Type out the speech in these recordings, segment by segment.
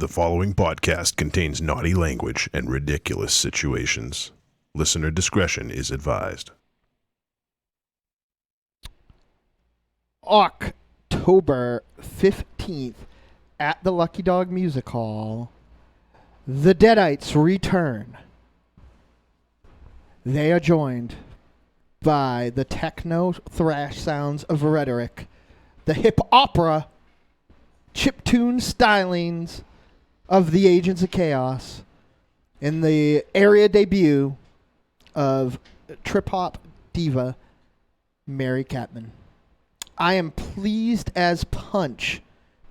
The following podcast contains naughty language and ridiculous situations. Listener discretion is advised. October 15th at the Lucky Dog Music Hall, the Deadites return. They are joined by the techno thrash sounds of rhetoric, the hip opera chiptune stylings of the Agents of Chaos, and the area debut of trip-hop diva Mary Catman. I am pleased as punch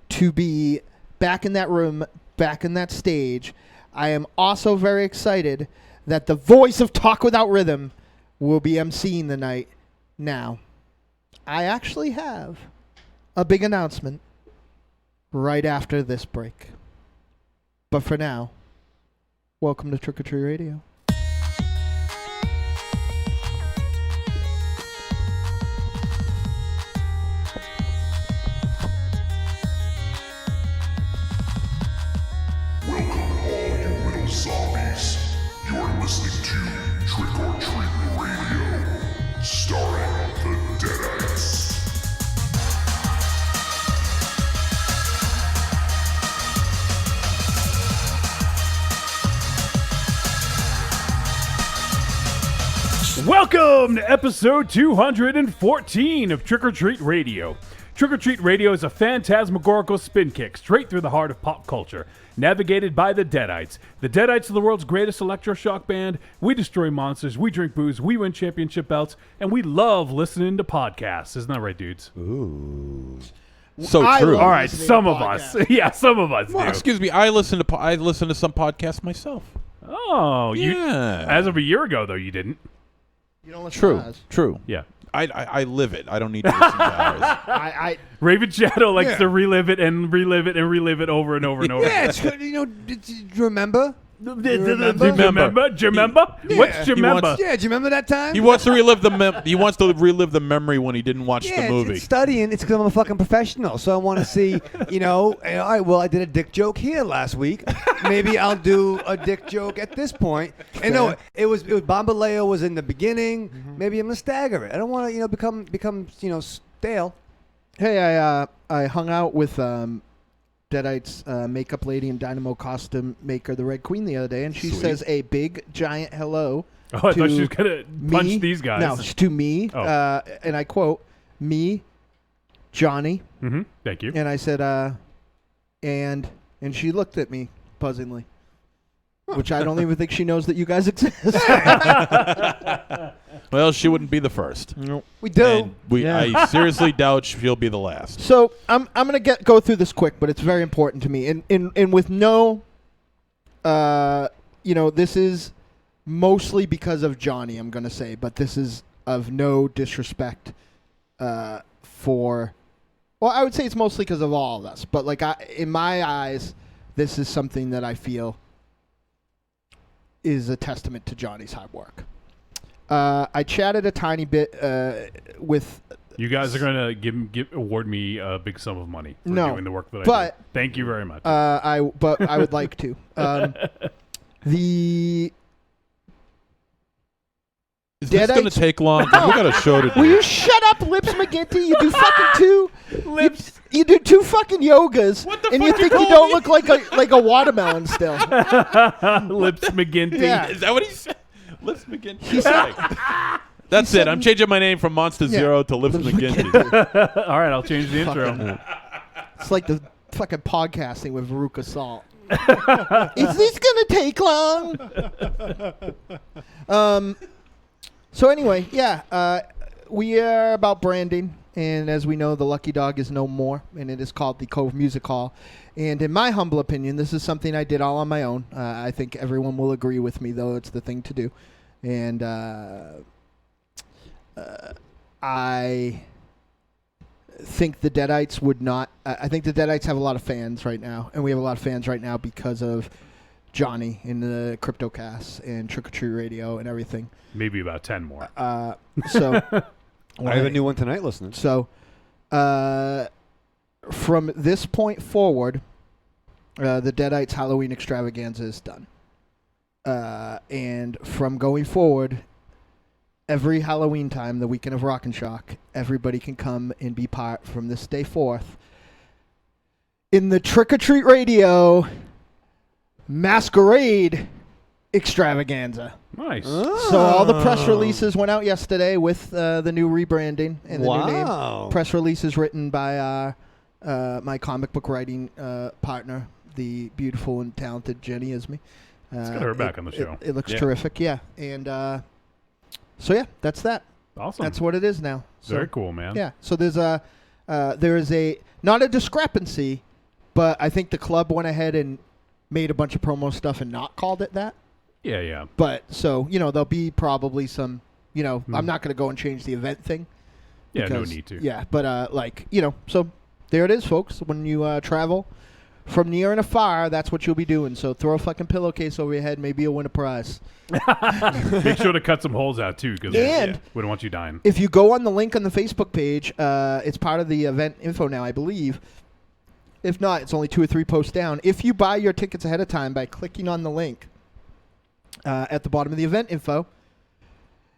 to be back in that room, back in that stage. I am also very excited that the voice of Talk Without Rhythm will be emceeing the night. Now, I actually have a big announcement right after this break. But for now, welcome to Trick or Treat Radio. Zombies. You're listening to Trick or Treat Radio, starring the Deadites. Welcome to episode 214 of Trick or Treat Radio. Trick or Treat Radio is a phantasmagorical spin kick straight through the heart of pop culture, navigated by the Deadites. The Deadites are the world's greatest electroshock band. We destroy monsters, we drink booze, we win championship belts, and we love listening to podcasts. Isn't that right, dudes? Ooh. So I true. love All right, listening some to of us. podcasts. Yeah, some of us Well, do. excuse me. I listen to some podcasts myself. Oh, Yeah. As of a year ago, though, you didn't. You don't listen True. to us. True. Yeah. I live it. I don't need to listen to ours. Raven Shadow likes Yeah. to relive it and relive it and relive it over and over and over. Yeah, it's good. You know, do you remember? Remember? Do you remember? Yeah. What's He Jamemba? wants- Yeah, do you remember that time? He wants to relive the memory when he didn't watch yeah, the movie. It's studying. It's because I'm a fucking professional, so I want to see, all right, well, I did a dick joke here last week. Maybe I'll do a dick joke at this point. And no, it was Bambaleo was in the beginning. Maybe I'm gonna stagger it. I don't want to, become stale. Hey, I hung out with Deadites makeup lady and Dynamo costume maker, the Red Queen, the other day, and she Sweet. says a big, giant hello. Oh, I thought to she was going to punch me. these guys. No, to me, Oh. and I quote, me, Johnny, Mm-hmm. Thank you. and I said, and she looked at me buzzingly, which I don't even think she knows that you guys exist. Well, she wouldn't be the first. We do. And Yeah. I seriously doubt she'll be the last. So I'm gonna go through this quick, but it's very important to me. And with no, this is mostly because of Johnny. I'm gonna say, but this is of no disrespect for. Well, I would say it's mostly because of all of us, but in my eyes, this is something that I feel is a testament to Johnny's hard work. I chatted a tiny bit with. You guys are going to award me a big sum of money for No, doing the work that I but- do. Thank you very much. I would like to. The Is this going to Deadites- take long? 'Cause we got a show to do. Will you shut up, Lips McGinty? You do fucking two lips. You do two fucking yogas, What the and fuck you you think you call don't me? look like a watermelon still. Lips McGinty. Yeah. Is that what he said? Lips McGinty. He said- That's he it. said- I'm changing my name from Monster Yeah. Zero to Lips McGinty. All right, I'll change the intro. Fucking- It's like the fucking podcasting with Veruca Salt. Is this gonna take long? So anyway, we are about branding, and as we know, the Lucky Dog is no more, and it is called the Cove Music Hall. And in my humble opinion, this is something I did all on my own. I think everyone will agree with me, though it's the thing to do. And I think the Deadites would not. I think the Deadites have a lot of fans right now, and we have a lot of fans right now because of Johnny in the CryptoCast and Trick or Treat Radio and everything. Maybe about 10 more. So I have a new one tonight listening. So from this point forward, the Deadites Halloween extravaganza is done. And from going forward, every Halloween time, the weekend of Rock and Shock, everybody can come and be part from this day forth in the Trick or Treat Radio Masquerade extravaganza. Nice. So all the press releases went out yesterday with the new rebranding and the new name. Press releases written by my comic book writing partner, the beautiful and talented Jenny Isme. Let's get her back on the show. It looks terrific, yeah. And so yeah, that's that. Awesome. That's what it is now. So, very cool, man. Yeah. So there is a not a discrepancy, but I think the club went ahead and made a bunch of promo stuff and not called it that. Yeah. But so there'll be probably some. I'm not going to go and change the event thing. Yeah, no need to. Yeah, but so there it is, folks. When you travel from near and afar, that's what you'll be doing. So throw a fucking pillowcase over your head. Maybe you'll win a prize. Make sure to cut some holes out, too, because we don't want you dying. If you go on the link on the Facebook page, it's part of the event info now, I believe. If not, it's only 2 or 3 posts down. If you buy your tickets ahead of time by clicking on the link at the bottom of the event info,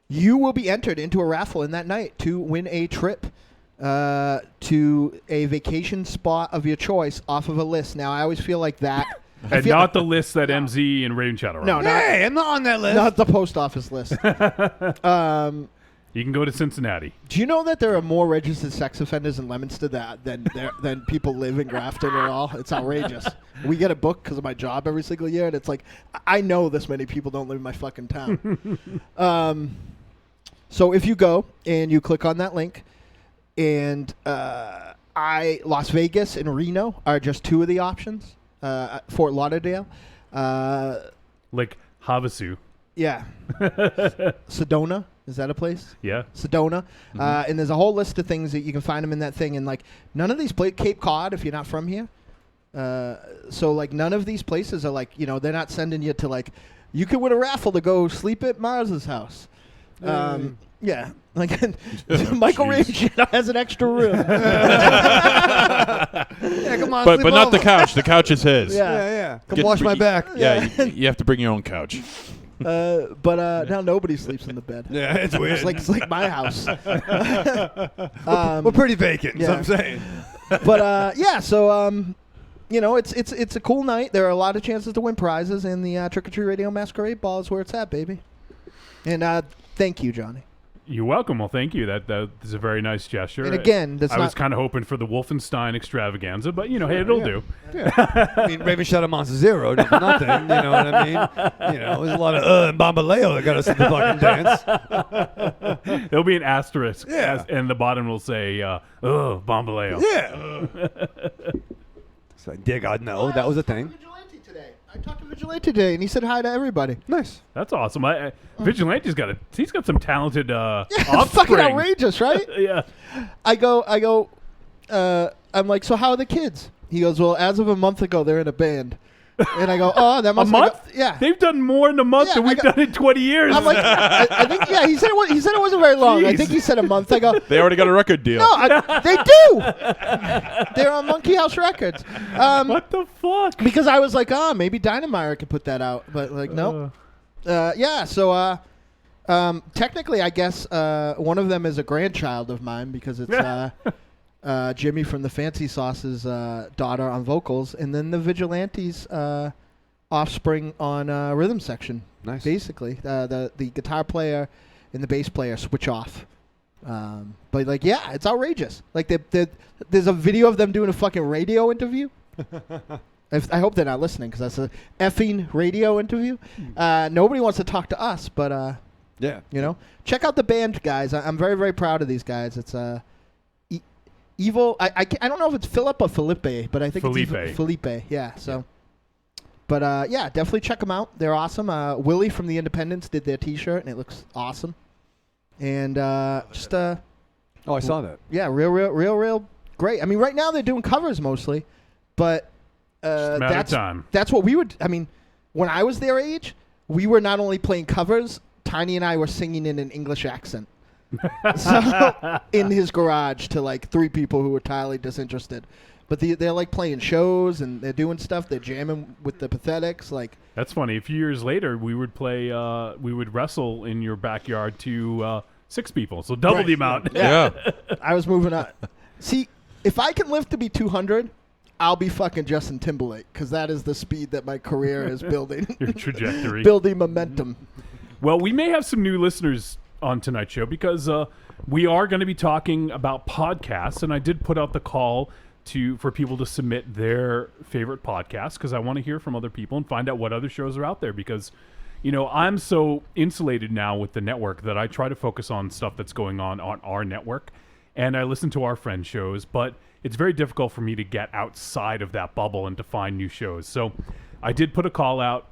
you will be entered into a raffle in that night to win a trip to a vacation spot of your choice off of a list. Now, I always feel like that. And not the list that MZ and Raven Shadow are on. No, Hey, I'm not on that list. not the post office list. You can go to Cincinnati. Do you know that there are more registered sex offenders in Leominster than people live in Grafton at all? It's outrageous. We get a book because of my job every single year, and it's like, I know this many people don't live in my fucking town. So if you go and you click on that link, and Las Vegas and Reno are just 2 of the options. Fort Lauderdale. Like Havasu. Yeah. Sedona. Is that a place? Yeah. Sedona. And there's a whole list of things that you can find them in that thing. And, none of these Cape Cod, if you're not from here. So, none of these places are, they're not sending you to, you can win a raffle to go sleep at Mars's house. Yeah. Michael Raven has an extra room. Yeah, come on. But sleep not over. the couch. The couch is his. Yeah. Come wash my back. Yeah, you have to bring your own couch. But now nobody sleeps in the bed. Yeah, it's weird. It's like my house. We're pretty vacant, yeah. so I'm saying. But so it's a cool night. There are a lot of chances to win prizes, and the Trick or Treat Radio Masquerade Ball is where it's at, baby. And thank you, Johnny. You're welcome. Well, thank you. That is a very nice gesture. And again, I was kind of hoping for the Wolfenstein extravaganza, but hey, it'll do. Yeah. I mean, Raven Shadow Monster Zero, not for nothing. You know what I mean? There's a lot of and Bambaleo that got us in the fucking dance. There'll be an asterisk, Yeah. and the bottom will say, Bombaleo. Yeah. So, dear God, no, that was a thing. I talked to Vigilante today, and he said hi to everybody. Nice. That's awesome. Vigilante's he's got some talented It's offspring. fucking outrageous, right? Yeah. I go, I'm like, so how are the kids? He goes, well, as of a month ago, they're in a band. And I go, oh, that must A month? Yeah. They've done more in a month than we've done in 20 years. I'm like, I think, yeah, he said it wasn't very long. I think he said a month. I go, They already got a record deal. no, they do. They're on Monkey House Records. What the fuck? Because I was like, maybe Dynamo could put that out. But, no. Yeah, so technically, I guess one of them is a grandchild of mine because it's Jimmy from the Fancy Sauce's daughter on vocals, and then the Vigilante's offspring on rhythm section. Nice. Basically, the guitar player and the bass player switch off. But it's outrageous. There's a video of them doing a fucking radio interview. I hope they're not listening because that's a effing radio interview. Nobody wants to talk to us, but Yeah. check out the band, guys. I'm very, very proud of these guys. It's Evil. I don't know if it's Philip or Felipe, but I think Felipe. it's Felipe. Yeah. So, but definitely check them out. They're awesome. Willie from the Independents did their T-shirt, and it looks awesome. And Oh, I saw that. yeah, real great. I mean, right now they're doing covers mostly, but Just a matter of time. that's what we would. I mean, when I was their age, we were not only playing covers. Tiny and I were singing in an English accent. So in his garage to 3 people who were entirely disinterested. But they're like playing shows and they're doing stuff. They're jamming with the Pathetics. Like That's funny. A few years later, we would play. We would wrestle in your backyard to 6 people, so double the amount. Yeah. I was moving on. See, if I can live to be 200, I'll be fucking Justin Timberlake because that is the speed that my career is building. Your trajectory. Building momentum. Well, we may have some new listeners on tonight's show because we are going to be talking about podcasts, and I did put out the call for people to submit their favorite podcasts because I want to hear from other people and find out what other shows are out there because, I'm so insulated now with the network that I try to focus on stuff that's going on our network, and I listen to our friends' shows, but it's very difficult for me to get outside of that bubble and to find new shows. So I did put a call out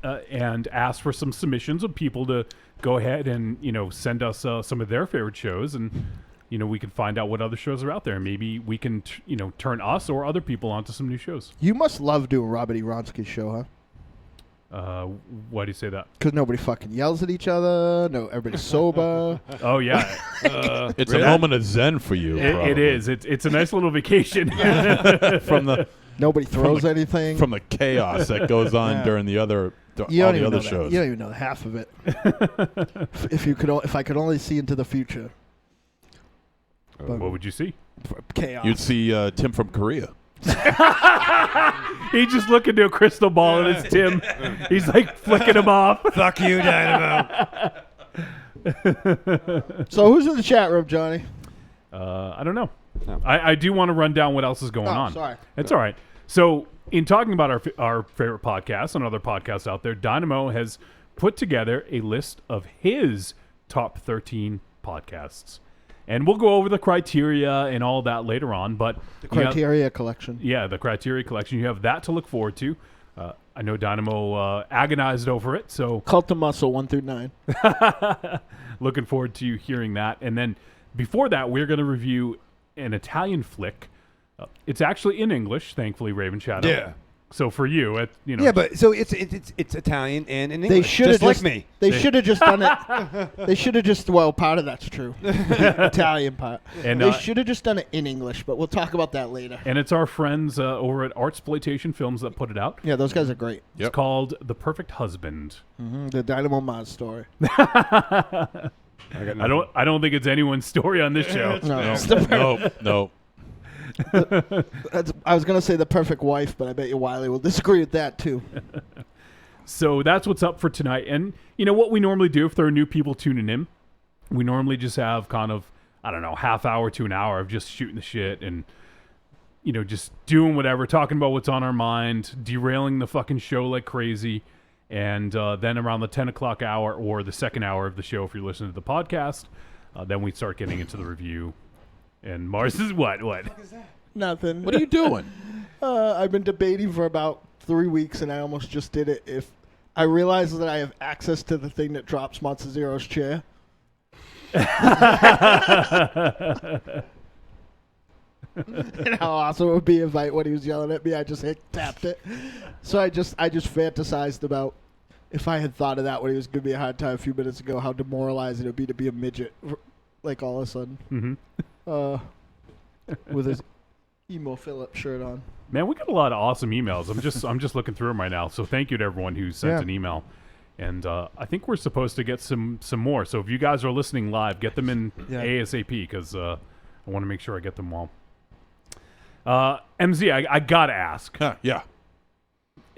and ask for some submissions of people to go ahead and, send us some of their favorite shows and we can find out what other shows are out there. Maybe we can, turn us or other people onto some new shows. You must love doing Robert E. Ronsky's show, huh? Why do you say that? Because nobody fucking yells at each other. No, everybody's sober. Oh, yeah. It's a moment of zen for you. It is. It's a nice little vacation. From Nobody throws anything. the chaos that goes on during the other all the other shows. You don't even know half of it. If I could only see into the future. What would you see? Chaos. You'd see Tim from Korea. He just look into a crystal ball and it's Tim. He's like flicking him off. Fuck you, Dynamo. So who's in the chat room, Johnny? I don't know. I do want to run down what else is going on. Sorry. It's all right. So in talking about our favorite podcasts and other podcasts out there, Dynamo has put together a list of his top 13 podcasts. And we'll go over the criteria and all that later on. But The criteria collection. Yeah, the criteria collection. You have that to look forward to. I know Dynamo agonized over it, so Cult of Muscle 1 through 9. looking forward to hearing that. And then before that, we're going to review an Italian flick. It's actually in English, thankfully, Raven Shadow. Yeah. So for you, Yeah, but so it's Italian and in English. They should have just like me. They should have just done it. They should have just. Well, part of that's true. The Italian part. And, They should have just done it in English, but we'll talk about that later. And it's our friends over at Artsploitation Films that put it out. Yeah, those guys are great. It's called The Perfect Husband. The Dynamo Maz story. I don't think it's anyone's story on this show. No. I was going to say The Perfect Wife, but I bet you Wiley will disagree with that, too. So that's what's up for tonight. And, what we normally do if there are new people tuning in, we normally just have kind of, half hour to an hour of just shooting the shit and, just doing whatever, talking about what's on our mind, derailing the fucking show like crazy. And then around the 10 o'clock hour or the second hour of the show, if you're listening to the podcast, then we start getting into the review. And Mars is what? Nothing. What are you doing? I've been debating for about 3 weeks, and I almost just did it. If I realize that I have access to the thing that drops Monster Zero's chair. And how awesome it would be if when he was yelling at me, I just tapped it. So I just fantasized about if I had thought of that when he was giving me a hard time a few minutes ago, how demoralizing it would be to be a midget, like all of a sudden. Mm-hmm. With his emo Philip shirt on. Man, we got a lot of awesome emails. I'm just looking through them right now. So thank you to everyone who sent an email. And I think we're supposed to get some more. So if you guys are listening live, get them in ASAP because I want to make sure I get them all. MZ, I gotta ask. Yeah.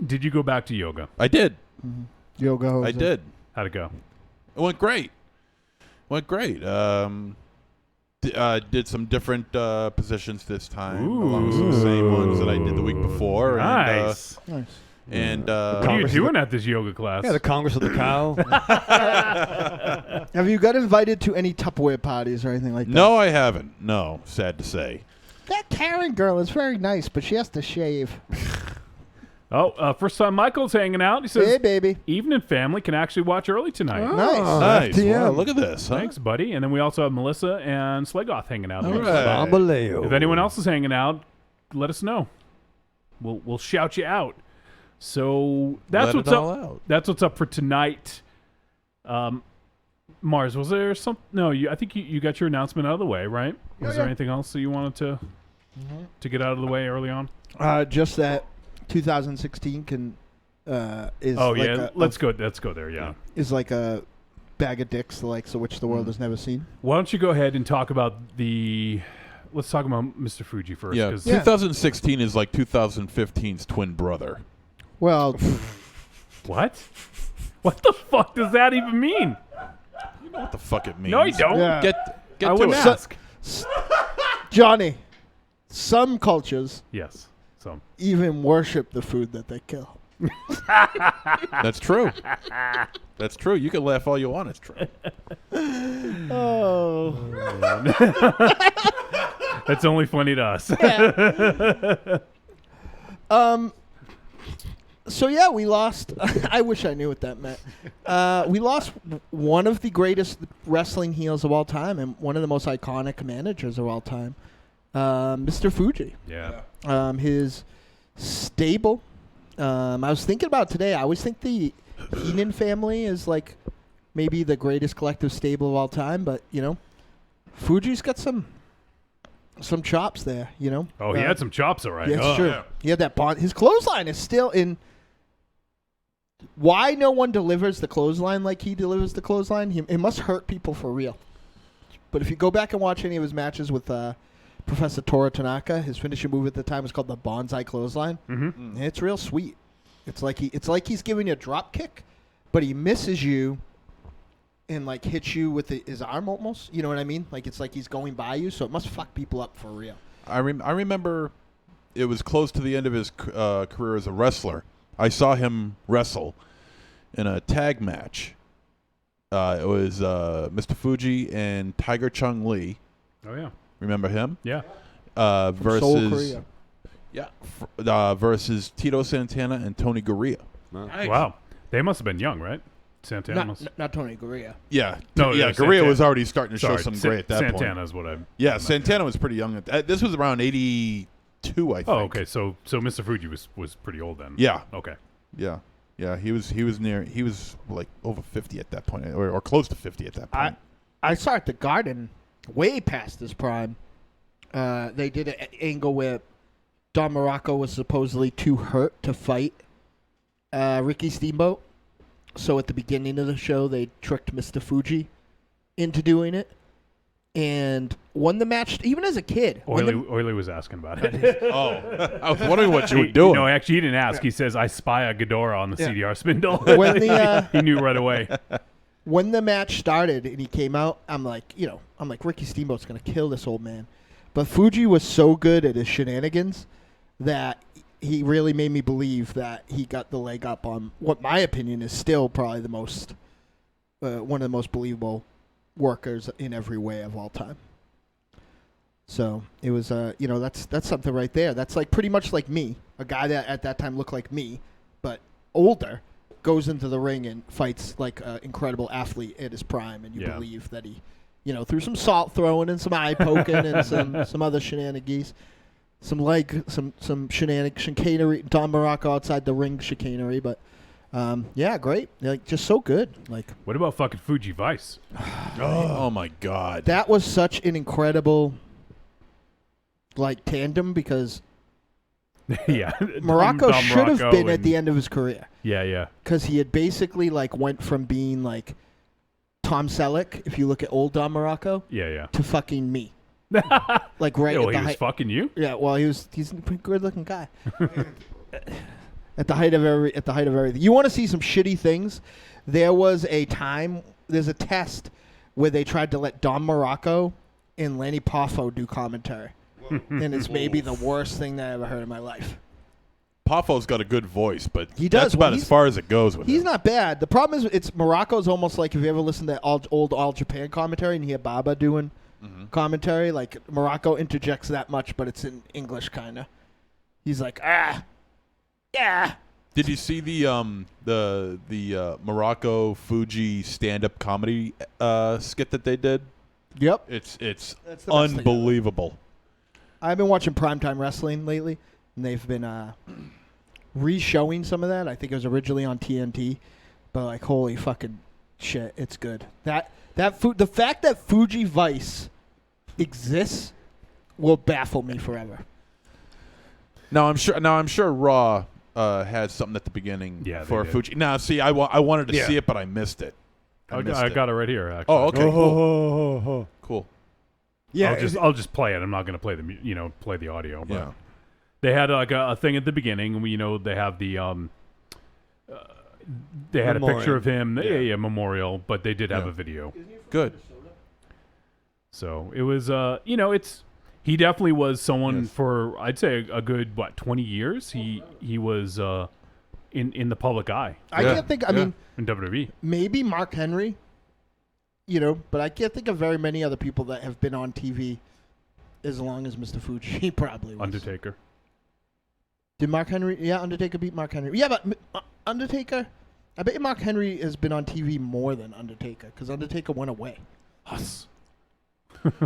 Did you go back to yoga? I did. Mm-hmm. Yoga. I did. How'd it go? It went great. Did some different positions this time, along with some same ones that I did the week before. Nice. Nice. And what are you doing at this yoga class? Yeah, the Congress of the Cow. Have you got invited to any Tupperware parties or anything like that? No, I haven't. No, sad to say. That Karen girl is very nice, but she has to shave. First time Michael's hanging out. He says, Hey, baby. Evening family can actually watch early tonight. Nice. Nice. Wow, look at this. Huh? Thanks, buddy. And then we also have Melissa and Slegoth hanging out. All here. right. Bambaleo. If anyone else is hanging out, let us know. We'll shout you out. So that's Let what's it up. all out. That's what's up for tonight. Mars, was there some? No, I think you got your announcement out of the way, right? Was there anything else that you wanted to? to get out of the way early on? Just that 2016 can is Oh like yeah, let's go there. Yeah. is like a bag of dicks, the likes of which the world has never seen. Why don't you go ahead and talk about let's talk about Mr. Fuji first. Yeah, 'cause- 2016 is like 2015's twin brother. Well, What? What the fuck does that even mean? You know what the fuck it means? No, I don't. Yeah. Get I to wouldn't it. ask. Johnny, some cultures Yes. So even worship the food that they kill. That's true. That's true. You can laugh all you want. It's true. Oh, that's only funny to us. So yeah, we lost. I wish I knew what that meant. We lost one of the greatest wrestling heels of all time and one of the most iconic managers of all time, Mr. Fuji. Yeah. His stable. I was thinking about today. I always think the Heenan family is like maybe the greatest collective stable of all time, but Fuji's got some chops there. Oh, he had some chops, all right. Yeah, Oh, it's true. yeah. He had that bond. His clothesline is still in. Why no one delivers the clothesline like he delivers the clothesline? It must hurt people for real. But if you go back and watch any of his matches with Professor Toru Tanaka, his finishing move at the time was called the bonsai clothesline. Mm-hmm. It's real sweet. It's like he's giving you a drop kick, but he misses you and like hits you with his arm almost. You know what I mean? Like it's like he's going by you, so it must fuck people up for real. I remember it was close to the end of his career as a wrestler. I saw him wrestle in a tag match. It was Mr. Fuji and Tiger Chung Lee. Oh, yeah. Remember him? Yeah. Seoul, Versus Korea. versus Tito Santana and Tony Gurria. Wow. They must have been young, right? Santana must. Not Tony Gurria. Yeah, No, yeah. no, Gurria Santana. was already starting to show Sorry, some gray at that point. Santana's what I. Yeah, Santana was pretty young. This was around 82, I think. Oh, okay. So Mr. Fuji was pretty old then. Yeah, Okay. yeah. He was like over 50 at that point, or close to 50 at that point. I saw at the Garden way past his prime. They did an angle where Don Morocco was supposedly too hurt to fight Ricky Steamboat. So at the beginning of the show, they tricked Mr. Fuji into doing it and won the match. Even as a kid, Oily was asking about it. Oh, I was wondering what you were doing. No, actually, he didn't ask. He says, "I spy a Ghidorah on the Yeah. CDR spindle." When the he knew right away. when the match started and he came out, I'm like Ricky Steamboat's gonna kill this old man. But Fuji was so good at his shenanigans that he really made me believe that he got the leg up on what my opinion is still probably the most one of the most believable workers in every way of all time. So it was that's something right there. That's like pretty much like me, a guy that at that time looked like me, but older, goes into the ring and fights like an incredible athlete at his prime, and you believe that he, through some salt throwing and some eye poking and some other shenanigans, some chicanery, Don Morocco outside the ring chicanery, but great, like just so good. Like What about fucking Fuji Vice? Oh my God, that was such an incredible like tandem because Yeah. Morocco Dom should have Morocco been at and- the end of his career. Yeah. Because he had basically like went from being like Tom Selleck, if you look at old Don Morocco, Yeah. to fucking me. Like right Oh, at he the was height. fucking you? Yeah, well, he's a pretty good looking guy. At the height of everything. You want to see some shitty things? There's a test where they tried to let Don Morocco and Lenny Poffo do commentary. And it's maybe the worst thing that I ever heard in my life. Poffo's got a good voice, but He does. that's about Well, as far as it goes with He's him. not bad. The problem is, Morocco's almost like if you ever listen to old All Japan commentary and you hear Baba doing commentary, like Morocco interjects that much, but it's in English kind of. He's like, yeah. Did you see the Morocco Fuji stand-up comedy skit that they did? Yep. It's That's the best thing ever. unbelievable. I've been watching Primetime Wrestling lately, and they've been re-showing some of that. I think it was originally on TNT, but like, holy fucking shit, it's good. The fact that Fuji Vice exists will baffle me forever. Now I'm sure Raw had something at the beginning for did. Fuji. Now, see, I wanted to see it, but I missed it. I got it right here. Actually. Oh, okay, cool. Cool. Yeah, I'll just play it. I'm not going to play play the audio. But Yeah. they had like a thing at the beginning. They have the they had Memorial. a picture of him. Yeah. Yeah, memorial. But they did have Yeah. a video. Good. So it was he definitely was someone Yes. for I'd say a good 20 years. He was in the public eye I Yeah. can't think. I Yeah. mean, in WWE. maybe Mark Henry. But I can't think of very many other people that have been on TV as long as Mr. Fuji probably was. Undertaker. Did Mark Henry? Yeah, Undertaker beat Mark Henry. Yeah, but Undertaker. I bet you Mark Henry has been on TV more than Undertaker because Undertaker went away. Us.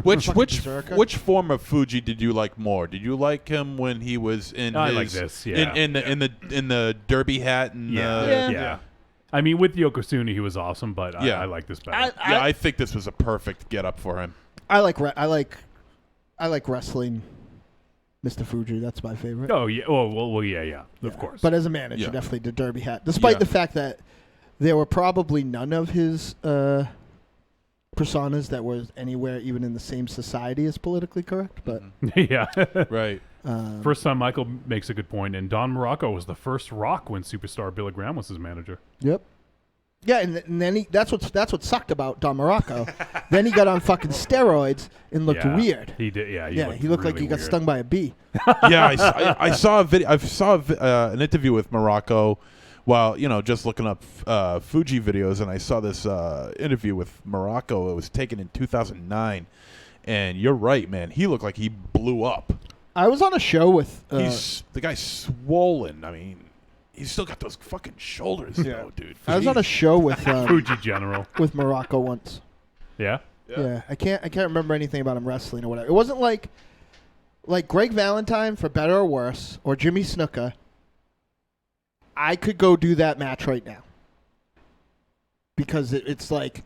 Which Fucking berserker. which form of Fuji did you like more? Did you like him when he was in I his, like this, yeah. in the derby hat and Yeah. I mean, with Yokozuna, he was awesome, but Yeah. I like this better. I think this was a perfect get up for him. I like wrestling. Mr. Fuji, that's my favorite. Oh yeah. Well, yeah. Of course. But as a manager, Yeah. definitely the derby hat. Despite Yeah. the fact that there were probably none of his personas that were anywhere even in the same society as politically correct. But yeah. Right. First time Michael makes a good point, and Don Morocco was the first Rock when superstar Billy Graham was his manager. yep. Yeah, and then that's what sucked about Don Morocco. Then he got on fucking steroids and looked Yeah. weird. He did. Yeah. He looked like really he got weird. stung by a bee. Yeah, I saw a video. I saw an interview with Morocco while just looking up Fuji videos, and I saw this interview with Morocco. It was taken in 2009, and you're right, man. He looked like he blew up. I was on a show with. The guy's swollen. I mean, he's still got those fucking shoulders, though, dude. I was on a show with Fuji General. with Morocco once. Yeah. Yeah, I can't remember anything about him wrestling or whatever. It wasn't like Greg Valentine, for better or worse, or Jimmy Snuka. I could go do that match right now because it's like,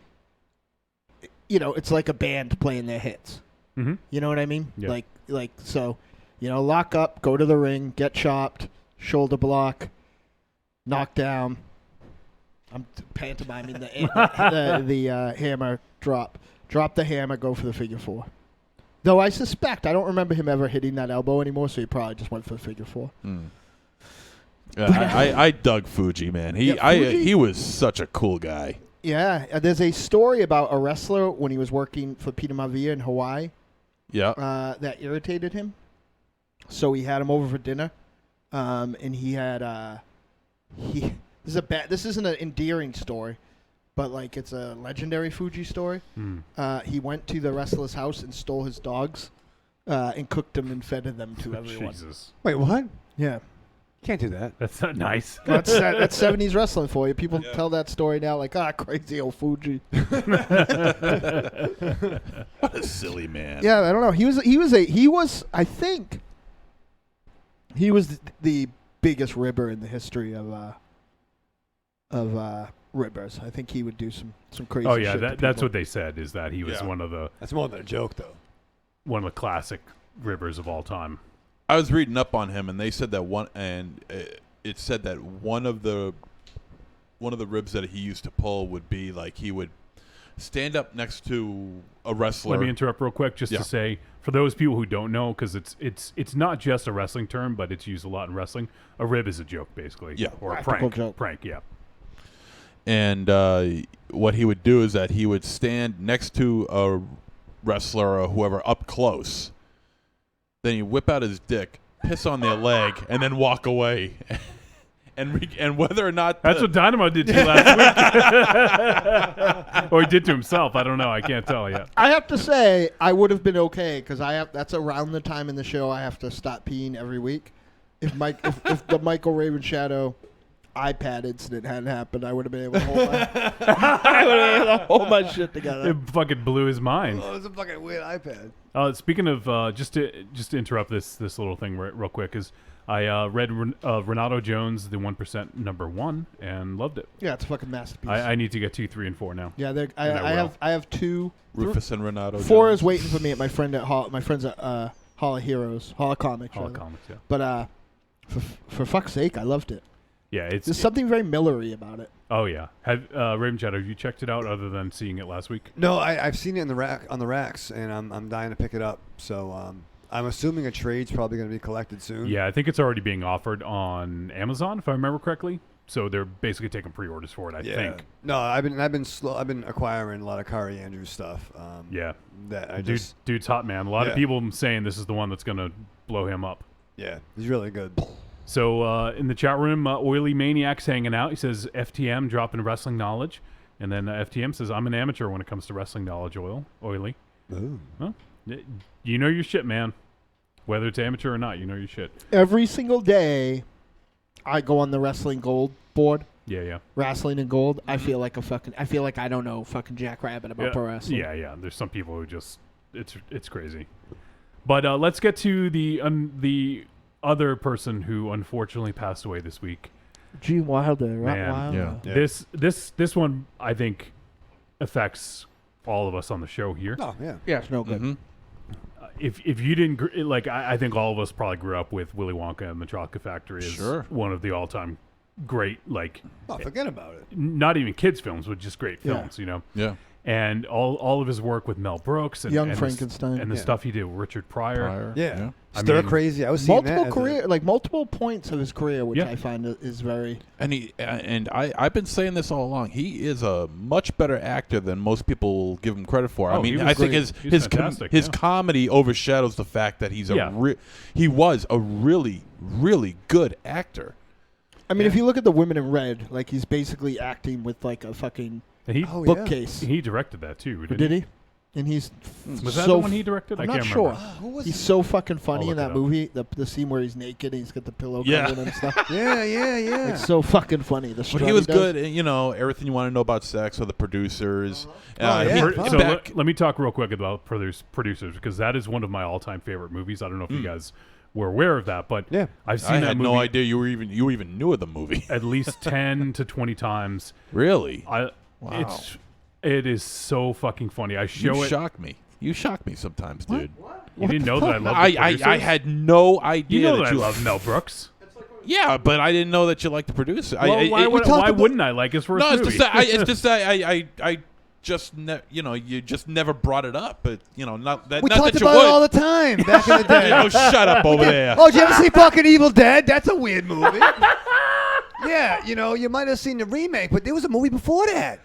it's like a band playing their hits. Mm-hmm. You know what I mean? Yeah. So, lock up, go to the ring, get chopped, shoulder block, knock down. I'm pantomiming the hammer drop. Drop the hammer, go for the figure four. Though I suspect, I don't remember him ever hitting that elbow anymore, so he probably just went for the figure four. Yeah, I dug Fuji, man. Fuji? He was such a cool guy. Yeah, there's a story about a wrestler when he was working for Peter Maivia in Hawaii Yeah. that irritated him. So he had him over for dinner, and he had this isn't an endearing story, but it's a legendary Fuji story. He went to the wrestler's house and stole his dogs, and cooked them and fed them to everyone. Jesus. Wait, what? Yeah, Can't do that. That's not nice. that's 70s wrestling for you. People tell that story now crazy old Fuji. What a silly man. Yeah, I don't know. He was I think he was the biggest ribber in the history of ribbers. I think he would do some crazy Oh yeah, shit to that's people. what they said is that he was Yeah. one of the That's more than a joke, though. classic ribbers of all time. I was reading up on him, and they said that it said that one of the ribs that he used to pull would be he would stand up next to a wrestler. Let me interrupt real quick just Yeah. to say, for those people who don't know, because it's not just a wrestling term, but it's used a lot in wrestling. A rib is a joke, basically. Yeah. Or a Practical prank. joke. Prank, yeah. And what he would do is that he would stand next to a wrestler or whoever up close. Then he'd whip out his dick, piss on their leg, and then walk away. And whether or not That's what Dynamo did to you last week. Or he did to himself. I don't know. I can't tell yet. I have to say I would have been okay because that's around the time in the show I have to stop peeing every week. If the Michael Raven Shadow iPad incident hadn't happened, I would have been able to hold my shit together. It fucking blew his mind. Oh, it's a fucking weird iPad. Speaking of, just to interrupt this little thing real quick, is I read Renato Jones, the 1% #1, and loved it. Yeah, it's a fucking masterpiece. I need to get 2, 3, and 4 now. Yeah, I I have two. Rufus and Renato. Four Jones. is waiting for me at my friend's at Hall of Heroes, Hall of Comics. Hall of rather. Comics, yeah. But for fuck's sake, I loved it. Yeah, it's There's something very Millery about it. Oh yeah. Have Raven Shadow, have you checked it out other than seeing it last week? No, I've seen it in the rack on the racks, and I'm dying to pick it up. So I'm assuming a trade's probably going to be collected soon. Yeah, I think it's already being offered on Amazon, if I remember correctly. So they're basically taking pre-orders for it, I think. No, I've been acquiring a lot of Kari Andrews stuff. Yeah. That I Dude's hot, man. A lot of Yeah. people saying this is the one that's going to blow him up. yeah, he's really good. So in the chat room, Oily Maniac's hanging out. He says, FTM dropping wrestling knowledge. And then FTM says, I'm an amateur when it comes to wrestling knowledge, Oily. Ooh. Well, you know your shit, man. Whether it's amateur or not, you know your shit. Every single day, I go on the Wrestling Gold board. Yeah. Wrestling and Gold. I feel like I feel like I don't know fucking Jack Rabbit about pro wrestling. Yeah. There's some people who just it's crazy. But let's get to the other person who unfortunately passed away this week. Gene Wilder. Man, yeah. This one I think affects all of us on the show here. Oh yeah. Yeah, it's no good. Mm-hmm. If you didn't I think all of us probably grew up with Willy Wonka and the Chocolate Factory as Sure. one of the all-time great Oh, forget about it. not even kids films, but just great Yeah. films, you know. Yeah. And all of his work with Mel Brooks and Young and Frankenstein. and the Yeah. stuff he did with Richard Pryor. Yeah. I Stir mean, crazy. I was seeing Multiple that as career, multiple points of his career, which Yeah. I find is very. And I've been saying this all along. He is a much better actor than most people give him credit for. Oh, I mean, he was I think great. his fantastic, his yeah. comedy overshadows the fact that he's he was a really good actor. I mean, if you look at the Women in Red, like he's basically acting with like a fucking And he Oh, yeah. bookcase. he directed that too. Did he? And he's Was that so the one he directed? I'm I not can't sure. remember. Who was He's he? so fucking funny I'll in look that it up. movie. The scene where he's naked and he's got the pillow Yeah. covered and stuff. Yeah. It's so fucking funny. The But strut he was does. good. And, everything you want to know about sex or the producers. Oh, yeah. he- So back- let me talk real quick about producers because that is one of my all-time favorite movies. I don't know if you guys were aware of that, but Yeah. I've seen I that had movie no idea you even knew of the movie. at least 10 to 20 times. Really? Wow. It is so fucking funny. I show You it. shock me. You shock me sometimes, dude. You didn't know that I love the I producers? had no idea You know that that I you love Mel Brooks. Yeah, but I didn't know that you liked the producer. Well, why wouldn't I like his first No, movie? it's just I just you just never brought it up, but not that We not talked that you about it all would. the time back in the day. Oh, shut up over there. Oh, did you ever see fucking Evil Dead? That's a weird movie. Yeah, you might have seen the remake, but there was a movie before that.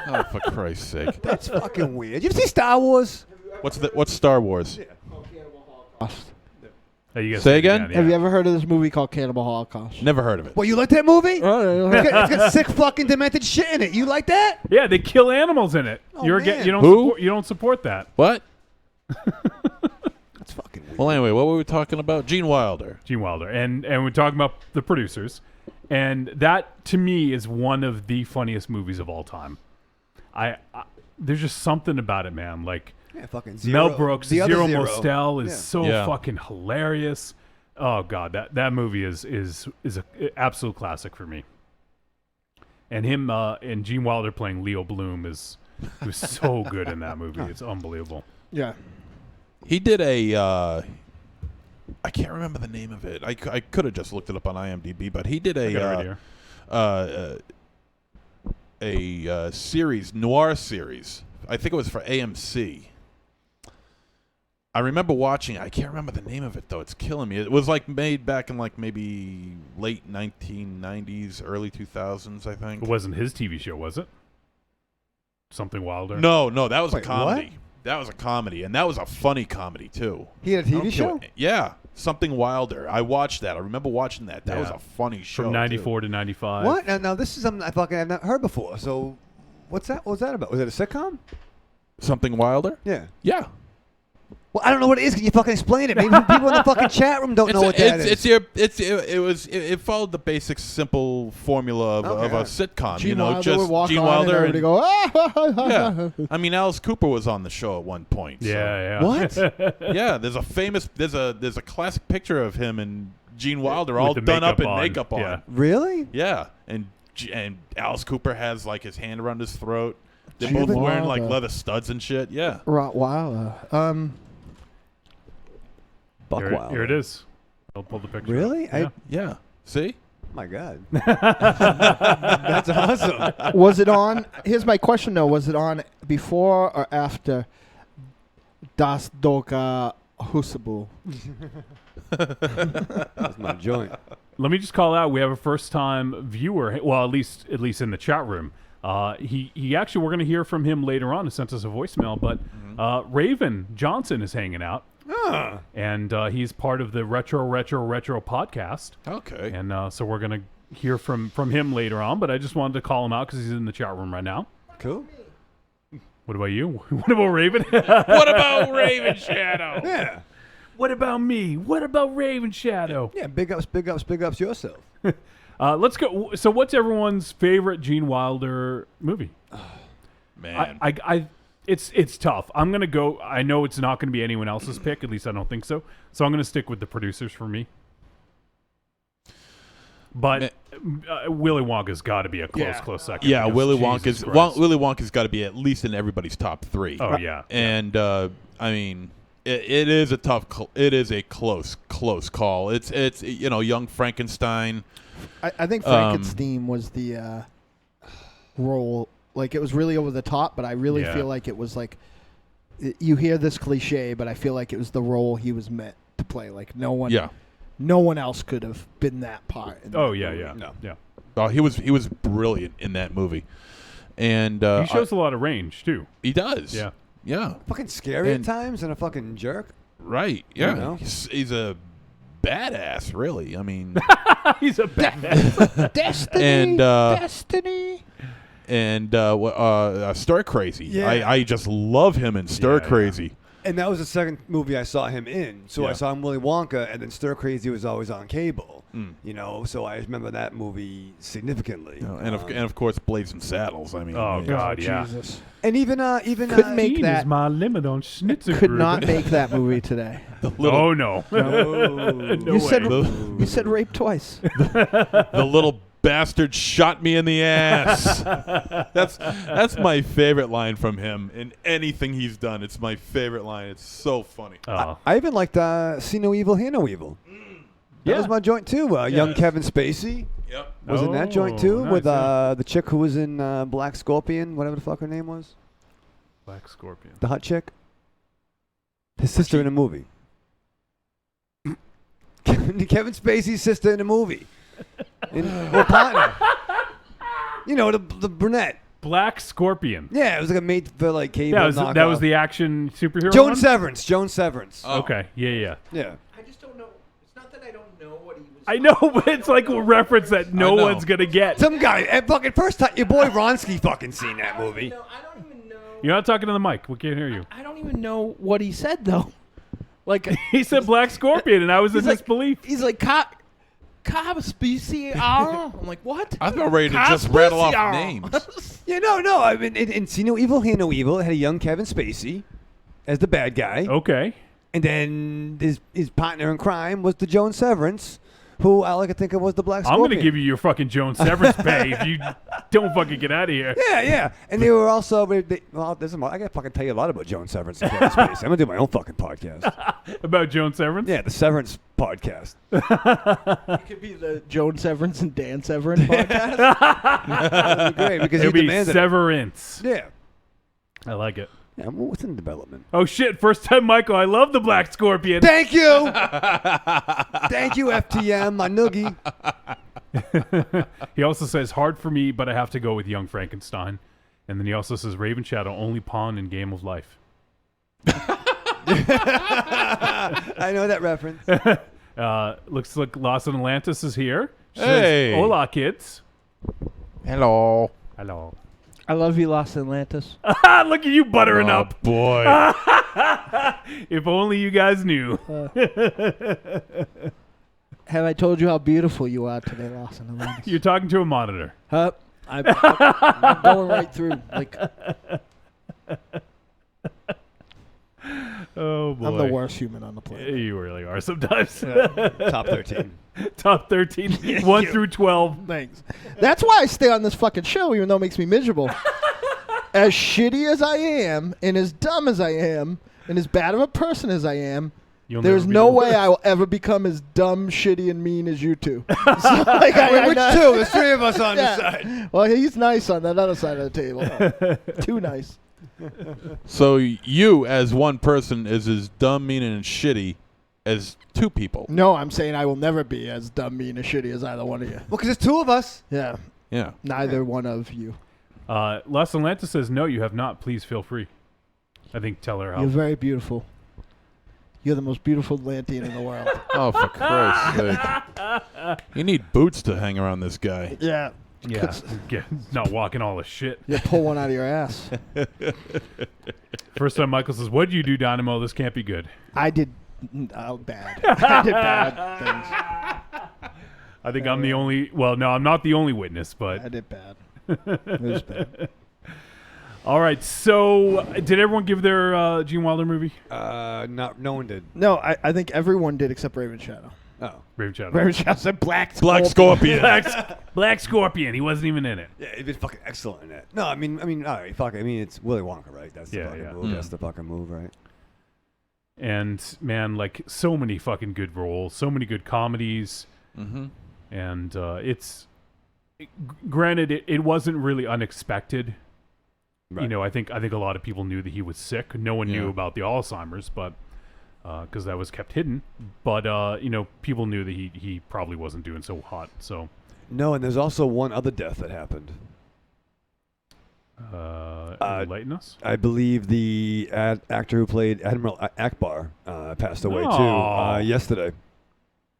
Oh, for Christ's sake! That's fucking weird. You ever see Star Wars? What's Star Wars? Hey, you guys Say say it again? Have you ever heard of this movie called Cannibal Holocaust? Never heard of it. Well, you like that movie? Oh, It's got sick fucking demented shit in it. You like that? Yeah, they kill animals in it. Oh, You man. don't support that. What? That's fucking weird. Well, anyway, what were we talking about? Gene Wilder. Gene Wilder, and we're talking about the producers, and that to me is one of the funniest movies of all time. I there's just something about it, man. Like Yeah, fucking Zero. Mel Brooks, The other Zero Zero. Mostel is Yeah. so Yeah. fucking hilarious. Oh god, that movie is a absolute classic for me. And him and Gene Wilder playing Leo Bloom was so good in that movie. It's unbelievable. Yeah. He did a. I can't remember the name of it. I could have just looked it up on IMDb, but he did I got it right here. a series, noir series. I think it was for AMC. I remember watching it. I can't remember the name of it, though. It's killing me. It was made back in maybe late 1990s, early 2000s, I think. It wasn't his TV show, was it? Something Wilder? No, that was Wait, a comedy. That was a comedy, and that was a funny comedy, too. He had a I don't TV care show? what- Yeah, Something Wilder. I watched that. I remember watching that. That was Yeah. a funny show. From too. 94 to 95. What? Now this is something I fucking have not heard before. So, what's that? What was that about? Was it a sitcom? Something Wilder? Yeah. Yeah. Well, I don't know what it is. Can you fucking explain it? Maybe people in the fucking chat room don't know what that is. It followed the basic simple formula of Okay. a sitcom. Gene Wilder just would walk Gene on Wilder and everybody go, yeah. I mean, Alice Cooper was on the show at one point. so- Yeah. What? Yeah. There's a classic picture of him and Gene Wilder With all the done up in makeup on. makeup on. Yeah. Really? Yeah, and Alice Cooper has his hand around his throat. They're Gene both wearing Wilder. leather studs and shit. Yeah. Rottweiler. Buckwild. Here it is. I'll pull the picture. Really? up. Yeah. Yeah. See? My God. That's awesome. Was it on? Here's my question though: was it on before or after Das Doga Husabu? That's my joint. Let me just call out. We have a first-time viewer. Well, at least in the chat room. He actually, we're going to hear from him later on. He sent us a voicemail, but Raven Johnson is hanging out. And he's part of the Retro podcast. Okay. And so we're going to hear from him later on, but I just wanted to call him out because he's in the chat room right now. Cool. What about you? What about Raven? What about Raven Shadow? Yeah. What about me? What about Raven Shadow? Yeah, big ups yourself. Let's go. So what's everyone's favorite Gene Wilder movie? Man. It's tough. I'm going to go. I know it's not going to be anyone else's pick. At least I don't think so. So I'm going to stick with the producers for me. But Willy Wonka's got to be a close second. Yeah, because Willy Jesus Christ. Wonka's got to be at least in everybody's top 3. Oh yeah. And I mean, it is a tough. It is a close call. It's young Frankenstein. I think Frankenstein was the role. Like, it was really over the top, but I really feel like it was like, you hear this cliche, but I feel like it was the role he was meant to play. Like, no one else could have been that part. Oh yeah. No. Yeah. Oh, he was brilliant in that movie, and He shows a lot of range too. he does. Yeah. Yeah. Fucking scary And- at times and a fucking jerk. Right. Yeah. You know? He's a badass. Really. I mean. He's a badass. Destiny. And, Destiny. And Stir Crazy. Yeah. I just love him in Stir Yeah, Crazy. And that was the second movie I saw him in. So I Yeah. saw him Willy Wonka, and then Stir Crazy was always on cable. Mm. So I remember that movie significantly. And of course Blazing Saddles. I mean. Oh God, yeah. Jesus. And even Couldn't make 15 that. is my limit on Schnitzer. Could not make that movie today. Oh no. no. No You said way. you said rape twice. The little bastard shot me in the ass. That's my favorite line from him in anything he's done. It's my favorite line. It's so funny. Oh. I even liked See No Evil, Hear No Evil. That was my joint too. Young Kevin Spacey Yep. was in that joint too, nice, with yeah. the chick who was in Black Scorpion, whatever the fuck her name was, Black Scorpion. the hot chick. His sister in a movie. Kevin Spacey's sister in a movie. Partner. The brunette. Black Scorpion. Yeah, it was like a made for like cable. That was knockoff. the action superhero. Joan one? Severance. Joan Severance. Oh. Okay. Yeah. Yeah. I just don't know. It's not that I don't know what he was. I know, but it's like a reference that no I know. one's gonna get. Some guy, fucking first time, your boy Ronsky fucking seen that movie. No, I don't even know. You're not talking to the mic. We can't hear you. I don't even know what he said though. Like He said Black Scorpion, and I was in He's like- disbelief. he's like Cobb species. I'm like, what? I'm about ready to just rattle off names. Yeah, no. I mean, in See No Evil, Hear No Evil, it had a young Kevin Spacey as the bad guy. Okay. And then his partner in crime was the Joan Severance, who all I could think of was the Black I'm Scorpion. gonna give you your fucking Joan Severance pay if you don't fucking get out of here. Yeah. And they were also, I gotta fucking tell you a lot about Joan Severance and Kevin Spacey. I'm gonna do my own fucking podcast. About Joan Severance. Yeah, the Severance podcast. It could be the Joan Severance and Dan Severance podcast. That would be great because It'll you be demanded it. Severance. Yeah. I like it. Yeah, well, what's in development? Oh shit! First time, Michael. I love the Black Scorpion. Thank you. Thank you, FTM, my noogie. He also says hard for me, but I have to go with Young Frankenstein. And then he also says Raven Shadow, only pawn in Game of Life. I know that reference. Looks like Los Atlantis is here. She Hey. says, hola, kids. Hello. Hello. I love you, Los Atlantis. Look at you buttering Oh, up. boy. If only you guys knew. Have I told you how beautiful you are today, Los Atlantis? You're talking to a monitor. I'm going right through. Like, Oh, boy. I'm the worst human on the planet. You really are sometimes. Top 13. Top 13, 1 through 12. Thanks. That's why I stay on this fucking show, even though it makes me miserable. As shitty as I am, and as dumb as I am, and as bad of a person as I am, You'll There's never be no the way worst. I will ever become as dumb, shitty, and mean as you two. So, like, Which two? There's three of us on this Yeah. side. Well, he's nice on that other side of the table. Too nice. So you, as one person, is as dumb, mean, and shitty as two people. No, I'm saying I will never be as dumb, mean, and shitty as either one of you. Well, because there's two of us. Yeah, Yeah. neither one of you. Los Atlantis says, no, you have not. Please feel free. I think tell her how. You're very beautiful. You're the most beautiful Atlantean in the world. Oh, for Christ's sake. You need boots to hang around this guy. Yeah. Yeah. Not walking all the shit. You pull one out of your ass. First time Michael says, what'd you do, Dynamo? This can't be good. I did bad. I did bad things. I think I'm the only, well, no, I'm not the only witness, I but. did bad. It was bad. All right, so did everyone give their Gene Wilder movie? No one did. No, I think everyone did except Raven Shadow. Oh. Raven Shadow. Raven Shadow said Black Black Scorpion. Black Scorpion. He wasn't even in it. Yeah, it'd been fucking excellent in it. No, I mean, all right, fuck. I mean, it's Willy Wonka, right? That's the Yeah, fucking yeah. move. That's the fucking move, right? And man, like so many fucking good roles, so many good comedies, Mm-hmm. and granted, it wasn't really unexpected. Right. You know, I think a lot of people knew that he was sick. No one knew Yeah. about the Alzheimer's, but because that was kept hidden. But you know, people knew that he probably wasn't doing so hot. So No, and there's also one other death that happened. enlighten us. I believe the actor who played Admiral Akbar passed away No. too yesterday.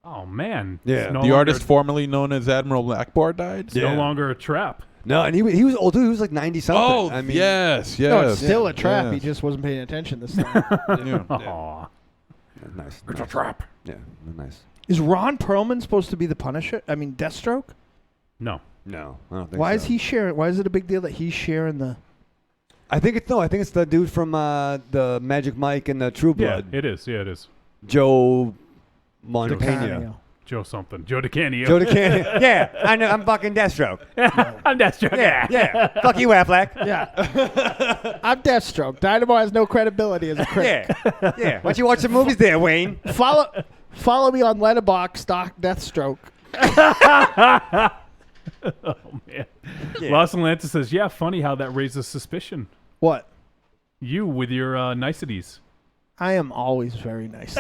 Oh man, Yeah. It's no The longer- artist formerly known as Admiral Akbar died? it's no longer a trap. No, and he was old dude. He was like 90 something. Oh, I mean, yes. No, it's still a trap. yes. He just wasn't paying attention this time. Yeah. Aw. Yeah, nice. It's a nice. trap. Yeah, nice. Is Ron Perlman supposed to be the Punisher? I mean, Deathstroke? No. No, I don't think Why so. is he sharing? Why is it a big deal that he's sharing the? I think it's the dude from the Magic Mike and the True Blood, Yeah, it is. Yeah, it is. Joe Montana. Cameo? Joe something. Joe DeCanio. Joe DeCanio. Yeah, I know. I'm fucking Deathstroke. I'm Deathstroke. Yeah. Fuck you, Affleck. Yeah, I'm Deathstroke. Dynamo has no credibility as a critic. Yeah. Yeah. Why don't you watch some movies there, Wayne? Follow me on Letterboxd, Stock Deathstroke. Oh man. Yeah. Los Atlantis says, "Yeah, funny how that raises suspicion. What? You with your niceties, I am always very nice.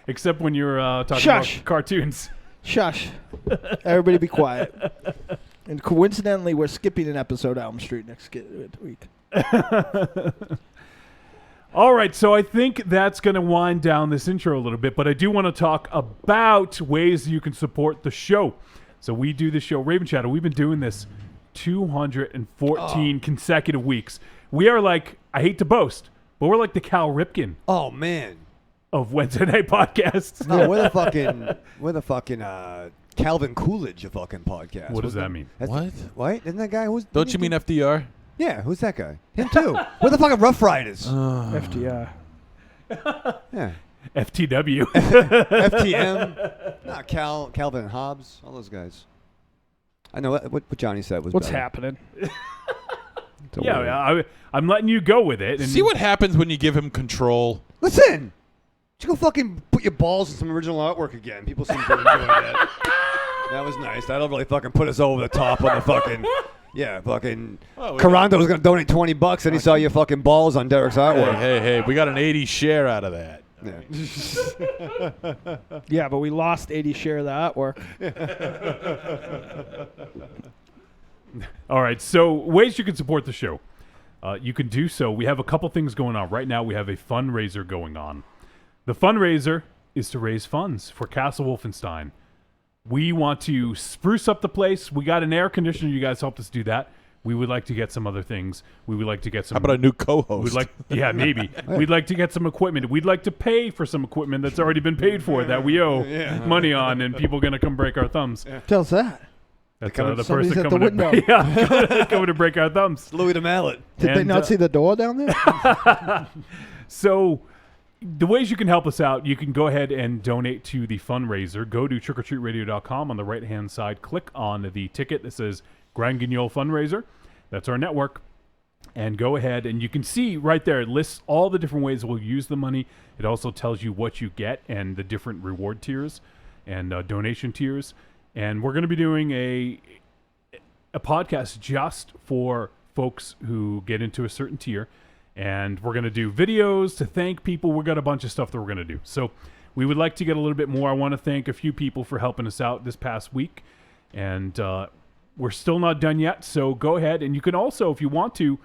except when you're talking Shush. about cartoons." Shush. Everybody be quiet. And coincidentally, we're skipping an episode Elm Street next week. All right, so I think that's going to wind down this intro a little bit, but I do want to talk about ways you can support the show. So we do the show Raven Shadow. We've been doing this 214 consecutive weeks. We are like, I hate to boast, but we're like the Cal Ripken Oh man. of Wednesday Night Podcasts. No, we're the fucking Calvin Coolidge of fucking podcast. What does that mean? What? Isn't that guy who's? Don't you mean FDR? Yeah, who's that guy? Him too. We're the fucking Rough Riders. FDR. Yeah. FTW. FTM. Nah, Calvin Hobbs, all those guys. I know what Johnny said was What's better. happening? Don't worry. Yeah, I'm letting you go with it. And See what happens when you give him control. Listen, you go fucking put your balls in some original artwork again. People seem to enjoy that. That was nice. That'll really fucking put us over the top on the fucking. Yeah, fucking. Oh, we Carando was gonna donate $20, and he saw your fucking balls on Derek's artwork. Hey, we got an 80 share out of that. Yeah. Yeah, but we lost 80 share of the artwork. All right, so ways you can support the show. You can do so. We have a couple things going on. Right now, we have a fundraiser going on. The fundraiser is to raise funds for Castle Wolfenstein. We want to spruce up the place. We got an air conditioner. You guys helped us do that. We would like to get some other things. We would like to get some... How about a new co-host? We'd like, yeah, maybe. We'd like to get some equipment. We'd like to pay for some equipment that's already been paid for that we owe money on, and people going to come break our thumbs. Tell's that. That's the Somebody's person at the coming to, window. yeah, coming to break our thumbs. Louis the Mallet. Did they And, not see the door down there? So the ways you can help us out, you can go ahead and donate to the fundraiser. Go to trickortreatradio.com. On the right-hand side, click on the ticket that says Grand Guignol Fundraiser. That's our network. And go ahead and you can see right there, it lists all the different ways we'll use the money. It also tells you what you get and the different reward tiers and donation tiers. And we're going to be doing a podcast just for folks who get into a certain tier. And we're going to do videos to thank people. We've got a bunch of stuff that we're going to do. So we would like to get a little bit more. I want to thank a few people for helping us out this past week. And we're still not done yet. So go ahead. And you can also, if you want to,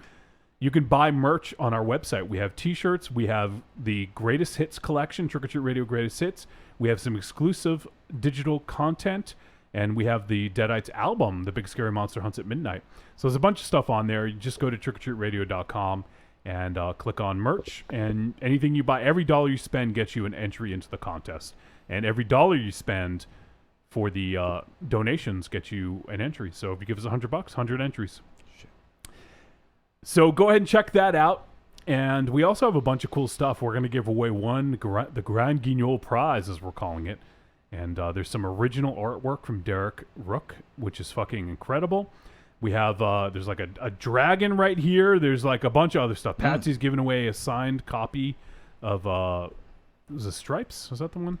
you can buy merch on our website. We have T-shirts. We have the Greatest Hits collection, Trick or Treat Radio Greatest Hits. We have some exclusive digital content. And we have the Deadites album, The Big Scary Monster Hunts at Midnight. So there's a bunch of stuff on there. You just go to trickortreatradio.com and click on merch. And anything you buy, every dollar you spend gets you an entry into the contest. And every dollar you spend for the donations gets you an entry. So if you give us $100, 100 entries. So go ahead and check that out. And we also have a bunch of cool stuff. We're going to give away the Grand Guignol Prize, as we're calling it. And there's some original artwork from Derek Rook, which is fucking incredible. We have, there's like a dragon right here. There's like a bunch of other stuff. Patsy's giving away a signed copy of, was it Stripes? Was that the one?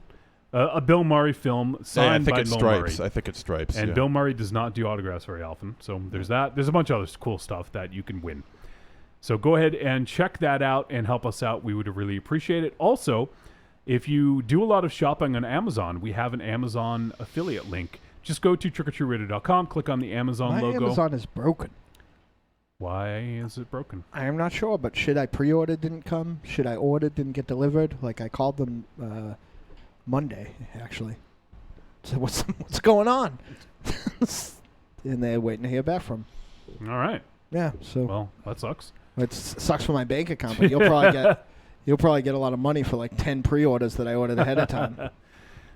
A Bill Murray film signed by Bill Murray. I think it's Stripes. And yeah. Bill Murray does not do autographs very often. So there's that. There's a bunch of other cool stuff that you can win. So go ahead and check that out and help us out. We would really appreciate it. Also, if you do a lot of shopping on Amazon, we have an Amazon affiliate link. Just go to trickortreatradio.com, click on the Amazon logo. My Amazon is broken. Why is it broken? I am not sure, but shit I pre-ordered didn't come. Shit I ordered didn't get delivered. Like, I called them Monday, actually. So what's going on? And they're waiting to hear back from. All right. Yeah, so Well, that sucks. it sucks for my bank account, but you'll probably get a lot of money for like 10 pre-orders that I ordered ahead of time.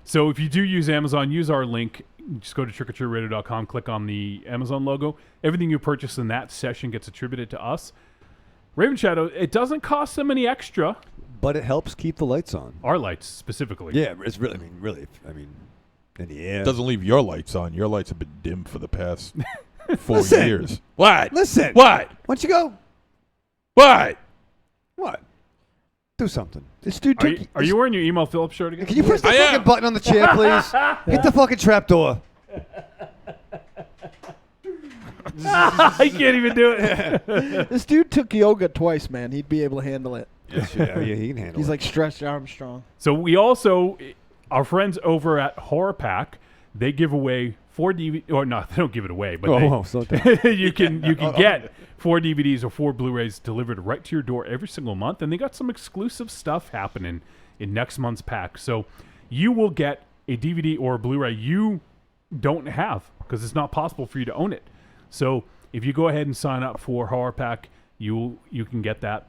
So if you do use Amazon, use our link. Just go to trickortreatradio.com, click on the Amazon logo. Everything you purchase in that session gets attributed to us. Raven Shadow, it doesn't cost them any extra. But it helps keep the lights on. Our lights, specifically. Yeah, it's really, in the air. It doesn't leave your lights on. Your lights have been dim for the past 4 Listen. years. What? Listen. What? Why don't you go? What? What? Do something. This dude Are took... you, are you wearing your Emo Phillips shirt again? Can you push the I fucking am. button on the chair, please? Hit the fucking trapdoor. I can't even do it. This dude took yoga twice, man. He'd be able to handle it. Yeah, he can handle He's it. like Stretch Armstrong. So we also, our friends over at Horror Pack, they give away 4 DVD, or not, they don't give it away, but slow down. you can get 4 DVDs or 4 Blu-rays delivered right to your door every single month, and they got some exclusive stuff happening in next month's pack. So you will get a DVD or a Blu-ray you don't have because it's not possible for you to own it. So if you go ahead and sign up for Horror Pack, you can get that.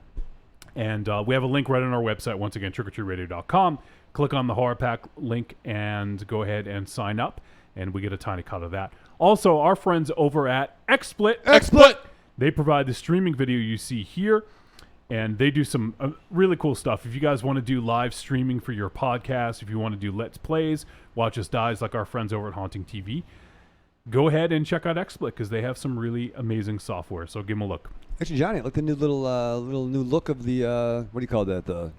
And we have a link right on our website, once again, trickortreatradio.com. Click on the Horror Pack link and go ahead and sign up, and we get a tiny cut of that. Also, our friends over at XSplit, they provide the streaming video you see here, and they do some really cool stuff. If you guys want to do live streaming for your podcast, if you want to do Let's Plays, Watch Us Dies like our friends over at Haunting TV, go ahead and check out XSplit because they have some really amazing software. So give them a look. Actually, Johnny, I like the new little new look of the what do you call that? The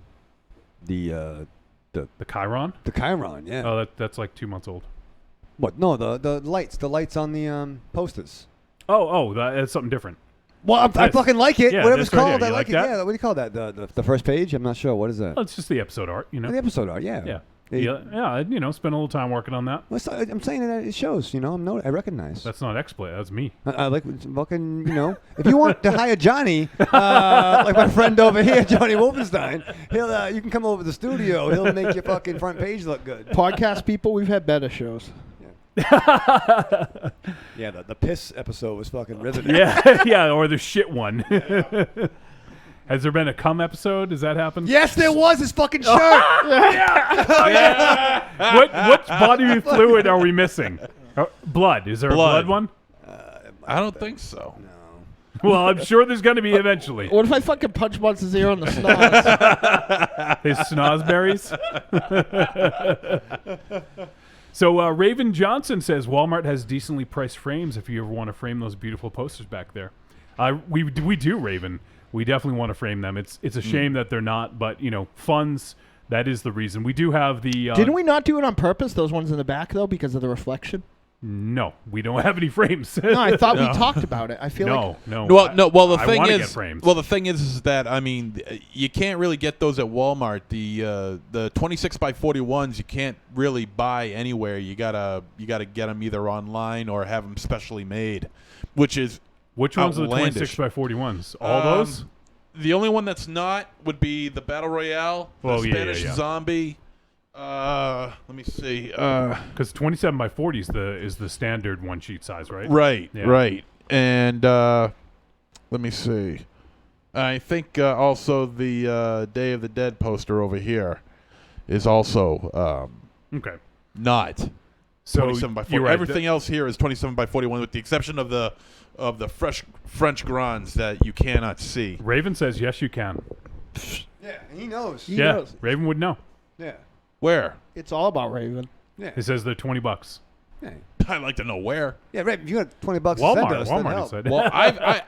The Chiron? the Chiron, yeah. Oh, that's like 2 months old. What? No, the lights on the posters. That's something different. Well, I This. fucking like it. Yeah, Whatever it's this right called, here. I You like like it. that? Yeah, what do you call that? The first page? I'm not sure. What is that? Well, it's just the episode art, you know. The episode art, yeah. Yeah. It- Yeah, you know, spend a little time working on that. Well, I'm saying that it shows, you know. I recognize. That's not XSplit, that's me. I like fucking, you know. If you want to hire Johnny, like my friend over here, Johnny Wolfenstein, you can come over to the studio. He'll make your fucking front page look good. Podcast people, we've had better shows. Yeah, the piss episode was fucking riveting. yeah, or the shit one. Has there been a cum episode? Has that happened? Yes, there was his fucking shirt. What bodily fluid are we missing? Blood. Is there a blood one? I don't think so. Well, I'm sure there's going to be eventually. What if I fucking punch Bunce's ear on the snoz? His snozberries. So Raven Johnson says Walmart has decently priced frames if you ever want to frame those beautiful posters back there. We do, Raven. We definitely want to frame them. It's a shame that they're not, but funds. That is the reason. We do have the. Didn't we not do it on purpose? Those ones in the back though, because of the reflection. No, we don't have any frames. No, I thought we talked about it. I feel like no. Well, the I thing wanna is, get frames. well, the thing is that I mean, you can't really get those at Walmart. The 26 by 41s you can't really buy anywhere. You gotta get them either online or have them specially made, which is Which ones are the outlandish. 26 by 41s? All those? The only one that's not would be the Battle Royale, the Spanish Zombie. Let me see. Because 27 by 40 is the standard one sheet size, right? Right, Yeah. right. And let me see. I think also the Day of the Dead poster over here is also Okay. not So 27 by 40. you're right. Everything else here is 27 by 41, with the exception of the fresh French grands that you cannot see. Raven says yes, you can. Yeah, he knows. He yeah, knows. Raven would know. Yeah. Where? It's all about Raven. Yeah. He says they're $20. Yeah. I'd like to know where. Yeah, right. If you got $20 to send Walmart. us, that'd Walmart. He help. said. Well,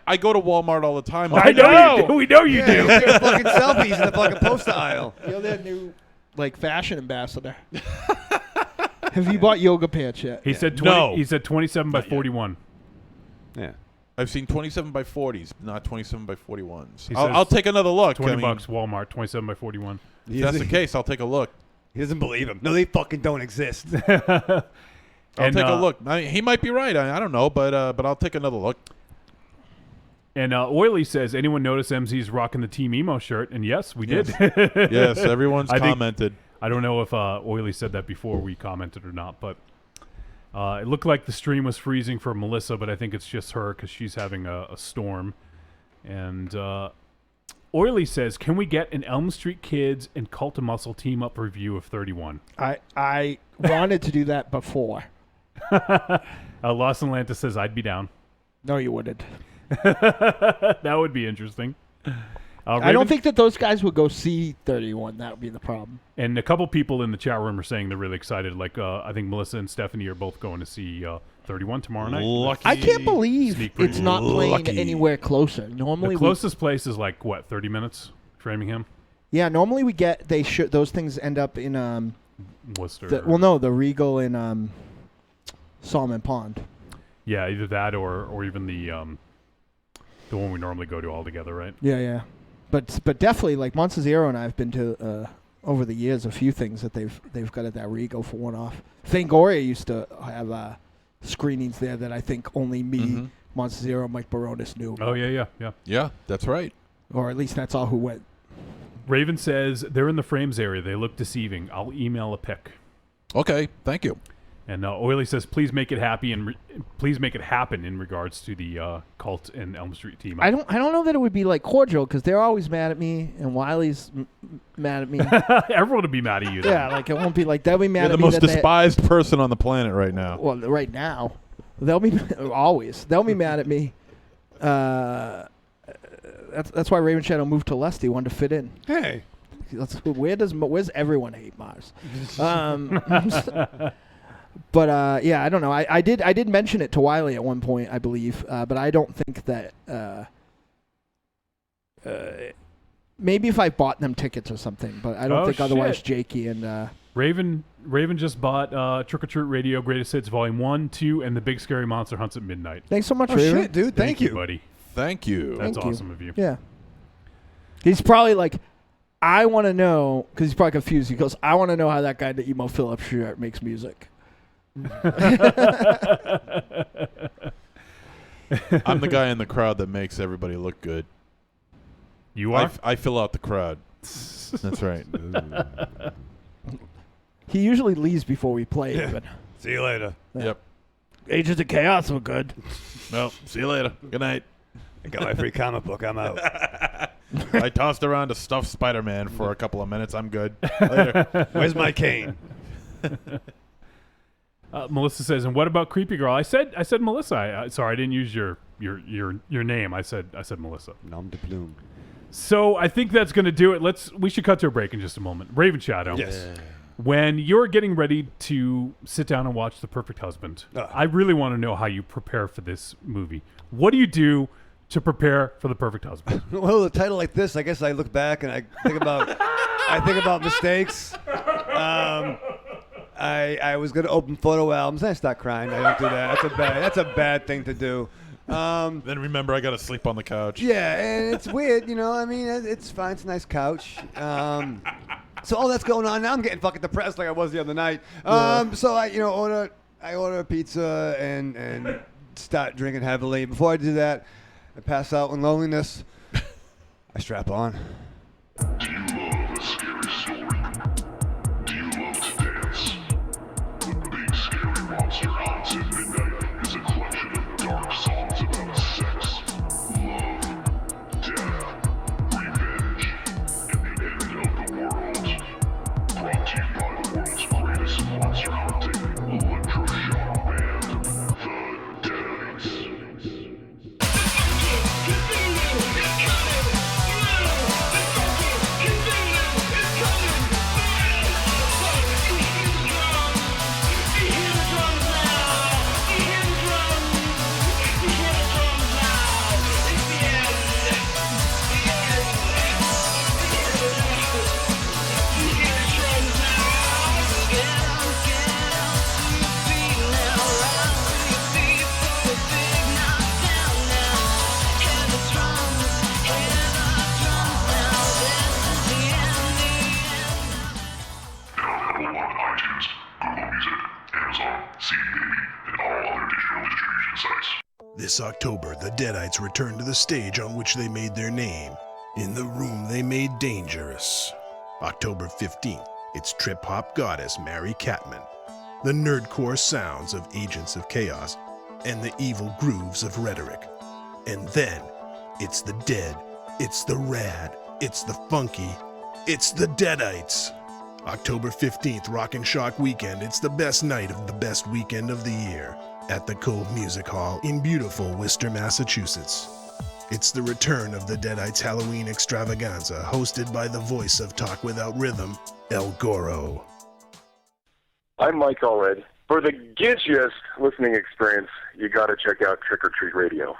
I go to Walmart all the time. I know you do. We know you Yeah, do. you take fucking selfies in the fucking poster aisle. You're their new fashion ambassador. Have you bought yoga pants yet? He said 20. No. He said 27 by Not yet. 41. Yeah. I've seen 27 by 40s, not 27 by 41s. He I'll says take another look. $20 I mean, Walmart 27 by 41. if that's the case, I'll take a look. He doesn't believe him. No, they fucking don't exist. I'll And, take a look. I mean, he might be right. I don't know, but I'll take another look. And Oily says, anyone notice MZ's rocking the Team Emo shirt? And yes, we did. Yes, everyone's I think- commented. I don't know if Oily said that before we commented or not, but it looked like the stream was freezing for Melissa, but I think it's just her because she's having a storm. And Oily says, can we get an Elm Street Kids and Cult of Muscle team-up review of 31? I wanted to do that before. Los Atlanta says, I'd be down. No, you wouldn't. That would be interesting. I don't think that those guys would go see 31. That would be the problem. And a couple people in the chat room are saying they're really excited. Like, I think Melissa and Stephanie are both going to see 31 tomorrow night. Lucky. I can't believe Sneak preview. it's not playing Lucky. anywhere closer. Normally, The closest place is like, what, 30 minutes? Framingham? normally we get those things end up in Worcester. the Regal in Salmon Pond. Yeah, either that or even the one we normally go to all together, right? Yeah. But definitely, like Monster Zero and I have been to over the years a few things that they've got at that Regal for one-off. Fangoria used to have screenings there that I think only me, Monster Zero, and Mike Baronis knew. Oh, yeah. Yeah, that's right. Or at least that's all who went. Raven says, they're in the frames area. They look deceiving. I'll email a pic. Okay, thank you. And Oily says, please make it happy and please make it happen in regards to the Cult and Elm Street team. I don't know that it would be like cordial because they're always mad at me and Wiley's mad at me. Everyone would be mad at you. Then. Yeah, like it won't be like they'll be mad You're at the me. most that they- despised person on the planet right now. Well, right now, they'll be always. They'll be mad at me. That's why Raven Shadow moved to Lest. He wanted to fit in. Hey. Where's everyone hate Mars? But yeah, I don't know. I did mention it to Wiley at one point, I believe. But I don't think that. Maybe if I bought them tickets or something, but I don't think otherwise. Shit. Jakey and Raven just bought Trick or Treat Radio Greatest Hits Volume 1, 2, and The Big Scary Monster Hunts at Midnight. thanks so much, Oh, Raven. shit, dude. Thank you. buddy. Thank you. That's Thank you. awesome of you. Yeah. He's probably like, I want to know, because he's probably confused. He goes, I want to know how that guy in the Emo Phillips shirt makes music. I'm the guy in the crowd that makes everybody look good. You are? I fill out the crowd. That's right. He usually leaves before we play. Yeah. Even. See you later. Yep. Agents of Chaos were good. Well, see you later. Good night. I got my free comic book. I'm out. I tossed around a stuffed Spider-Man for a couple of minutes. I'm good. Later. Where's my cane? Melissa says, and what about Creepy Girl? I said Melissa. Sorry, I didn't use your name. I said Melissa. Nom de plume. So I think that's going to do it. We should cut to a break in just a moment. Raven Shadow. Yes. When you're getting ready to sit down and watch The Perfect Husband, I really want to know how you prepare for this movie. What do you do to prepare for the perfect husband? Well, a title like this, I guess I look back and I think about mistakes. I was gonna open photo albums and I start crying. I don't do that. That's a bad thing to do. Then remember, I got to sleep on the couch. Yeah, and it's weird, I mean, it's fine. It's a nice couch. So all that's going on now. I'm getting fucking depressed like I was the other night. So I order a pizza and start drinking heavily. Before I do that, I pass out in loneliness. I strap on. Do you love a scary story? Do you love to dance? The Big Scary Monster Hunts at Midnight is a collection of dark songs about sex, love, death, revenge, and the end of the world. Brought to you by the world's greatest monster hunting electroshock band, the Deadites. This October, the Deadites return to the stage on which they made their name, in the room they made dangerous. October 15th, it's trip-hop goddess Mary Catman, the nerdcore sounds of Agents of Chaos, and the evil grooves of Rhetoric. And then, it's the dead, it's the rad, it's the funky, it's the Deadites. October 15th, Rock and Shock Weekend, it's the best night of the best weekend of the year. At the Cove Music Hall in beautiful Worcester, Massachusetts. It's the return of the Deadites Halloween Extravaganza, hosted by the voice of Talk Without Rhythm, El Goro. I'm Mike Allred. For the gidgiest listening experience, you gotta check out Trick or Treat Radio.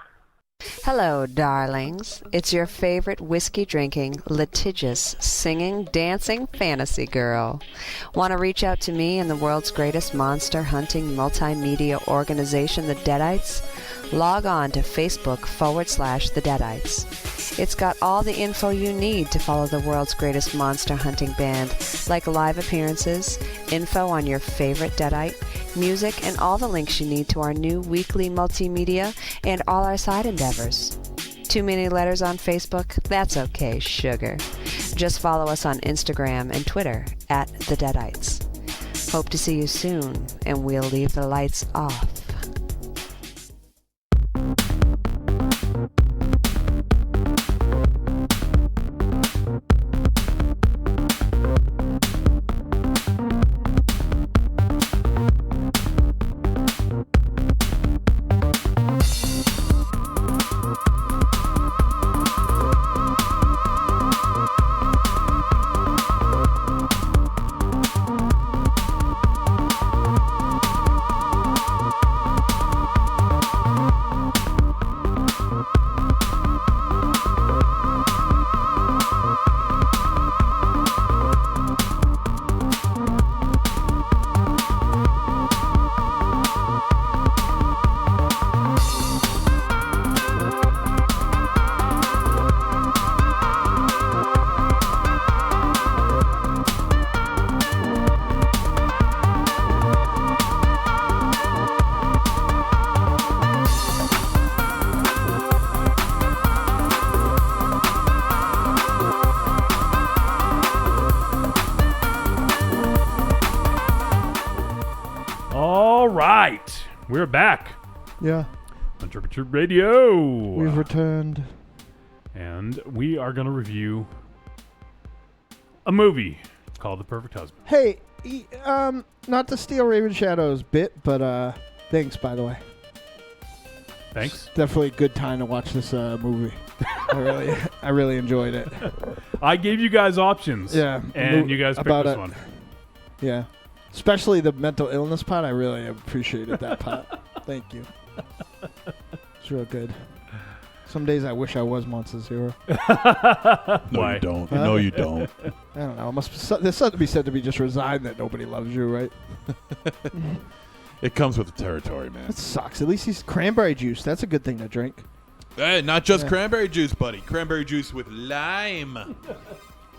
Hello, darlings. It's your favorite whiskey-drinking, litigious, singing, dancing fantasy girl. Want to reach out to me and the world's greatest monster-hunting multimedia organization, the Deadites? Log on to Facebook.com/The Deadites. It's got all the info you need to follow the world's greatest monster-hunting band, like live appearances, info on your favorite Deadite, music, and all the links you need to our new weekly multimedia and all our side endeavors. Too many letters on Facebook? That's okay, sugar. Just follow us on Instagram and Twitter @The Deadites. Hope to see you soon, and we'll leave the lights off. All right, we're back Yeah, on Trick or Treat Radio. we've returned. And we are going to review a movie called The Perfect Husband. Hey, not to steal Raven Shadow's bit, but thanks, by the way. Thanks. Definitely a good time to watch this movie. I really enjoyed it. I gave you guys options. Yeah, And you guys picked about this it. one. Yeah, especially the mental illness part. I really appreciated that part. Thank you. It's real good. Some days I wish I was Monster Zero. No, Why? you don't. No, you don't. I don't know. It must be, there's something to be said to be just resigned that nobody loves you, right? It comes with the territory, man. It sucks. At least he's cranberry juice. That's a good thing to drink. Hey, not just cranberry juice, buddy. Cranberry juice with lime.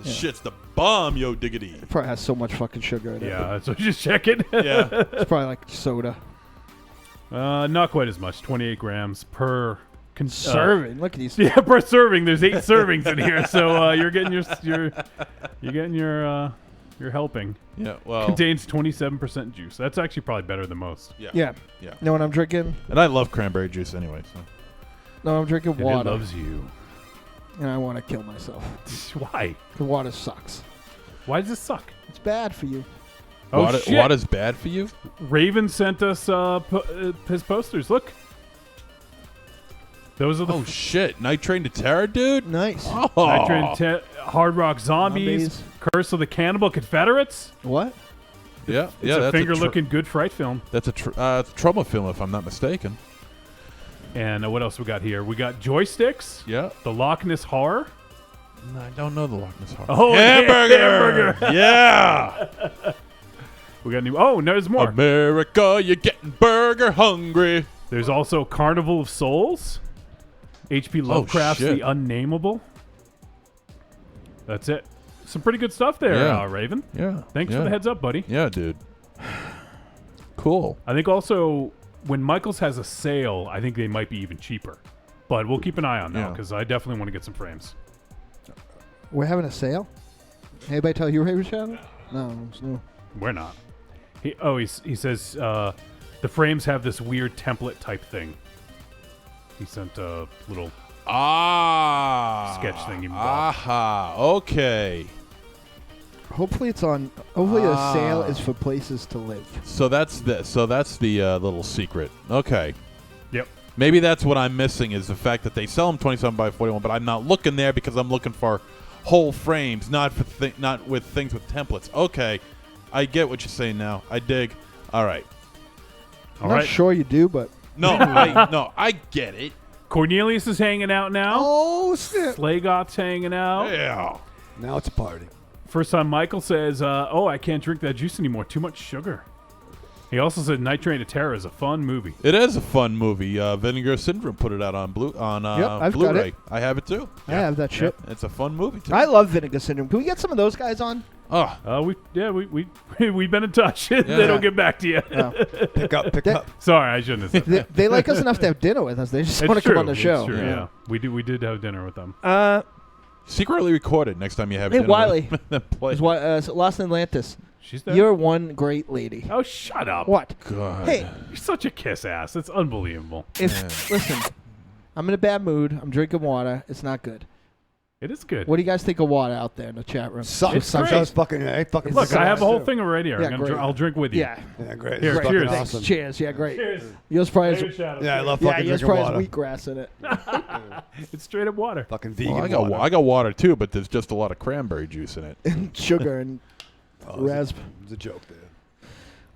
This shit's the bomb, yo diggity. It probably has so much fucking sugar in it. Yeah, that's what just checking. Yeah. It's probably like soda. Not quite as much. 28 grams per Serving. Look at these. Yeah, per serving. There's 8 servings in here, so you're getting your helping. Yeah, well. Contains 27% juice. That's actually probably better than most. Yeah. Yeah. Yeah. You know what I'm drinking? And I love cranberry juice anyway, so. No, I'm drinking And water. it loves you. And I want to kill myself. Why? The water sucks. Why does this suck? It's bad for you. Oh, Water, shit. water's bad for you? Raven sent us his posters. Look. Those are the Oh, shit. Night Train to Terror, dude? Nice. Oh. Hard Rock Zombies, Curse of the Cannibal Confederates. What? Yeah, It's yeah. a That's finger-looking good fright film. That's a trauma film, if I'm not mistaken. And what else we got here? We got Joysticks. Yeah. The Loch Ness Horror. No, I don't know the Loch Ness Horror. Oh, Hamburger! Yeah! We got new. Oh, no, there's more. America, you're getting burger hungry. There's also Carnival of Souls. H.P. Lovecraft's shit. The Unnameable. That's it. Some pretty good stuff there, Yeah. Raven. Yeah. Thanks for the heads up, buddy. Yeah, dude. Cool. I think also when Michaels has a sale, I think they might be even cheaper. But we'll keep an eye on that Yeah. because I definitely want to get some frames. We're having a sale? Anybody tell you, Raven Shadow? No, it's no. We're not. He says the frames have this weird template type thing. He sent a little sketch thing he bought. Aha. Okay. Hopefully it's on. Hopefully the sale is for places to live. So that's the little secret. Okay. Yep. Maybe that's what I'm missing is the fact that they sell them 27 by 41, but I'm not looking there because I'm looking for whole frames, not with things with templates. Okay. I get what you're saying now. I dig. All right. I'm not sure you do, but No, I get it. Cornelius is hanging out now. Oh, snap. Slaygott's hanging out. Yeah. Now it's a party. First time Michael says, I can't drink that juice anymore. Too much sugar. He also said Night Train to Terror is a fun movie. It is a fun movie. Vinegar Syndrome put it out on I've got Blu-ray. it. I have it too. I have that shit. It's a fun movie too. I love Vinegar Syndrome. Can we get some of those guys on? Oh, we've been in touch. They don't get back to you. Oh. Pick up. Sorry, I shouldn't have said that. They like us enough to have dinner with us. They just It's want to come on true. the show. It's true, yeah. We did have dinner with them. secretly recorded next time you have Hey, dinner Wiley. with them. Play. Lost in Atlantis. She's there. You're one great lady. Oh, shut up. What? God. Hey, You're such a kiss ass. It's unbelievable. listen, I'm in a bad mood. I'm drinking water. It's not good. It is good. What do you guys think of water out there in the chat room? Sucks. great. Sucks. Fucking Look, I have a whole too. thing already. Yeah, great. I'll drink with you. Yeah. Yeah, great. Here, It's fucking cheers. Thanks. awesome. Cheers. Yeah, great. Cheers. Yours probably David has, Shadow. Yeah, I love yeah, fucking yours drinking probably has water. wheatgrass in it. It's straight up water. Fucking vegan Well, I got water too, but there's just a lot of cranberry juice in it. Sugar and raspberry. It's a joke there.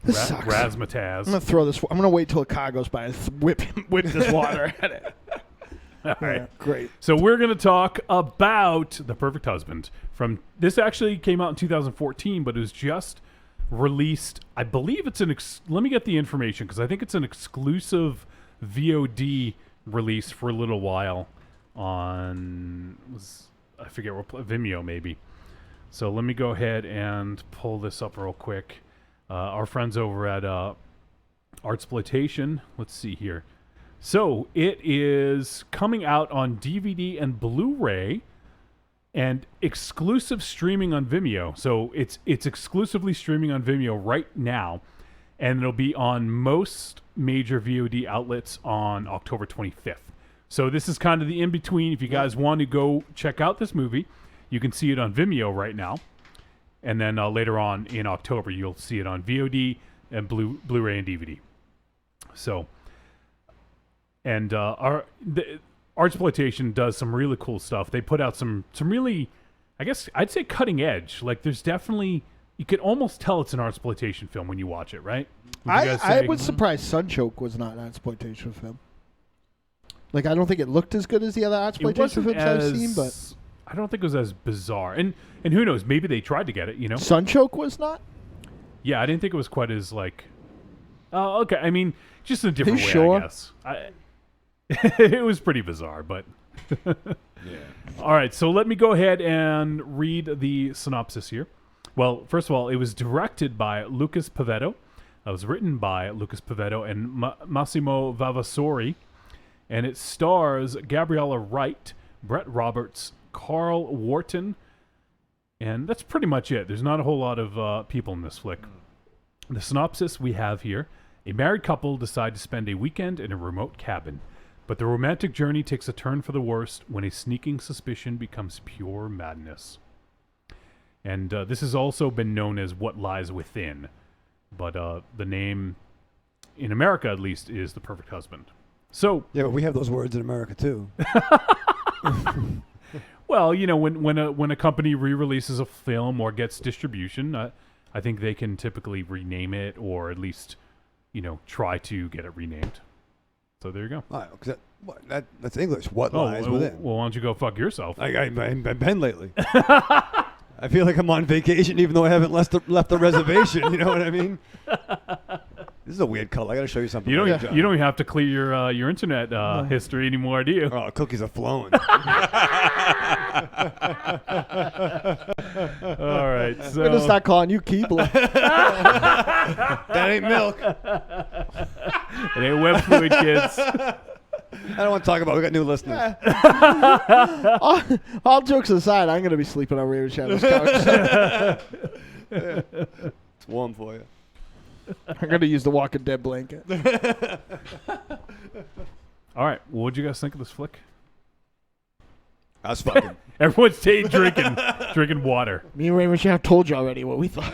This sucks. Razzmatazz. I'm gonna throw this. I'm gonna wait till a car goes by and whip this water at it. All right. Yeah, great. So we're going to talk about The Perfect Husband. This actually came out in 2014, but it was just released. I believe it's let me get the information because I think it's an exclusive VOD release for a little while on I forget what Vimeo maybe. So let me go ahead and pull this up real quick. Our friends over at Artsploitation. Let's see here. So it is coming out on DVD and Blu-ray and exclusive streaming on Vimeo. So it's exclusively streaming on Vimeo right now, and it'll be on most major VOD outlets on October 25th. So this is kind of the in-between. If you guys want to go check out this movie, you can see it on Vimeo right now. And then later on in October, you'll see it on VOD and Blu-ray and DVD. So... And Artsploitation does some really cool stuff. They put out some really, I guess I'd say cutting edge. Like there's definitely, you can almost tell it's an Artsploitation film when you watch it, right? Would you guys I say? was surprised Sunchoke was not an exploitation film. Like, I don't think it looked as good as the other Artsploitation films I've seen, but I don't think it was as bizarre. And who knows? Maybe they tried to get it. Sunchoke was not. Yeah, I didn't think it was quite as like. Oh, okay. I mean, just in a different way, sure? I guess. It was pretty bizarre, but. Yeah. All right, so let me go ahead and read the synopsis here. Well, first of all, it was directed by Lucas Pavetto. It was written by Lucas Pavetto and Massimo Vavasori. And it stars Gabriella Wright, Brett Roberts, Carl Wharton. And that's pretty much it. There's not a whole lot of people in this flick. The synopsis we have here. A married couple decide to spend a weekend in a remote cabin. But the romantic journey takes a turn for the worst when a sneaking suspicion becomes pure madness. And this has also been known as What Lies Within. But the name, in America at least, is The Perfect Husband. So Yeah, but we have those words in America too. well, when a company re-releases a film or gets distribution, I think they can typically rename it or at least, try to get it renamed. So there you go. All right, 'cause that's English. What lies within? Well, why don't you go fuck yourself? I've been lately. I feel like I'm on vacation, even though I haven't left the reservation. You know what I mean? This is a weird color. I got to show you something. You don't even have to clear your internet history anymore, do you? Oh, cookies are flowing. All right, I'm so gonna start calling you Keebler. That ain't milk. it ain't web fluid, kids. I don't want to talk about it. We got new listeners. all jokes aside, I'm gonna be sleeping on Raven Shadow's couch. It's warm for you. I'm gonna use the Walking Dead blanket. All right, well, what'd you guys think of this flick? I was fucking. Everyone stayed drinking water. Me and Raven Shadow told you already what we thought.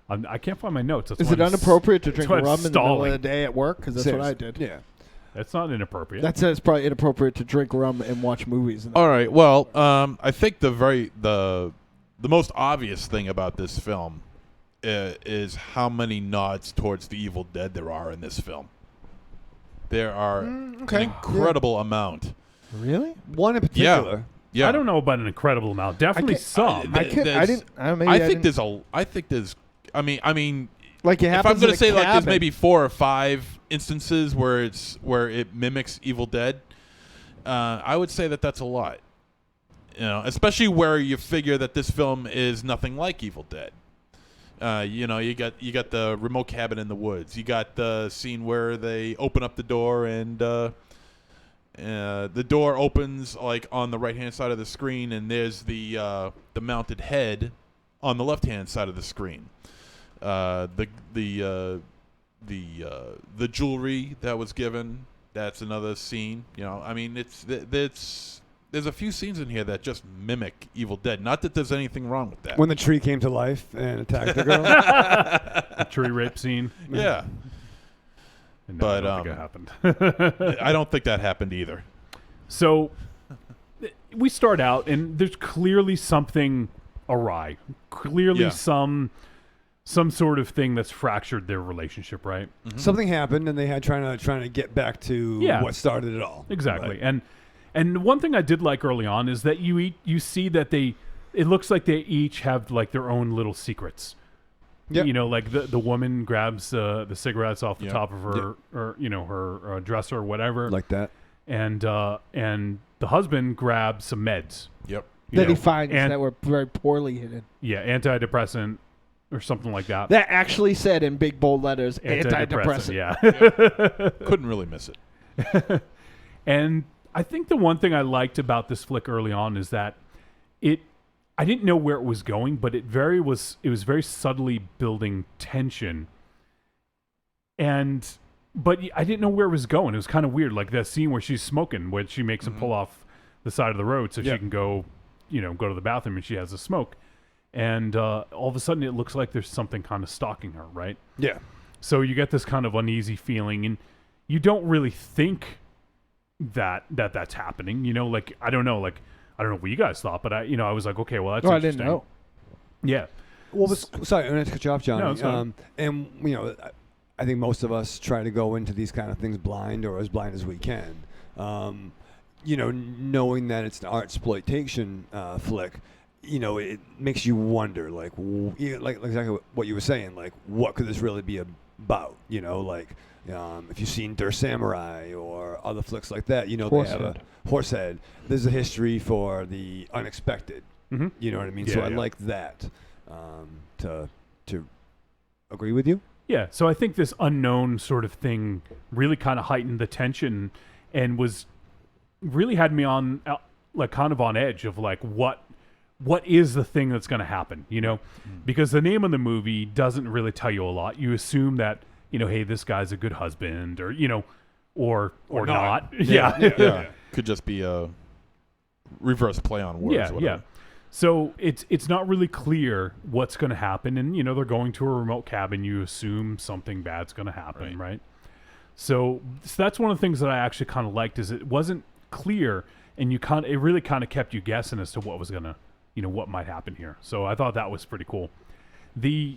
I can't find my notes. That's Is why it I'm inappropriate to that's drink why rum I'm in the middle of stalling. the day at work? Because that's what I did. Yeah. That's not inappropriate. That says it's probably inappropriate to drink rum and watch movies. All right. Well, I think the most obvious thing about this film is how many nods towards the Evil Dead there are in this film. There are an incredible amount. Really? One in particular. Yeah. I don't know about an incredible amount. Definitely some. I think there's. I mean, like it if happens I'm going in to say a like there's cabin. maybe 4 or 5 instances where it mimics Evil Dead, I would say that's a lot. Especially where you figure that this film is nothing like Evil Dead. You got the remote cabin in the woods. You got the scene where they open up the door and the door opens like on the right hand side of the screen, and there's the mounted head on the left hand side of the screen. The jewelry that was given, that's another scene. I mean, there's a few scenes in here that just mimic Evil Dead. Not that there's anything wrong with that. When the tree came to life and attacked the girl. The tree rape scene. Yeah. No, But, I don't think it happened. I don't think that happened either. So we start out, and there's clearly something awry. Clearly some sort of thing that's fractured their relationship, right? Mm-hmm. Something happened, and they had trying to get back to what started it all. Exactly. Right. And one thing I did like early on is that you see that it looks like they each have like their own little secrets. Yep. Like the woman grabs the cigarettes off the top of her or her dresser or whatever. Like that. And the husband grabs some meds. Yep. That he finds that were very poorly hidden. Yeah, antidepressant or something like that. That actually said in big bold letters, antidepressant. Yeah. Couldn't really miss it. And I think the one thing I liked about this flick early on is that I didn't know where it was going, but it was very subtly building tension. But I didn't know where it was going. It was kind of weird, like that scene where she's smoking, where she makes him pull off the side of the road so she can go to the bathroom, and she has a smoke. And all of a sudden, it looks like there's something kind of stalking her, right? Yeah. So you get this kind of uneasy feeling, and you don't really think that's happening. Like I don't know what you guys thought, but I was like, okay, well that's interesting. I didn't know. Yeah. Well, sorry, I'm going to cut you off, Johnny. No, it's fine. And I think most of us try to go into these kind of things blind or as blind as we can. Knowing that it's an Artsploitation flick, it makes you wonder, like exactly what you were saying, like what could this really be about? If you've seen Der Samurai or other flicks like that, they have a Horsehead. There's a history for the unexpected. Mm-hmm. You know what I mean? Yeah, so I like that. To agree with you. Yeah, so I think this unknown sort of thing really kind of heightened the tension and really had me on kind of on edge of like what is the thing that's going to happen, Because the name of the movie doesn't really tell you a lot. You assume that, hey, this guy's a good husband or or not. Yeah. Could just be a reverse play on words. Yeah. So it's not really clear what's going to happen, and they're going to a remote cabin. You assume something bad's going to happen, right? So that's one of the things that I actually kind of liked is it wasn't clear, and it really kind of kept you guessing as to what was gonna, what might happen here. So I thought that was pretty cool. The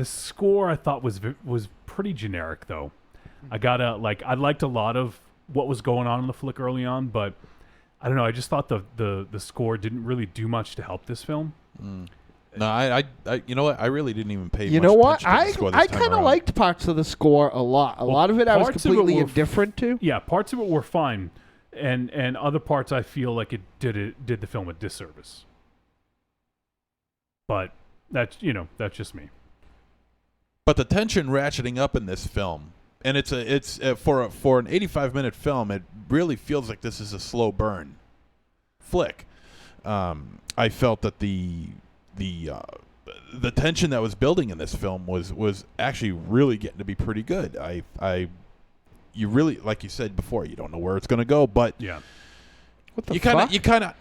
score I thought was pretty generic though. I liked a lot of what was going on in the flick early on, but I don't know. I just thought the score didn't really do much to help this film. No, I you know what? I really didn't even pay. You much know what? attention to the score this I time kind of around. liked parts of the score a lot. A lot of it I was parts of it completely were indifferent to. Yeah, parts of it were fine, and other parts I feel like it did the film a disservice. But that's just me. But the tension ratcheting up in this film, and it's for an 85-minute film, it really feels like this is a slow burn flick. I felt that the tension that was building in this film was actually really getting to be pretty good. You really, like you said before, you don't know where it's going to go, but Yeah. What the you fuck? kind of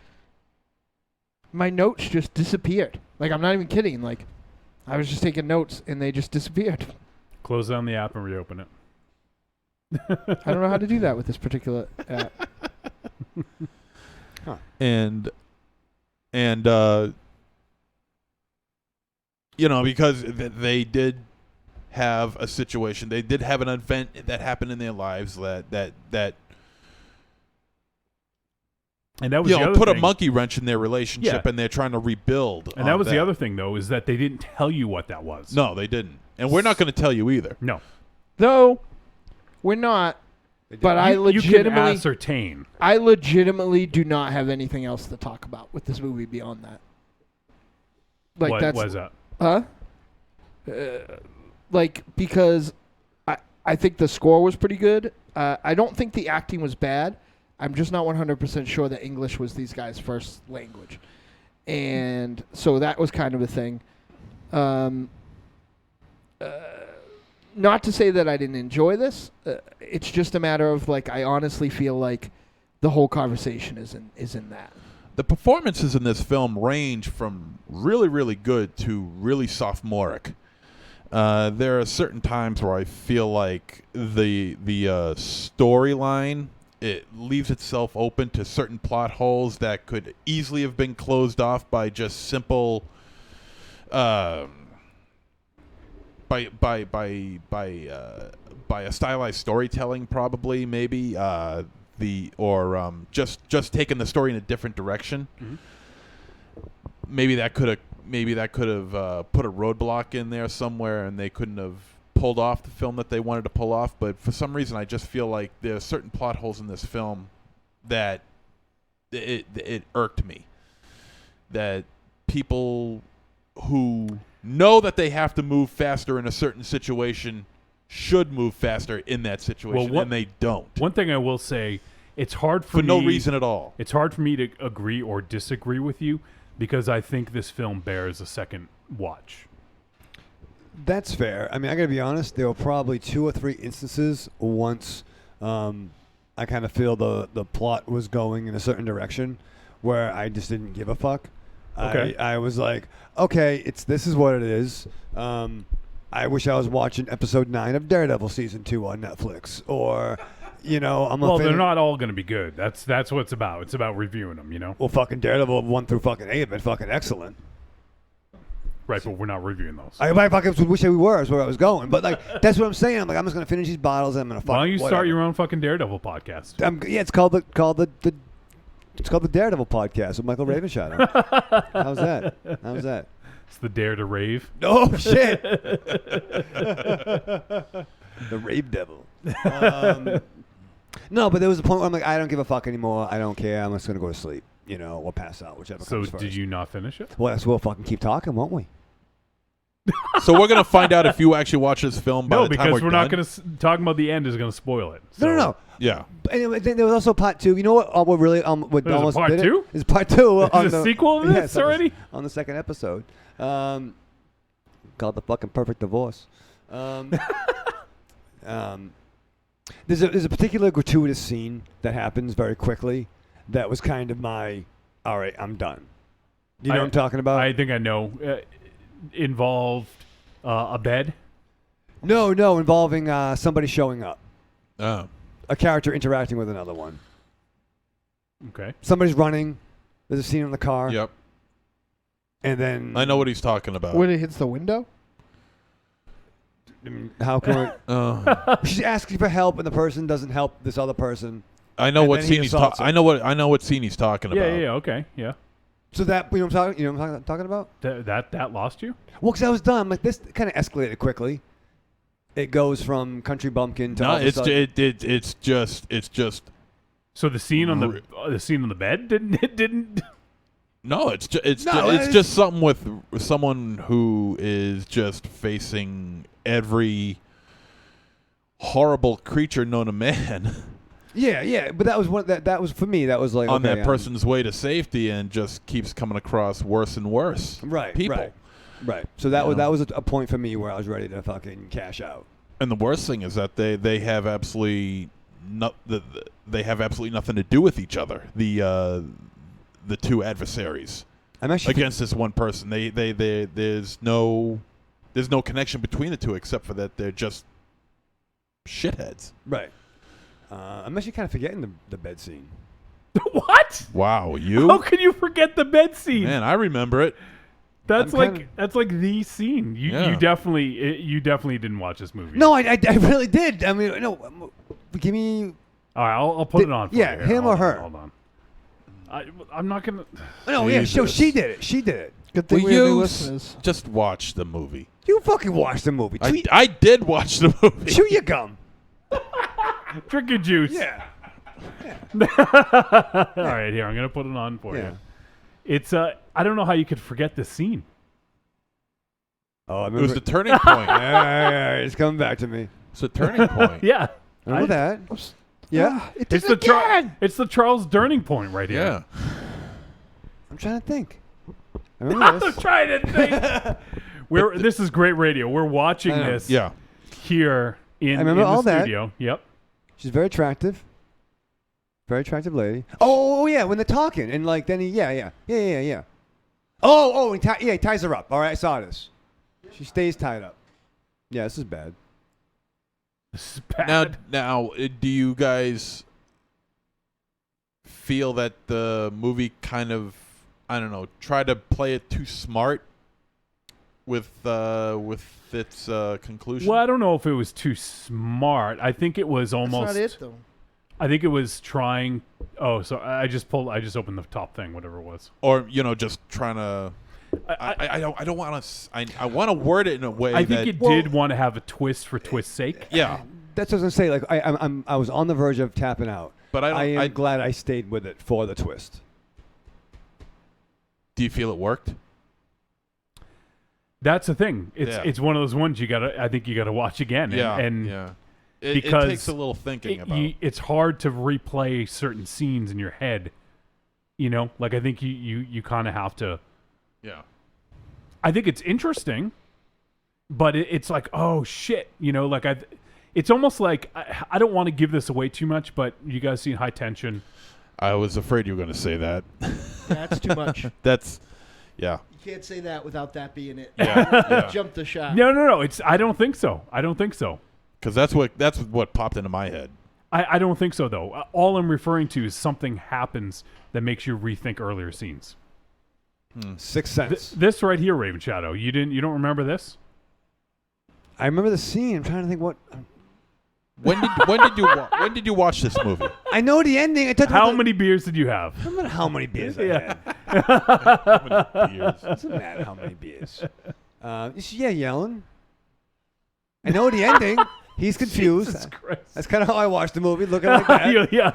My notes just disappeared. Like, I'm not even kidding. Like, I was just taking notes and they just disappeared. Close down the app and reopen it. I don't know how to do that with this particular app. and because they did have a situation, they did have an event that happened in their lives that And that was the other put thing. a monkey wrench in their relationship, Yeah. and they're trying to rebuild. And that was the other thing, though, is that they didn't tell you what that was. No, they didn't, and we're not going to tell you either. No. Though, we're not. But I You can legitimately, ascertain. I legitimately do not have anything else to talk about with this movie beyond that. Like What that's was that? Huh? Because I think the score was pretty good. I don't think the acting was bad. I'm just not 100% sure that English was these guys' first language. And so that was kind of a thing. Not to say that I didn't enjoy this. It's just a matter of, like, I honestly feel like the whole conversation is in that. The performances in this film range from really, really good to really sophomoric. There are certain times where I feel like the storyline, it leaves itself open to certain plot holes that could easily have been closed off by just simple by a stylized storytelling, probably, maybe just taking the story in a different direction. Mm-hmm. Maybe that could have put a roadblock in there somewhere, and they couldn't have pulled off the film that they wanted to pull off. But for some reason, I just feel like there are certain plot holes in this film that it irked me. That people who know that they have to move faster in a certain situation should move faster in that situation, and they don't. One thing I will say, it's hard for For me, no reason at all. It's hard for me to agree or disagree with you because I think this film bears a second watch. That's fair. I mean, I got to be honest. There were probably 2 or 3 instances once I kind of feel the plot was going in a certain direction where I just didn't give a fuck. Okay. I was like, okay, this is what it is. I wish I was watching episode 9 of Daredevil season 2 on Netflix, or They're not all going to be good. That's what it's about. It's about reviewing them. Well, fucking Daredevil 1 through fucking 8 have been fucking excellent. Right, but we're not reviewing those. I fucking wish we were. Is where I was going. But like, that's what I'm saying. I'm like, I'm just gonna finish these bottles. And I'm gonna fuck. Why don't you whatever. start your own fucking Daredevil podcast? Yeah, it's called the Daredevil podcast with Michael Ravenshadow. How's that? It's the Dare to Rave. Oh shit! The Rave Devil. No, but there was a point where I'm like, I don't give a fuck anymore. I don't care. I'm just gonna go to sleep. You know, or pass out, whichever So comes first. did you not finish it? Well, we'll fucking keep talking, won't we? So we're gonna find out if you actually watch this film by No, the time because we're we're not done? going to talking about the end is going to spoil it. So. No. Yeah. But anyway, then there was also part 2. You know what? What really? What There's a almost part did it? 2? Is part 2 on Is the a sequel to this yes, already? on the second episode, called the fucking perfect divorce. There's a particular gratuitous scene that happens very quickly. That was kind of my, all right, I'm done. You know what I'm talking about? I think I know. Involved a bed? No, involving somebody showing up. Oh. A character interacting with another one. Okay. Somebody's running. There's a scene in the car. Yep. And then I know what he's talking about. When it hits the window? how can Oh. she's asking for help and the person doesn't help this other person. I know And what then he scene he's assaults talking. her. I know what scene he's talking about. Yeah, okay, yeah. So that you know what I'm talking about? That lost you? Well, because I was done. I'm like, this kind of escalated quickly. It goes from country bumpkin to No, all of a it's sudden- it's just So the scene on the bed didn't. no, it's it's- just something with someone who is just facing every horrible creature known to man yeah. But that was one that was for me. That was like on okay, that person's way to safety and just keeps coming across worse and worse. Right, people. right. So that was Yeah. a point for me where I was ready to fucking cash out. And the worst thing is that they have absolutely they have absolutely nothing to do with each other. The two adversaries I'm actually against this one person. There's no connection between the two except for that they're just shitheads. right. I'm actually kind of forgetting the bed scene. What? Wow, you How can you forget the bed scene? man, I remember it. That's I'm like kinda- that's like the scene. Yeah. You definitely didn't watch this movie. No, I really did. I mean, no. Give me. All right, I'll put it on. For yeah, you. Here, him hold or her? on, Hold on. I'm not gonna. No, yeah. So Jesus. she did it. She did it. Good thing Will we have new you listeners. just watch the movie? You fucking watched the movie. I did watch the movie. Chew your gum. Drink your juice. Yeah. All right, here I'm gonna put it on for Yeah. you. It's I don't know how you could forget this scene. Oh, I It was remember. the turning point. Yeah, it's coming back to me. It's the turning point. Yeah, Remember that? Yeah. It It's did the it again. it's the Charles Durning point right here. Yeah. I'm trying to think. I remember I'm this. trying to think. This is great radio. We're watching I know. this Yeah. here in remember the all that. studio. Yep. She's very attractive. Very attractive lady. Oh, yeah, when they're talking. And, like, then he, yeah. Oh, he ties her up. All right, I saw this. She stays tied up. Yeah, this is bad. This is bad. Now, do you guys feel that the movie kind of, I don't know, try to play it too smart with its conclusion? Well, I don't know if it was too smart. I think it was almost. That's not it, though. I think it was trying. Oh, so I just opened the top thing, whatever it was. Or just trying to. I don't want to. I want to word it in a way. I think that, it did want to have a twist for twist's sake. Yeah, That's what I was going to say. Like, I was on the verge of tapping out. but I am glad I stayed with it for the twist. Do you feel it worked? That's the thing. Yeah. It's one of those ones I think you gotta watch again. And yeah. It because takes a little thinking about. it's hard to replay certain scenes in your head. Like I think you kind of have to. Yeah. I think it's interesting, but it's like, oh shit, like it's almost like I don't want to give this away too much, but you guys seen High Tension? I was afraid you were going to say that. That's too much. That's, yeah. You can't say that without that being it. Yeah. Jump the shot. No. I don't think so. Because that's what popped into my head. I don't think so though. All I'm referring to is something happens that makes you rethink earlier scenes. Sixth Sense. This right here, Raven Shadow. You don't remember this? I remember the scene. I'm trying to think what. When did you watch this movie? I know the ending. I How many beers did you have? I don't matter how many beers I Yeah. had. How many beers? Doesn't matter how many beers. You see, yelling. I know the ending. He's confused. Jesus Christ. That's kind of how I watched the movie, looking like that. Yeah.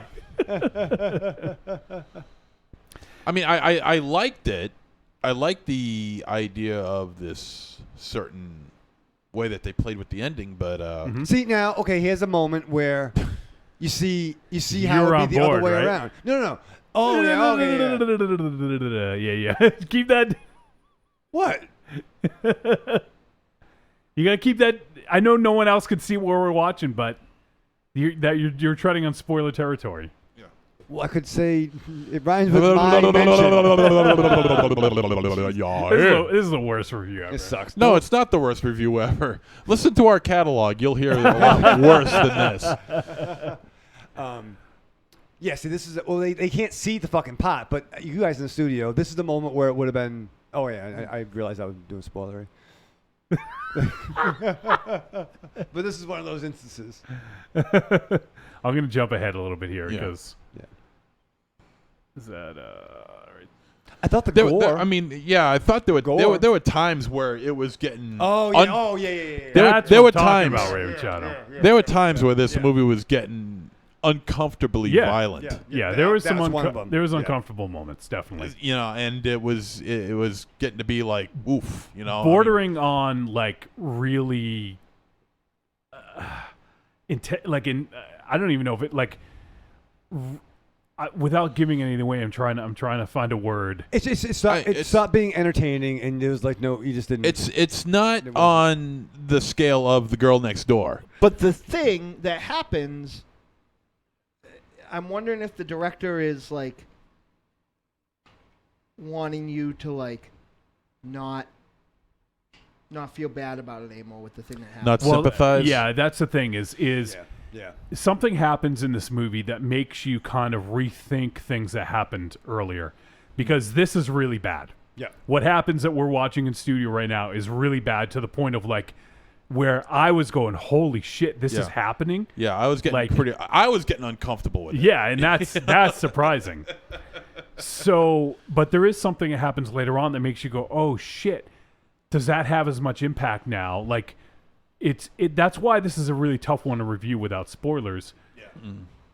I mean, I liked it. I liked the idea of this certain way that they played with the ending, but See now, okay, here's a moment where you see how You're it on would be the other board, way right? around. No. Oh yeah, okay, yeah. Yeah. Keep that. What? You gotta keep that. I know no one else could see what we're watching, but you're treading on spoiler territory. Well, I could say it rhymes with my mention. This is the worst review ever. It sucks. no, it's not the worst review ever. Listen to our catalog; you'll hear a lot worse than this. Yeah, see, this is well, they can't see the fucking pot, but you guys in the studio, this is the moment where it would have been. Oh yeah, I realized I was doing spoilery. But this is one of those instances. I'm gonna jump ahead a little bit here Yeah. because Yeah. is that right? I thought the gore. I mean, yeah, I thought there were times where it was getting. Oh yeah. That's there what were I'm talking times. about, Raven Shadow. There were times where this movie was getting uncomfortably Yeah. violent. Yeah, there was some that's one of them. there was Yeah. uncomfortable moments, definitely. You know, and it was getting to be like, oof, you know, Bordering on like really, I don't even know if it like. Without giving anything away, I'm trying to find a word. It's stopped being entertaining, and it was like, no, you just didn't. It's not on the scale of The Girl Next Door. But the thing that happens, I'm wondering if the director is like wanting you to like not feel bad about it anymore with the thing that happened. Not sympathize. Yeah, that's the thing is yeah. something happens in this movie that makes you kind of rethink things that happened earlier, because this is really bad. Yeah. What happens that we're watching in studio right now is really bad to the point of like where I was going, holy shit, this is happening. Yeah, I was getting I was getting uncomfortable with it. Yeah, and that's surprising. So, but there is something that happens later on that makes you go, oh shit, does that have as much impact now? Like, that's why this is a really tough one to review without spoilers. Yeah.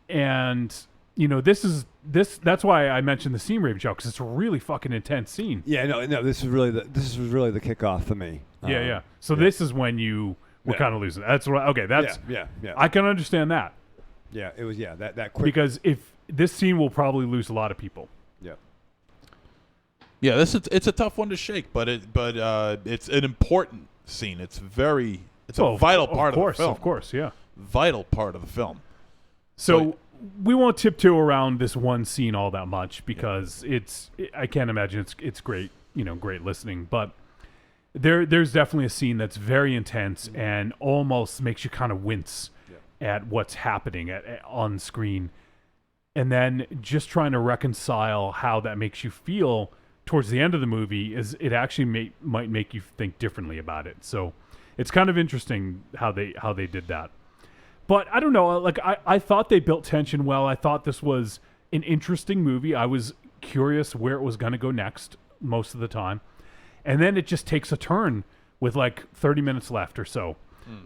And you know, that's why I mentioned the scene, Raven Shadow, because it's a really fucking intense scene. Yeah, no. This was really the kickoff for me. Yeah. So this is when you were kind of losing. That's what. Okay, that's. Yeah. I can understand that. Yeah, it was that quick. Because if this scene will probably lose a lot of people. Yeah. Yeah, it's a tough one to shake, but it's an important scene. It's a vital part of the film. Of course, yeah. Vital part of the film. So we won't tiptoe around this one scene all that much because I can't imagine it's great, great listening, but there's definitely a scene that's very intense and almost makes you kind of wince at what's happening on screen. And then just trying to reconcile how that makes you feel towards the end of the movie is it actually might make you think differently about it. So it's kind of interesting how they did that. But I don't know, like I thought they built tension well. I thought this was an interesting movie. I was curious where it was going to go next most of the time. And then it just takes a turn with like 30 minutes left or so.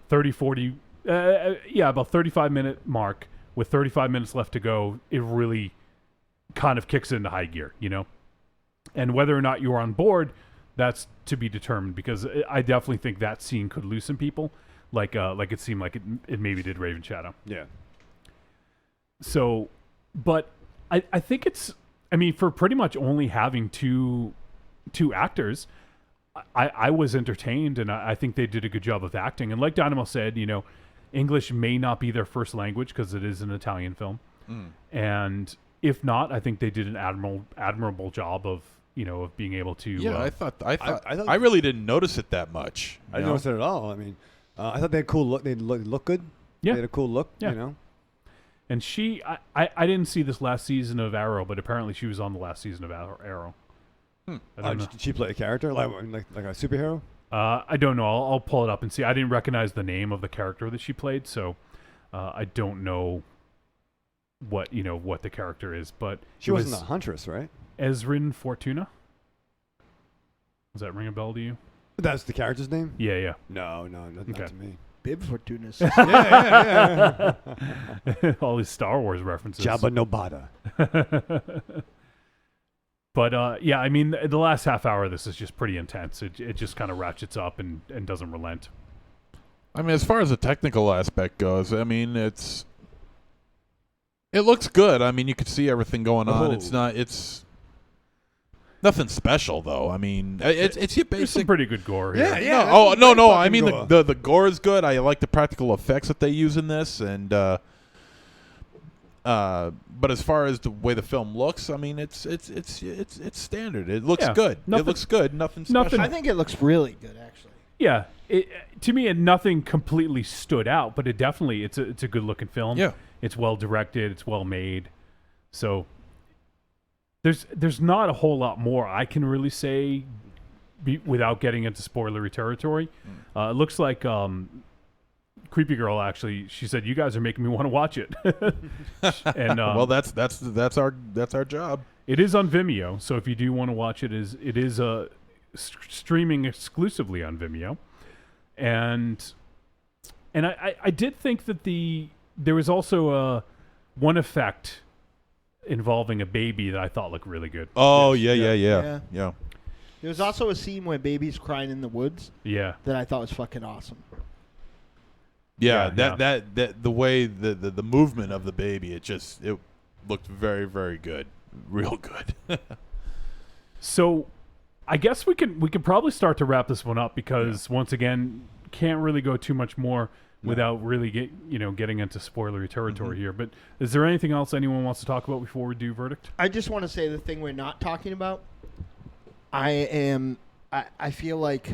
30, 40, about 35-minute mark with 35 minutes left to go. It really kind of kicks into high gear, And whether or not you're on board, that's to be determined, because I definitely think that scene could loosen people. Like it seemed like it maybe did Raven Shadow. Yeah. So, but I think for pretty much only having two actors, I was entertained, and I think they did a good job of acting. And like Dynamo said, English may not be their first language because it is an Italian film. And if not, I think they did an admirable job of being able to. Yeah, I really didn't notice it that much. I didn't notice it at all. I mean, I thought they had cool look. They look good. Yeah. They had a cool look. Yeah. And I didn't see this last season of Arrow, but apparently she was on the last season of Arrow. I don't know. Did she play a character like a superhero? I don't know. I'll pull it up and see. I didn't recognize the name of the character that she played, so I don't know what the character is. But She wasn't a huntress, right? Ezrin Fortuna. Does that ring a bell to you? That's the character's name? Yeah. No, not to me. Bib Fortunas. yeah. All these Star Wars references. Jabba Nobata. But yeah, I mean, the last half hour of this is just pretty intense. It just kind of ratchets up and doesn't relent. I mean, as far as the technical aspect goes, I mean, it looks good. I mean, you could see everything going on. It's nothing special though. I mean, it's your basic. There's some pretty good gore here. Yeah. No. I mean, the gore is good. I like the practical effects that they use in this, and but as far as the way the film looks, I mean, it's standard. It looks good. It looks good. Nothing special. I think it looks really good, actually. Yeah. To me, nothing completely stood out, but it's a good looking film. Yeah. It's well directed. It's well made. So there's not a whole lot more I can really say without getting into spoilery territory. It looks like Creepy Girl, actually, she said, "You guys are making me want to watch it." And well, that's our job. It is on Vimeo, so if you do want to watch it, it is streaming exclusively on Vimeo. And I did think that there was also one effect involving a baby that I thought looked really good. Oh yeah. There was also a scene where baby's crying in the woods. Yeah, that I thought was fucking awesome. Yeah, that the way the movement of the baby, it looked very, very good, real good. So, I guess we could probably start to wrap this one up because once again, can't really go too much more without really getting into spoilery territory here. But is there anything else anyone wants to talk about before we do verdict? I just want to say the thing we're not talking about. I feel like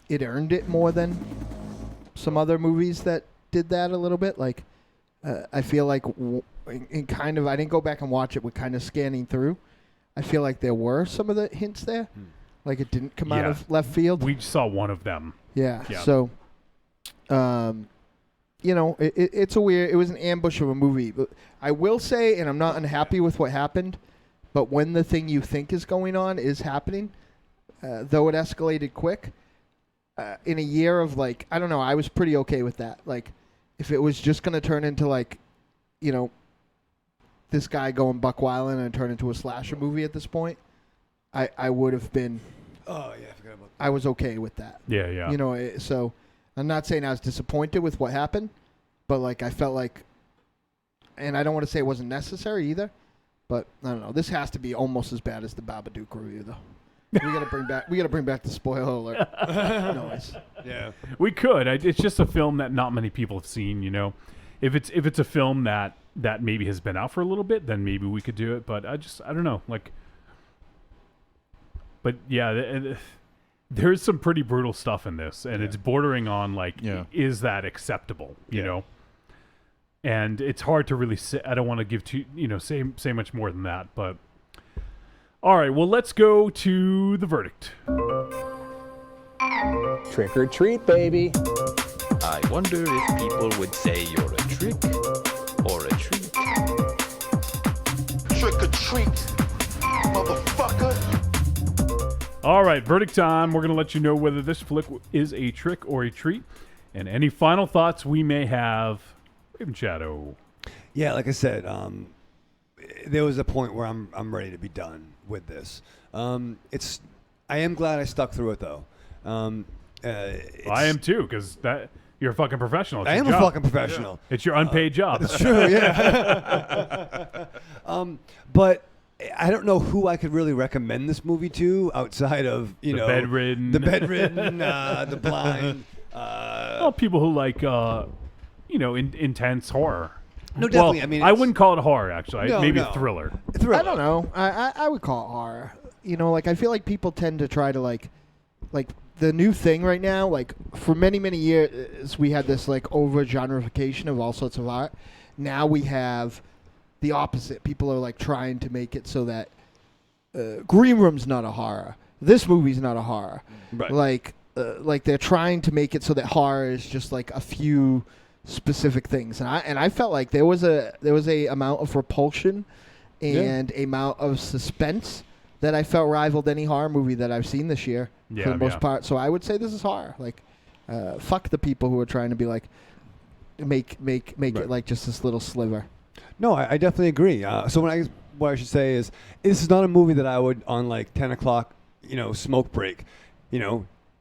it earned it more than some other movies that did that a little bit. Like, I feel like I didn't go back and watch it, but kind of scanning through, I feel like there were some of the hints there. Like, it didn't come out of left field. We saw one of them. Yeah. So, it's it was an ambush of a movie. But I will say, and I'm not unhappy with what happened, but when the thing you think is going on is happening, though it escalated quick, in a year of I don't know, I was pretty okay with that. Like, if it was just going to turn into this guy going buck wild and turn into a slasher movie at this point, I would have been. Oh yeah, I forgot about that. I was okay with that. Yeah. So I'm not saying I was disappointed with what happened, but I felt like, and I don't want to say it wasn't necessary either, but I don't know. This has to be almost as bad as the Babadook review, though. We gotta bring back the spoiler alert noise. Yeah, we could. It's just a film that not many people have seen. If it's a film that maybe has been out for a little bit, then maybe we could do it. But I don't know. But yeah, there's some pretty brutal stuff in this, and it's bordering on is that acceptable? You know. And it's hard to really say. I don't want to give say much more than that, but. All right, well, let's go to the verdict. Trick or treat, baby. I wonder if people would say you're a trick or a treat. Trick or treat, motherfucker. All right, verdict time. We're going to let you know whether this flick is a trick or a treat. And any final thoughts we may have. Raven Shadow. Yeah, like I said, there was a point where I'm ready to be done with this. I am glad I stuck through it though. I am too, because you're a fucking professional. I am a fucking professional. Yeah. It's your unpaid job. It's true, yeah. But I don't know who I could really recommend this movie to outside of the bedridden, the blind. Well, people who like intense horror. No, definitely. Well, I mean, I wouldn't call it horror, actually. Maybe no. a thriller. I don't know. I would call it horror. I feel like people tend to try to like the new thing right now. For many, many years, we had this over genreification of all sorts of art. Now we have the opposite. People are trying to make it so that Green Room's not a horror. This movie's not a horror. Right. Like they're trying to make it so that horror is just like a few specific things, and I felt like there was a amount of repulsion and amount of suspense that I felt rivaled any horror movie that I've seen this year for the most part. So I would say this is horror. Like, fuck the people who are trying to be like make it like just this little sliver. No, I definitely agree. So what I should say is, this is not a movie that I would on like 10 o'clock, smoke break,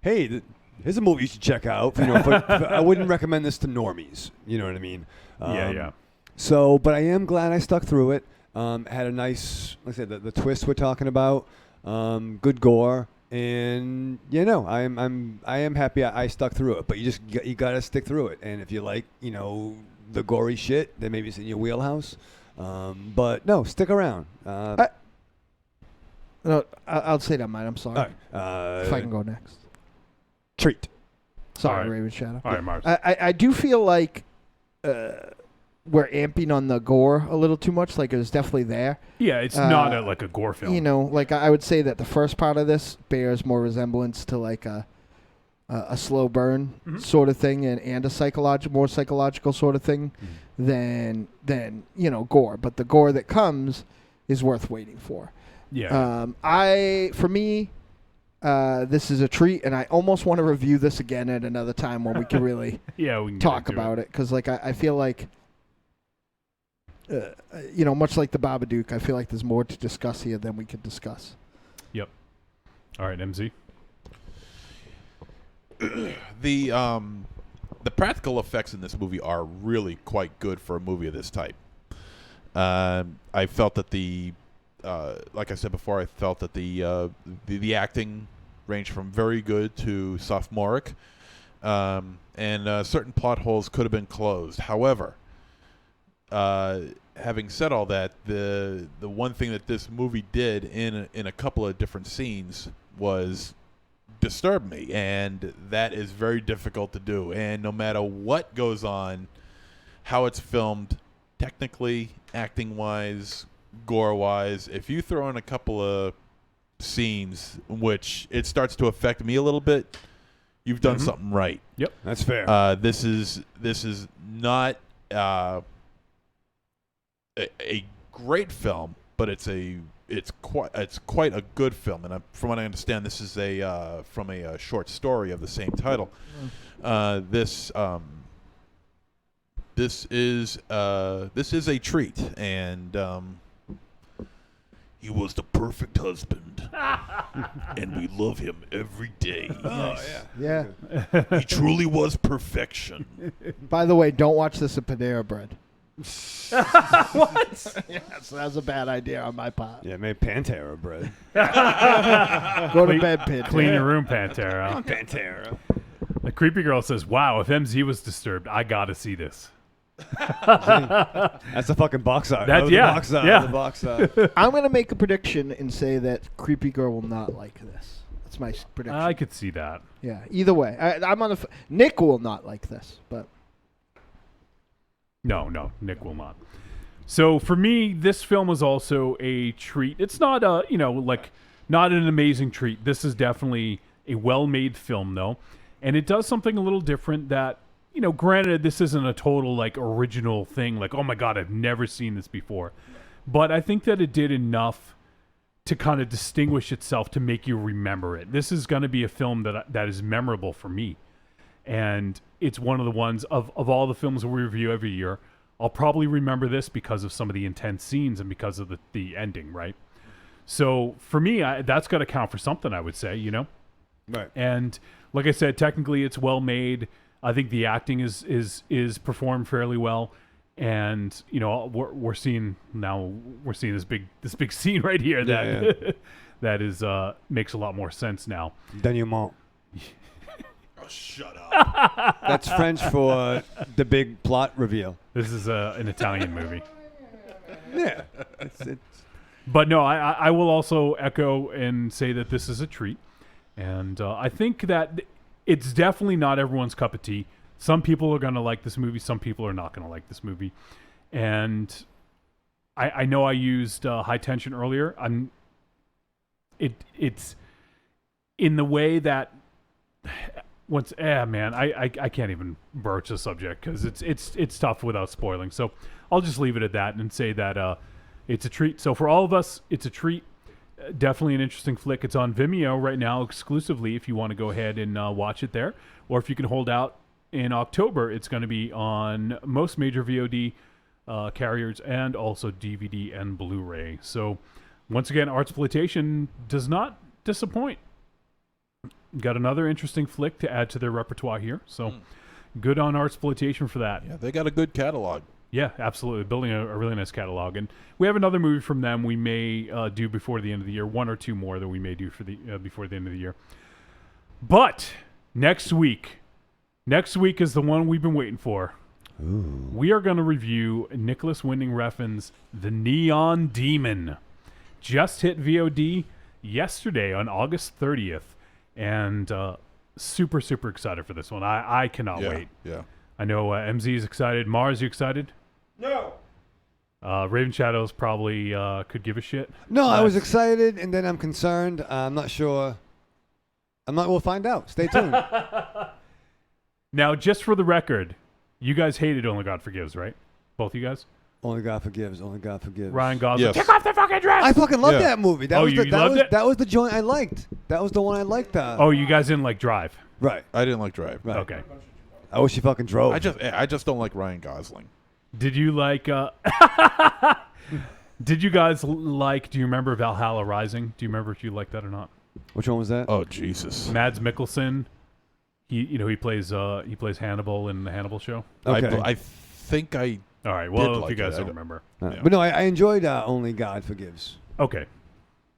hey, here's a movie you should check out. But I wouldn't recommend this to normies. You know what I mean? Yeah. So, but I am glad I stuck through it. Had a nice, like I said, the twist we're talking about. Good gore, and I am happy I stuck through it. But you gotta stick through it. And if you like, the gory shit, then maybe it's in your wheelhouse. But no, stick around. No, I'll say that, mine. I'm sorry. All right, if I can go next. Treat. Sorry, All right. Raven Shadow. All right, Mars. I do feel like we're amping on the gore a little too much. Like, it was definitely there. Yeah, it's not like a gore film. Like I would say that the first part of this bears more resemblance to like a slow burn sort of thing and a more psychological sort of thing than gore. But the gore that comes is worth waiting for. Yeah. For me, this is a treat, and I almost want to review this again at another time when we can really we can talk about it. Because like I feel like, much like the Babadook, I feel like there's more to discuss here than we could discuss. Yep. All right, MZ. The practical effects in this movie are really quite good for a movie of this type. I felt that like I said before, I felt that the acting ranged from very good to sophomoric, and certain plot holes could have been closed. However, having said all that, the one thing that this movie did in a couple of different scenes was disturb me, and that is very difficult to do. And no matter what goes on, how it's filmed, technically, acting-wise, gore-wise, if you throw in a couple of scenes in which it starts to affect me a little bit, you've done something right. Yep, that's fair. This is not a great film, but it's quite a good film. And from what I understand, this is from a short story of the same title. This is a treat, and he was the perfect husband, and we love him every day. Oh Yeah. He truly was perfection. By the way, don't watch this at Panera Bread. What? Yes, that was a bad idea on my part. Yeah, maybe Pantera bread. Go to bed, Pantera. Clean your room, Pantera. Pantera. The creepy girl says, "Wow, if MZ was disturbed, I gotta see this." That's the fucking box art. The box art. I'm going to make a prediction and say that Creepy Girl will not like this. That's my prediction. I could see that. Yeah, either way. I'm on Nick will not like this, but... No, Nick will not. So for me, this film was also a treat. It's not not an amazing treat. This is definitely a well-made film, though. And it does something a little different that, granted, this isn't a total, original thing. Like, oh my God, I've never seen this before. But I think that it did enough to kind of distinguish itself to make you remember it. This is going to be a film that is memorable for me. And it's one of the ones of all the films we review every year, I'll probably remember this because of some of the intense scenes and because of the ending, right? So for me, that's got to count for something, I would say, Right. And like I said, technically it's well made. I think the acting is performed fairly well, and we're seeing this big scene right here that that is makes a lot more sense now. Denouement. Oh, shut up. That's French for the big plot reveal. This is an Italian movie. Yeah. But no, I will also echo and say that this is a treat, and I think that it's definitely not everyone's cup of tea. Some people are going to like this movie. Some people are not going to like this movie. And I know I used high tension earlier. it's in the way that I can't even broach the subject because it's tough without spoiling. So I'll just leave it at that and say that it's a treat. So for all of us, it's a treat. Definitely an interesting flick. It's on Vimeo right now exclusively if you want to go ahead and watch it there. Or if you can hold out in October, it's going to be on most major VOD carriers and also DVD and Blu-ray. So once again, Artsploitation does not disappoint. Got another interesting flick to add to their repertoire here. So good on Artsploitation for that. Yeah, they got a good catalog. Yeah, absolutely. Building a really nice catalog. And we have another movie from them we may do before the end of the year. One or two more that we may do for the before the end of the year. But next week is the one we've been waiting for. Ooh. We are going to review Nicholas Winding Refn's The Neon Demon. Just hit VOD yesterday on August 30th. And super, super excited for this one. I cannot wait. Yeah. I know MZ is excited. Mars, you excited? No. Raven Shadows probably could give a shit. No, I was excited, and then I'm concerned. I'm not sure. We'll find out. Stay tuned. Now, just for the record, you guys hated Only God Forgives, right? Both you guys? Only God Forgives. Only God Forgives. Ryan Gosling. Yes. Take off the fucking dress! I fucking loved that movie. That was you loved it? That was the joint I liked. That was the one I liked. Oh, you guys didn't like Drive? Right. I didn't like Drive. Right. Okay. I wish he fucking drove. I just don't like Ryan Gosling. Did you like... Did you guys like... Do you remember Valhalla Rising? Do you remember if you liked that or not? Which one was that? Oh, Jesus. Mads Mikkelsen. He plays Hannibal in the Hannibal show. Okay. I think I... All right. Well, if like you guys it. don't remember. Yeah. But no, I enjoyed Only God Forgives. Okay.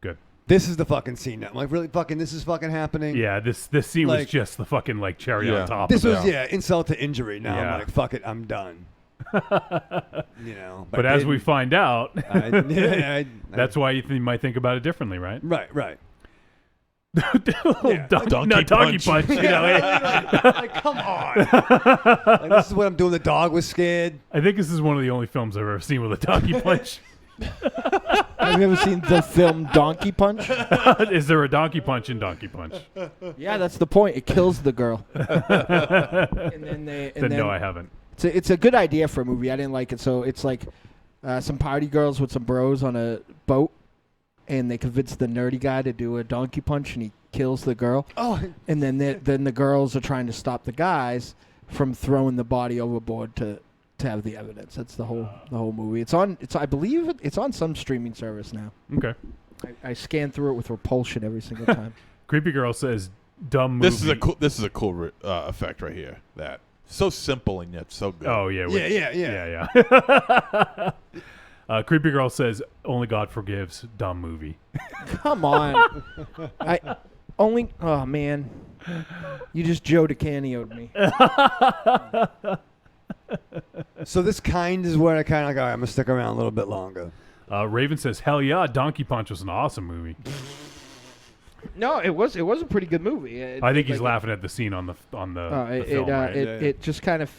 Good. This is the fucking scene. I'm like, really fucking, this is fucking happening? Yeah, this scene was Like- just the fucking like cherry on top. This of was, it. insult to injury. Now Yeah. I'm like, fuck it, I'm done. But as we find out, I that's why you might think about it differently, right? Right. Doggy punch. You know, Like, come on. Like, this is what I'm doing. The dog was scared. I think this is one of the only films I've ever seen with a doggy punch. Have you ever seen the film Donkey Punch? Is there a donkey punch in Donkey Punch? Yeah, that's the point. It kills the girl. And then No, I haven't. It's a good idea for a movie. I didn't like it. So it's like some party girls with some bros on a boat, and they convince the nerdy guy to do a donkey punch, and he kills the girl. Oh. And then the girls are trying to stop the guys from throwing the body overboard to have the evidence. That's the whole movie. I believe it's on some streaming service now. Okay. I scan through it with repulsion every single time. Creepy Girl says, "Dumb movie." This is a cool effect right here. That so simple and yet so good. Oh yeah. Yeah. Creepy Girl says, "Only God Forgives." Dumb movie. Come on. Oh man, you just Joe DeCanio'd me. So this kind is where I kind of like, all right, I'm going to stick around a little bit longer. Raven says, "Hell yeah, Donkey Punch was an awesome movie." No, it was a pretty good movie. I think he's laughing at the scene on the film. Right? It just kind of,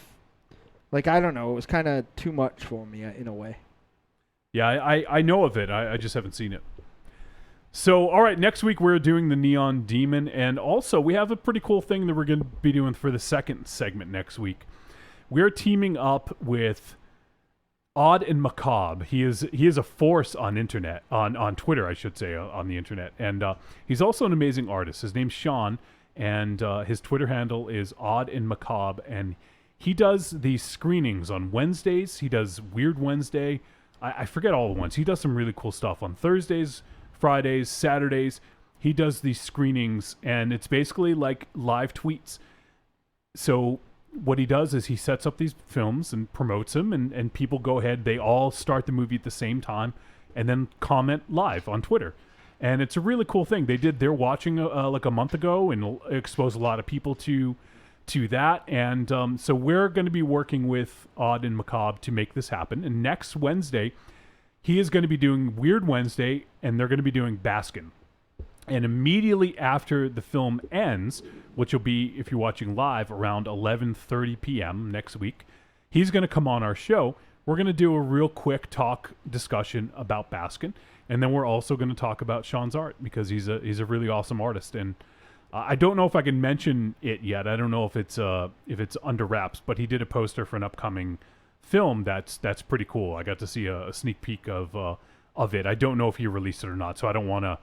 like, I don't know, it was kind of too much for me in a way. Yeah, I know of it. I just haven't seen it. So, all right, next week we're doing the Neon Demon, and also we have a pretty cool thing that we're going to be doing for the second segment next week. We're teaming up with Odd and Macabre. He is a force on internet, on Twitter, I should say, on the internet, and he's also an amazing artist. His name's Sean, and his Twitter handle is Odd and Macabre, and he does these screenings on Wednesdays. He does Weird Wednesday. I forget all the ones. He does some really cool stuff on Thursdays, Fridays, Saturdays. He does these screenings, and it's basically like live tweets. So what he does is he sets up these films and promotes them, and people go ahead. They all start the movie at the same time and then comment live on Twitter. And it's a really cool thing. They're watching like a month ago and exposed a lot of people to that. And so we're going to be working with Odd and Macabre to make this happen. And next Wednesday, he is going to be doing Weird Wednesday, and they're going to be doing Baskin. And immediately after the film ends, which will be, if you're watching live, around 11:30 p.m. next week, he's going to come on our show. We're going to do a real quick talk discussion about Baskin, And then we're also going to talk about Sean's art because he's a really awesome artist. And I don't know if I can mention it yet. I don't know if it's under wraps, but he did a poster for an upcoming film that's pretty cool. I got to see a sneak peek of it. I don't know if he released it or not, so I don't want to,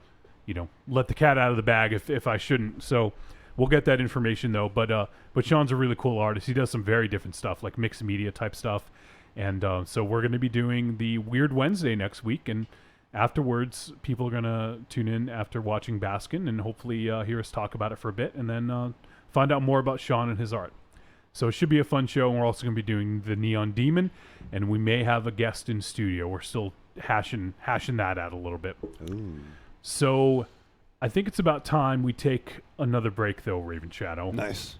let the cat out of the bag if I shouldn't. So we'll get that information though. But Sean's a really cool artist. He does some very different stuff, like mixed media type stuff. And so we're going to be doing the Weird Wednesday next week, and afterwards, people are going to tune in after watching Baskin and hopefully hear us talk about it for a bit and then find out more about Sean and his art. So it should be a fun show, and we're also going to be doing the Neon Demon, and we may have a guest in studio. We're still hashing that out a little bit. Ooh. So I think it's about time we take another break, though, Raven Shadow. Nice.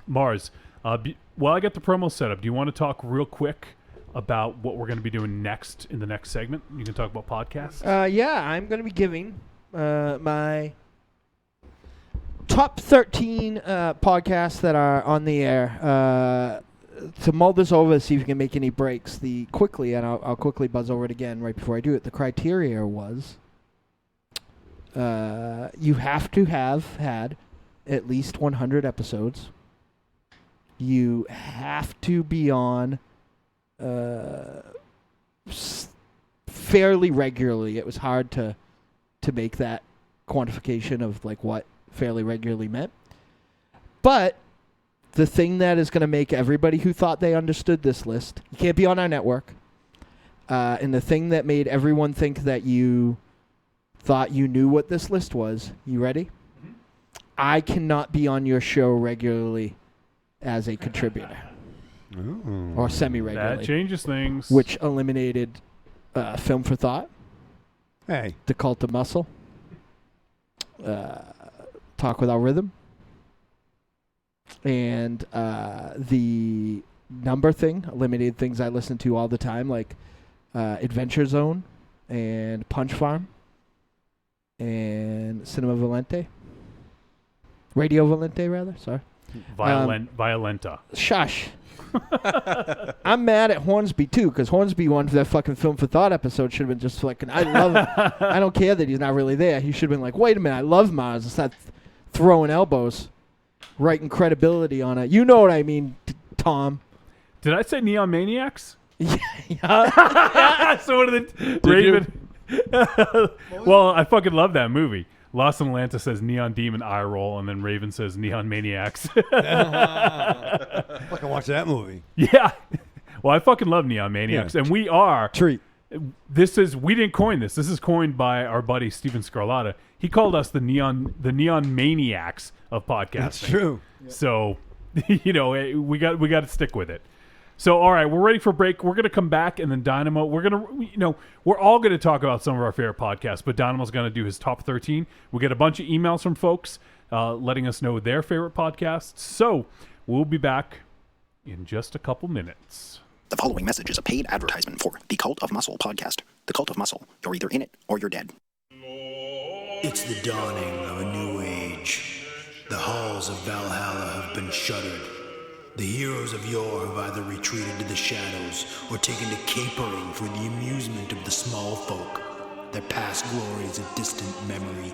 Mars, while I get the promo set up, do you want to talk real quick about what we're going to be doing next in the next segment? You can talk about podcasts. Yeah, I'm going to be giving my top 13 podcasts that are on the air. To mull this over, see if you can make any breaks. Quickly, and I'll quickly buzz over it again right before I do it. The criteria was you have to have had at least 100 episodes. You have to be on fairly regularly. It was hard to make that quantification of like what fairly regularly meant. But the thing that is going to make everybody who thought they understood this list, you can't be on our network, and the thing that made everyone think that you thought you knew what this list was, you ready? Mm-hmm. I cannot be on your show regularly as a contributor. Ooh. Or semi-regularly. That changes things. Which eliminated Film for Thought, Hey. The Cult of Muscle, Talk Without Rhythm, and the number thing eliminated things I listen to all the time, like Adventure Zone and Punch Farm and Cinema Valente. Radio Valente, rather. Sorry. Violenta. Shush. I'm mad at Hornsby too, because Hornsby won for that fucking Film for Thought episode. Should have been just fucking. I love him. I don't care that he's not really there. He should have been like, wait a minute, I love Mars. It's not throwing elbows, writing credibility on it. You know what I mean, Tom. Did I say Neon Maniacs? Yeah. So what are the Raven? Well, I fucking love that movie. Lost in Atlanta says Neon Demon eye roll, and then Raven says Neon Maniacs. I fucking watch that movie. Yeah. Well, I fucking love Neon Maniacs, and we are. Treat. We didn't coin this. This is coined by our buddy Steven Scarlatta. He called us the Neon Maniacs of podcasting. That's true. So, we got to stick with it. So, all right, we're ready for a break. We're going to come back, and then Dynamo, we're all going to talk about some of our favorite podcasts, but Dynamo's going to do his top 13. We'll get a bunch of emails from folks letting us know their favorite podcasts. So, we'll be back in just a couple minutes. The following message is a paid advertisement for The Cult of Muscle podcast. The Cult of Muscle. You're either in it or you're dead. It's the dawning of a new age. The halls of Valhalla have been shuttered. The heroes of yore have either retreated to the shadows or taken to capering for the amusement of the small folk. Their past glory is a distant memory.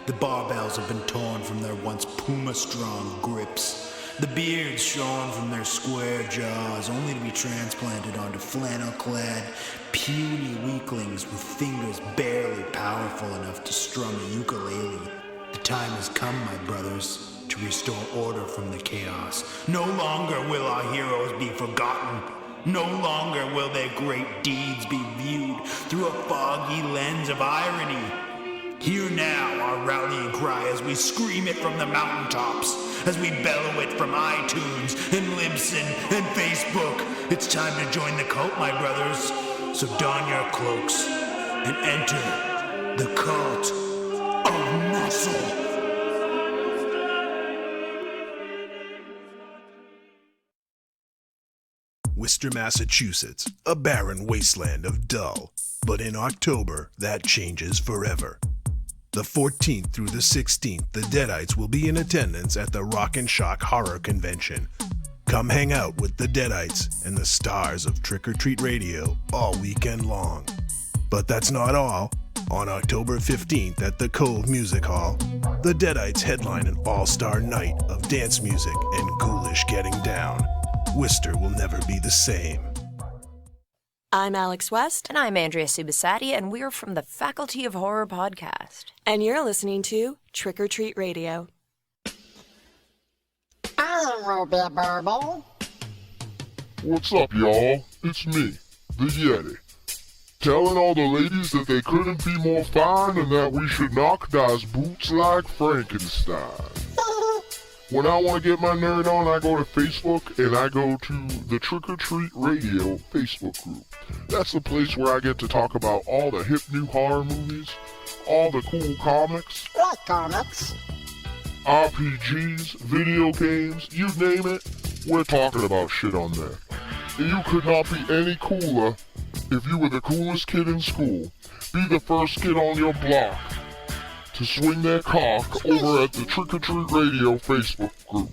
The barbells have been torn from their once puma-strong grips. The beards shorn from their square jaws, only to be transplanted onto flannel-clad, puny weaklings with fingers barely powerful enough to strum a ukulele. The time has come, my brothers, to restore order from the chaos. No longer will our heroes be forgotten. No longer will their great deeds be viewed through a foggy lens of irony. Hear now our rallying cry as we scream it from the mountaintops, as we bellow it from iTunes and Libsyn and Facebook. It's time to join the cult, my brothers. So don your cloaks and enter the Cult of Muscle. Worcester, Massachusetts, a barren wasteland of dull. But in October, that changes forever. The 14th through the 16th, the Deadites will be in attendance at the Rock and Shock Horror Convention. Come hang out with the Deadites and the stars of Trick or Treat Radio all weekend long. But that's not all. On October 15th at the Cove Music Hall, the Deadites headline an all-star night of dance music and ghoulish getting down. Worcester will never be the same. I'm Alex West. And I'm Andrea Subasati, and we're from the Faculty of Horror podcast. And you're listening to Trick or Treat Radio. I'm Ruby Burble. What's up, y'all? It's me, the Yeti. Telling all the ladies that they couldn't be more fine and that we should knock those boots like Frankenstein. When I want to get my nerd on, I go to Facebook and I go to the Trick or Treat Radio Facebook group. That's the place where I get to talk about all the hip new horror movies, all the cool comics. Like comics. RPGs, video games, you name it, we're talking about shit on there. And you could not be any cooler if you were the coolest kid in school. Be the first kid on your block to swing their cock over at the Trick or Treat Radio Facebook group.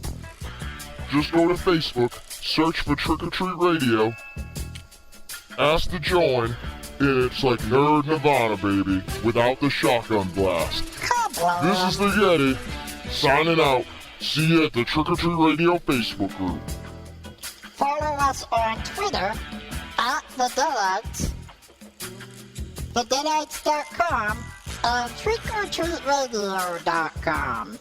Just go to Facebook, search for Trick or Treat Radio, ask to join, and it's like Nerd Nirvana, baby, without the shotgun blast. This is the Yeti, signing out. See you at the Trick or Treat Radio Facebook group. Follow us on Twitter at The Deadites, TheDeadites.com, and TrickOrTreatRadio.com.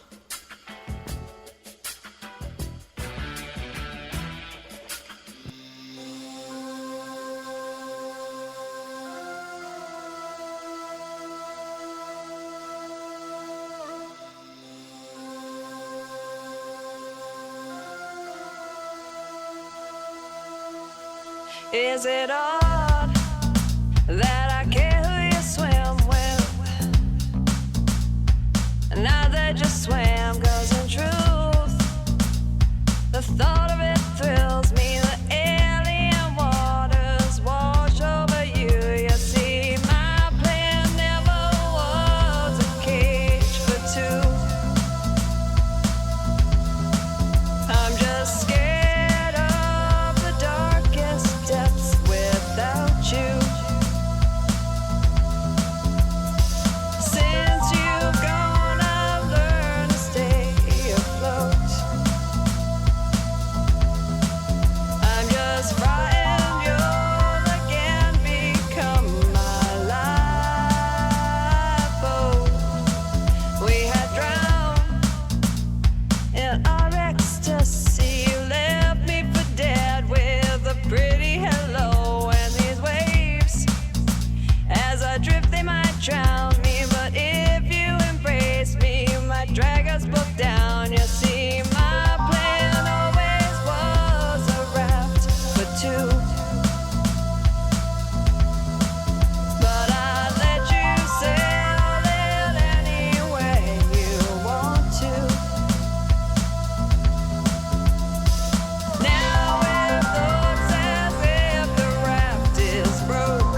Is it odd that I care who you swim with? Now that you swam goes in truth. The thought of it thrills me. The alien waters wash over you. You see, my plan never was a cage for two. I'm just scared of the darkest depths without you. Since you've gone, I've learned to stay afloat. I'm just frightened you'll again become my lifeboat. We had drowned in our ecstasy. You left me for dead with a pretty hello. And these waves, as I drift, they might drown me. But if you embrace me, you might drag us both down. You see, my plan always was a raft for two. But I let you sail it any way you want to. Now it looks as if the raft is broke,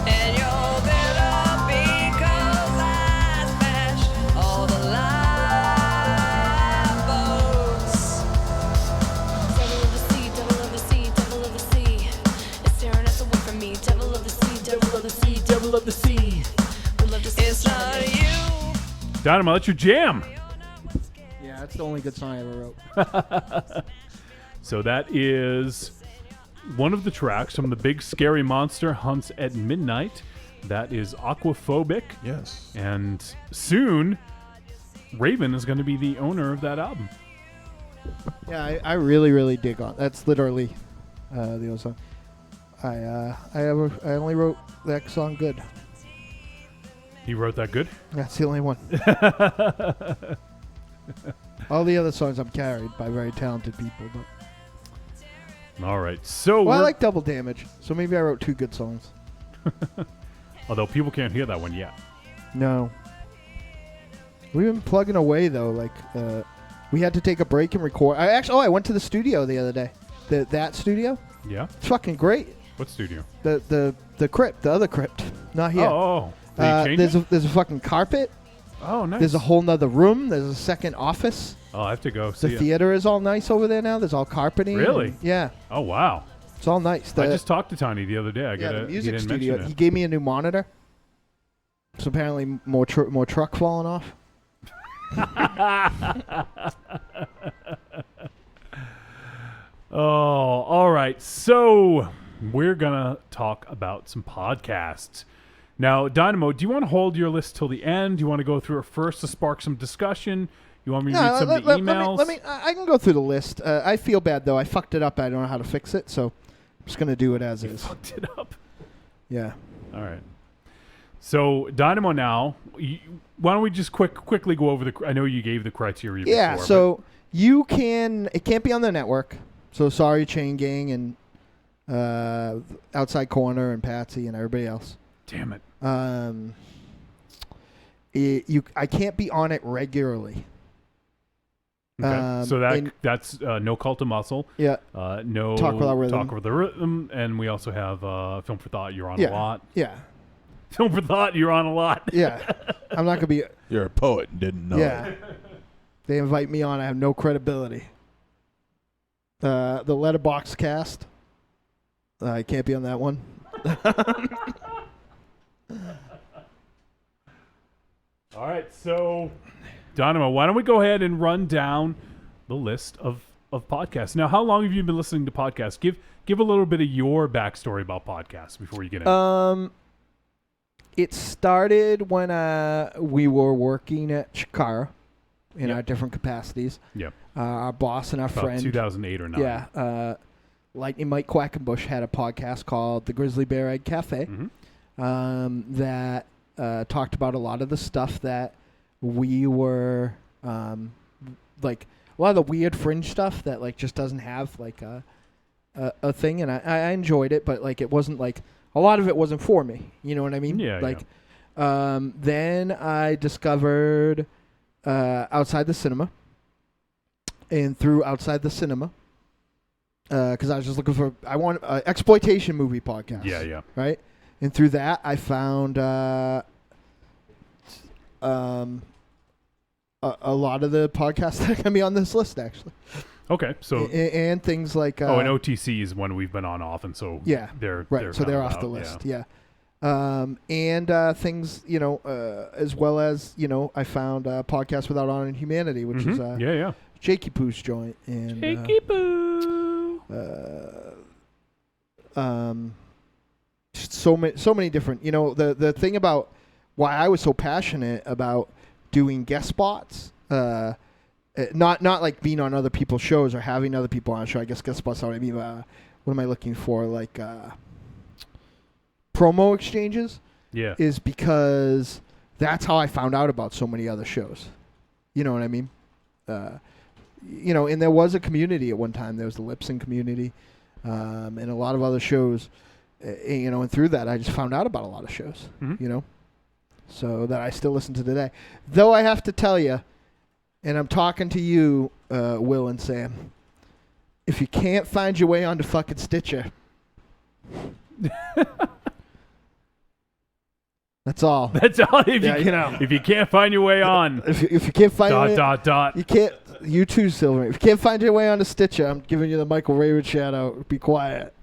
and you're bitter because I smashed all the lifeboats. Devil of the sea, devil of the sea, devil of the sea, it's staring us away from me. Devil of the sea, devil of the sea, devil of the sea. Would love to see it's not you. Dynamo, that's your jam. Yeah, that's the only good song I ever wrote. So that is one of the tracks from the Big Scary Monster Hunts at Midnight. That is Aquaphobic. Yes. And soon, Raven is going to be the owner of that album. Yeah, I really, really dig on. That's literally the old song. I only wrote that song good. You wrote that good? That's the only one. All the other songs I'm carried by very talented people, but All right. So well, I we're- like Double Damage, so maybe I wrote two good songs. although people can't hear that one yet. No. We've been plugging away though. Like we had to take a break and record. I went to the studio the other day. That studio. Yeah. It's fucking great. What studio? The crypt, the other crypt, not here. Oh. Did you change there's a fucking carpet. Oh, nice. There's a whole nother room. There's a second office. Oh, I have to go see The it. theater is all nice over there now. There's all carpeting. Really? Yeah. Oh, wow. It's all nice. I just talked to Tony the other day. The music he didn't studio. mention He it. gave me a new monitor. So apparently more truck falling off. Oh, all right. So we're gonna talk about some podcasts. Now, Dynamo, do you want to hold your list till the end? Do you want to go through it first to spark some discussion? You want me to read some of the emails? I can go through the list. I feel bad though. I fucked it up. I don't know how to fix it, so I'm just gonna do it as is. Fucked it up. Yeah. All right. So Dynamo, now, why don't we just quickly go over I know you gave the criteria. Yeah. before, So you can. It can't be on the network. So sorry, Chain Gang and Outside Corner and Patsy and everybody else. Damn it. I can't be on it regularly. Okay. So that's No Cult of Muscle. Yeah. No Talk Without Rhythm. Talk with the Rhythm, and we also have Film for Thought. You're on a lot. Yeah. Film for Thought. You're on a lot. Yeah. I'm not gonna be. You're a poet and didn't know. Yeah. it. They invite me on. I have no credibility. The Letterbox cast. I can't be on that one. All right, so Dynamo, why don't we go ahead and run down the list of podcasts? Now, how long have you been listening to podcasts? Give a little bit of your backstory about podcasts before you get in. It started when we were working at Chikara in our different capacities. Yep. Our boss and our About friend. 2008 or 9. Yeah. Lightning Mike Quackenbush had a podcast called The Grizzly Bear Egg Cafe that talked about a lot of the stuff that we were like a lot of the weird fringe stuff that like just doesn't have like a thing, and I enjoyed it, but like it wasn't like a lot of it wasn't for me. You know what I mean? Yeah. Like then I discovered Outside the Cinema, and through Outside the Cinema. Because I was just looking for, I want exploitation movie podcast. Yeah. Right, and through that I found a lot of the podcasts that are gonna be on this list actually. Okay, so and things like and OTC is one we've been on often, so yeah, they're so they're off the list. Yeah. And things, as well as I found Podcast Without Honor and Humanity, which is Jakey Poo's joint, and Jakey Poo. So many different. The thing about why I was so passionate about doing guest spots, not like being on other people's shows or having other people on a show. I guess guest spots are what I mean. What am I looking for? Like promo exchanges. Yeah. Is because that's how I found out about so many other shows. You know what I mean? And there was a community at one time. There was the lip sync community, and a lot of other shows. And through that, I just found out about a lot of shows. So that I still listen to today. Though I have to tell you, and I'm talking to you, Will and Sam, if you can't find your way onto fucking Stitcher, that's all. That's all. If you can't find your way on, if you can't find dot. You can't. You too, Silver. If you can't find your way onto Stitcher, I'm giving you the Michael Rayward shout out. Be quiet.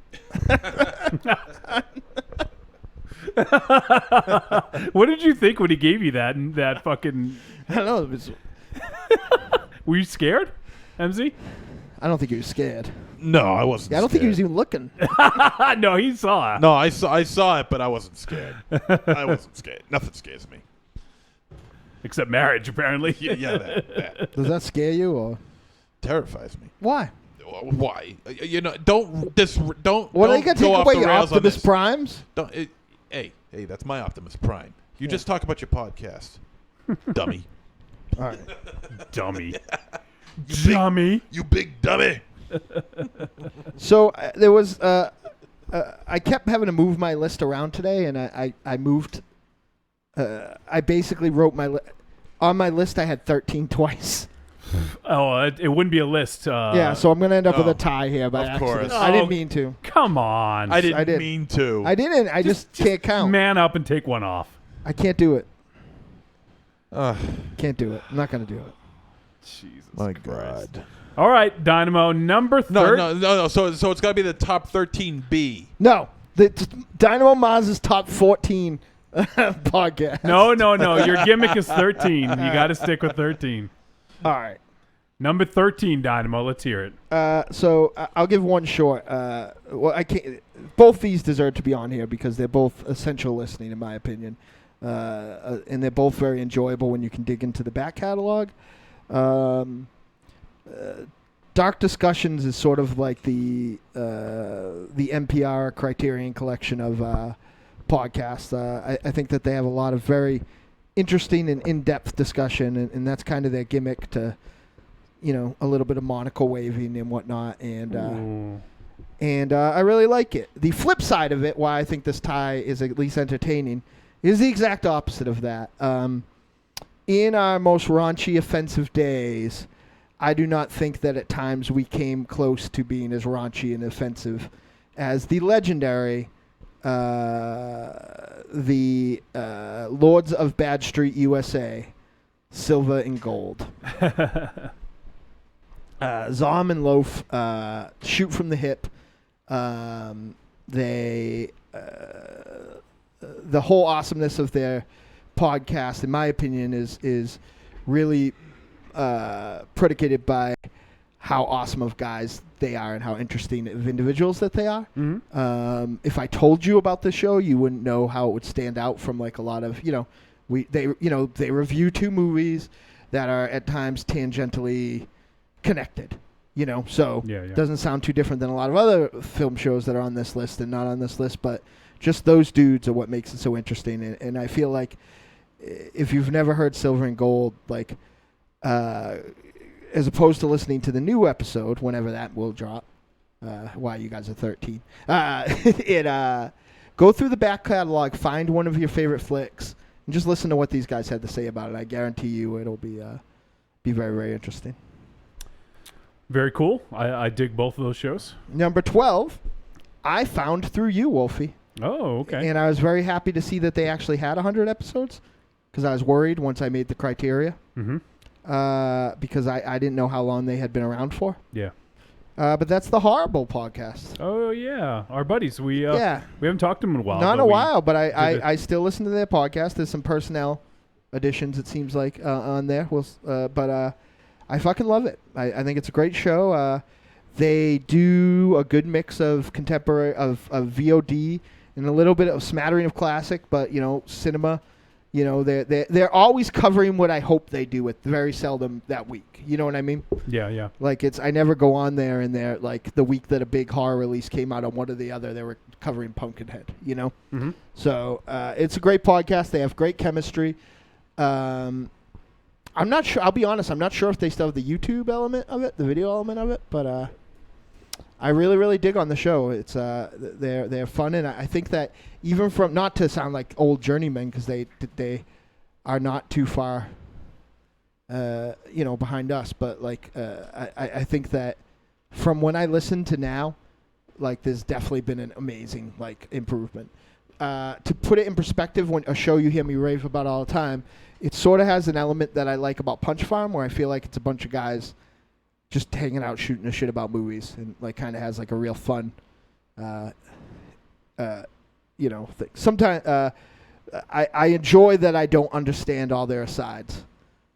What did you think when he gave you that fucking? I don't know. Were you scared, MZ? I don't think he was scared. No, I wasn't. Yeah, I don't think he was even looking. No, he saw it. No, I saw it, but I wasn't scared. I wasn't scared. Nothing scares me. Except marriage, apparently. Yeah, that. Does that scare you or Terrifies me. Why? Why? Don't What are you gonna take go off away the your rails on Optimus this. Primes? Hey, that's my Optimus Prime. You just talk about your podcast, dummy. All right, dummy. Dummy. You big dummy. So there was. I kept having to move my list around today, and I moved. I basically wrote on my list. I had 13 twice. Oh, it wouldn't be a list. Yeah, so I'm gonna end up with a tie here by of accident. course. I didn't mean to. Come on. I didn't mean to. I didn't. I just can't count. Man up and take one off. I can't do it. Can't do it. I'm not gonna do it. Jesus My Christ. God. All right, Dynamo, number 13. No. So it's got to be the top 13B. No, Dynamo Maz's top 14 podcast. No. Your gimmick is 13. You got to stick with 13. All right. Number 13, Dynamo. Let's hear it. So I'll give one short. Well, I can't. Both these deserve to be on here because they're both essential listening, in my opinion, and they're both very enjoyable when you can dig into the back catalog. Dark Discussions is sort of like the NPR Criterion collection of podcasts. I think that they have a lot of very interesting and in-depth discussion, and that's kind of their gimmick to, a little bit of monocle waving and whatnot, and I really like it. The flip side of it, why I think this tie is at least entertaining, is the exact opposite of that. In our most raunchy, offensive days, I do not think that at times we came close to being as raunchy and offensive as the legendary Lords of Bad Street USA, Silver and Gold. Zom and Loaf shoot from the hip. The whole awesomeness of their podcast, in my opinion, is really predicated by how awesome of guys they are and how interesting of individuals that they are. Mm-hmm. If I told you about the show, you wouldn't know how it would stand out from like a lot of they review two movies that are at times tangentially connected. So it doesn't sound too different than a lot of other film shows that are on this list and not on this list, but just those dudes are what makes it so interesting. And I feel like if you've never heard Silver and Gold, like as opposed to listening to the new episode, whenever that will drop, why you guys are 13, go through the back catalog, find one of your favorite flicks, and just listen to what these guys had to say about it. I guarantee you it'll be very, very interesting. Very cool. I dig both of those shows. Number 12, I found through you, Wolfie. Oh, okay. And I was very happy to see that they actually had 100 episodes because I was worried once I made the criteria. Mm-hmm. Because I didn't know how long they had been around for. Yeah. But that's the Horrible podcast. Oh, yeah. Our buddies. We haven't talked to them in a while. Not in a while, but I still listen to their podcast. There's some personnel additions, it seems like, on there. But I fucking love it. I think it's a great show. They do a good mix of contemporary, of VOD, and a little bit of smattering of classic, but, cinema. They're always covering what I hope they do with very seldom that week. You know what I mean? Yeah. Like I never go on there and they're like the week that a big horror release came out on one or the other, they were covering Pumpkinhead, Mm-hmm. So it's a great podcast. They have great chemistry. I'm not sure. I'll be honest. I'm not sure if they still have the YouTube element of it, the video element of it, but I really, really dig on the show. It's they're fun, and I think that even from, not to sound like old journeymen, because they are not too far, behind us, but like I think that from when I listened to now, like there's definitely been an amazing like improvement. To put it in perspective, when a show you hear me rave about all the time, it sort of has an element that I like about Punch Farm, where I feel like it's a bunch of guys just hanging out, shooting a shit about movies, and like kind of has like a real fun, thing. Sometimes I enjoy that I don't understand all their asides,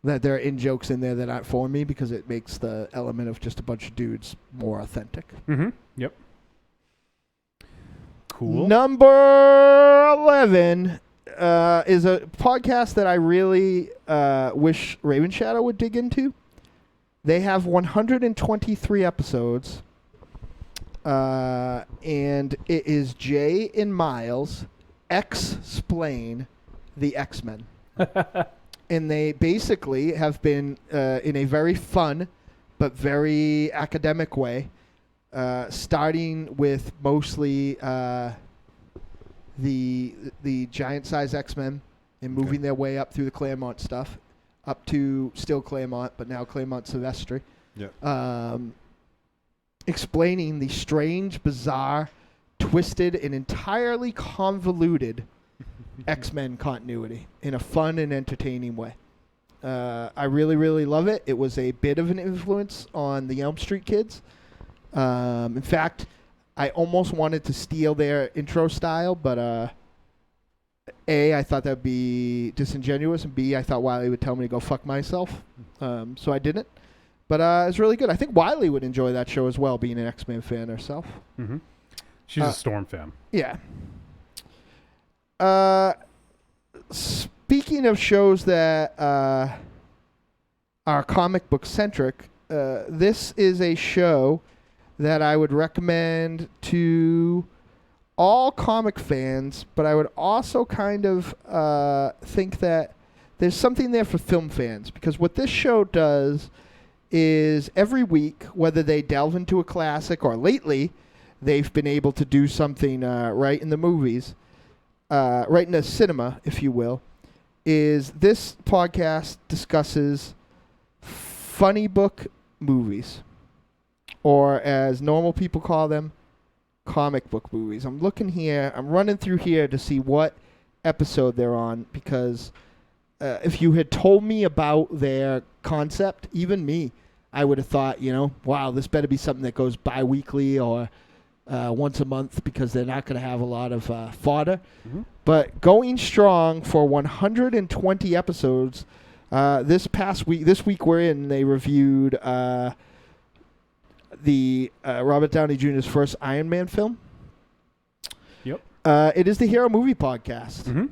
that there are in jokes in there that aren't for me, because it makes the element of just a bunch of dudes more authentic. Mm-hmm. Yep. Cool. Number 11 is a podcast that I really wish Raven Shadow would dig into. They have 123 episodes, and it is Jay and Miles X-Splain the X-Men. And they basically have been, in a very fun but very academic way, starting with mostly the giant-size X-Men and moving their way up through the Claremont stuff, up to still Claremont, but now Claremont Silvestri. Yeah. Explaining the strange, bizarre, twisted, and entirely convoluted X-Men continuity in a fun and entertaining way. I really, really love it. It was a bit of an influence on the Elm Street kids. In fact, I almost wanted to steal their intro style, but A, I thought that would be disingenuous, and B, I thought Wiley would tell me to go fuck myself. So I didn't. But it's really good. I think Wiley would enjoy that show as well, being an X-Men fan herself. Mm-hmm. She's a Storm fan. Yeah. Speaking of shows that are comic book centric, this is a show that I would recommend to all comic fans, but I would also kind of think that there's something there for film fans, because what this show does is every week, whether they delve into a classic or lately they've been able to do something right in the movies, right in the cinema, if you will, is this podcast discusses funny book movies, or as normal people call them, comic book movies. I'm looking here, I'm running through here to see what episode they're on, because if you had told me about their concept, even me, I would have thought, wow, this better be something that goes bi-weekly or once a month, because they're not going to have a lot of fodder. Mm-hmm. But going strong for 120 episodes, this week we're in, they reviewed the Robert Downey Jr.'s first Iron Man film. Yep. It is the Hero Movie Podcast.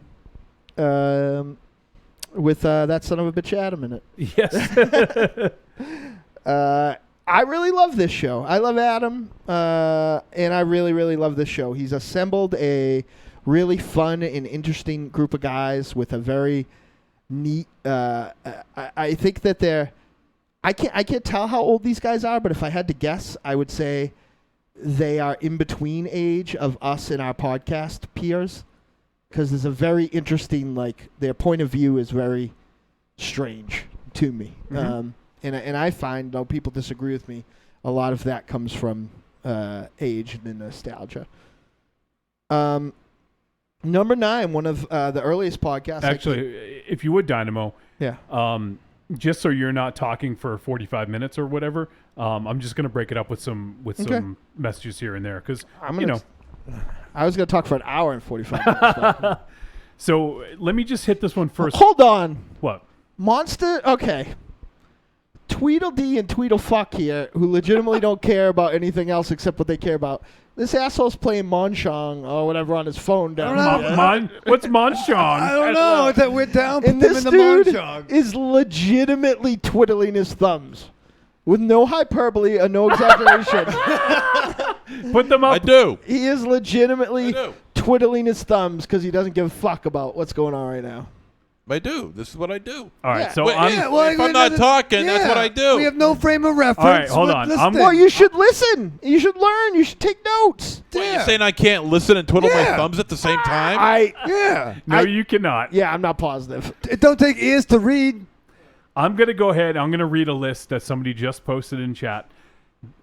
Mm-hmm. With that son of a bitch Adam in it. Yes. I really love this show. I love Adam, and I really, really love this show. He's assembled a really fun and interesting group of guys with a very neat. I think that they're. I can't tell how old these guys are, but if I had to guess, I would say they are in between age of us and our podcast peers, because there's a very interesting, their point of view is very strange to me. Mm-hmm. And I find, though people disagree with me, a lot of that comes from age and nostalgia. Number 9, one of the earliest podcasts. Actually, if you would, Dynamo. Yeah. Just so you're not talking for 45 minutes or whatever, I'm just going to break it up with some messages here and there, because I was going to talk for an hour and 45 minutes. So let me just hit this one first. Hold on. What? Monster. Okay. Tweedledee and Tweedlefuck here, who legitimately don't care about anything else except what they care about. This asshole's playing Monshong or whatever on his phone down here. What's Monshong? I don't know. It's that we're down. And Put this them in the dude Monshong. is legitimately twiddling his thumbs. With no hyperbole or no exaggeration. Put them up. I do. He is legitimately twiddling his thumbs because he doesn't give a fuck about what's going on right now. I do. This is what I do. All right, Yeah. so if I'm not talking, that's what I do. We have no frame of reference. All right, hold on. Well, you should listen. You should learn. You should take notes. What, you're saying I can't listen and twiddle my thumbs at the same time? No, you cannot. Yeah, I'm not positive. It don't take ears to read. I'm going to go ahead. I'm going to read a list that somebody just posted in chat,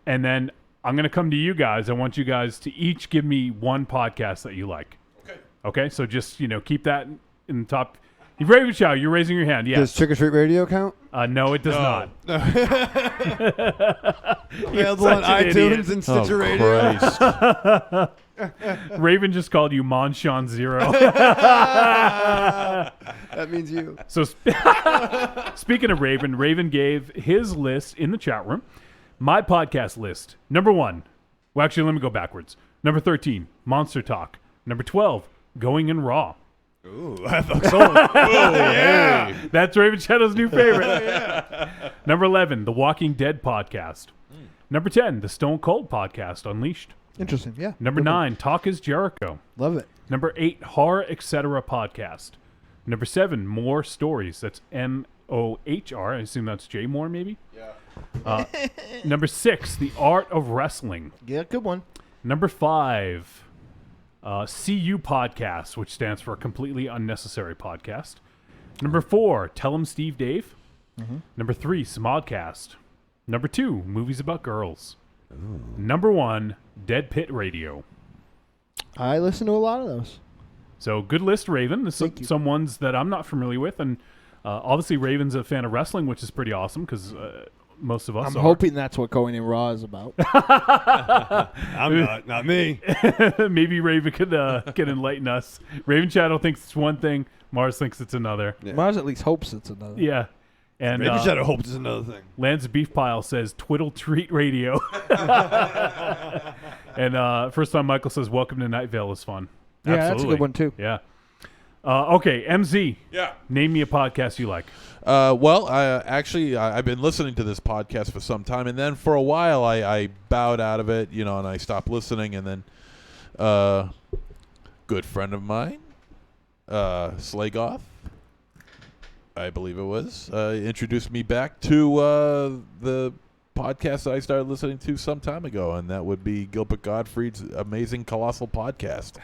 and then I'm going to come to you guys. I want you guys to each give me one podcast that you like. Okay, so just, keep that in the top. Raven Chow, you're raising your hand. Yes. Does Trick or Treat Radio count? No, it does not. Available on iTunes and Stitcher Radio. Raven just called you Monshon Zero. That means you. So speaking of Raven, Raven gave his list in the chat room. My podcast list. Number 1. Well, actually, let me go backwards. Number 13, Monster Talk. Number 12, Going in Raw. Ooh, I thought so. Yeah. That's Raven Shadow's new favorite. Number 11, The Walking Dead podcast. Number 10, The Stone Cold podcast, Unleashed. Interesting, yeah. Number 9, Talk is Jericho. Love it. Number 8, Horror Etc. podcast. Number 7, More Stories. That's MOHR. I assume that's J Moore, maybe? Yeah. Number 6, The Art of Wrestling. Yeah, good one. Number 5, CU Podcast, which stands for Completely Unnecessary Podcast. Number 4, Tell 'em Steve Dave. Mm-hmm. Number 3, Smodcast. Number 2, Movies About Girls. Ooh. Number 1, Dead Pit Radio. I listen to a lot of those. So good list, Raven. There's some ones that I'm not familiar with, and Obviously, Raven's a fan of wrestling, which is pretty awesome because most of us I'm are. hoping that's what Going in Raw is about. I'm not me. Maybe Raven can enlighten us. Raven Shadow thinks it's one thing. Mars thinks it's another. Yeah. Mars at least hopes it's another. Yeah. And Raven Shadow hopes it's another thing. Lance Beef Pile says Twiddle Treat Radio. And first time Michael says welcome to Night Vale is fun. Yeah, Absolutely. that's a good one too. Yeah. Okay, MZ. Yeah. Name me a podcast you like. Well, I've been listening to this podcast for some time, and then for a while I bowed out of it, and I stopped listening, and then good friend of mine, Slagoth, I believe it was, introduced me back to the podcast that I started listening to some time ago, and that would be Gilbert Gottfried's Amazing Colossal Podcast.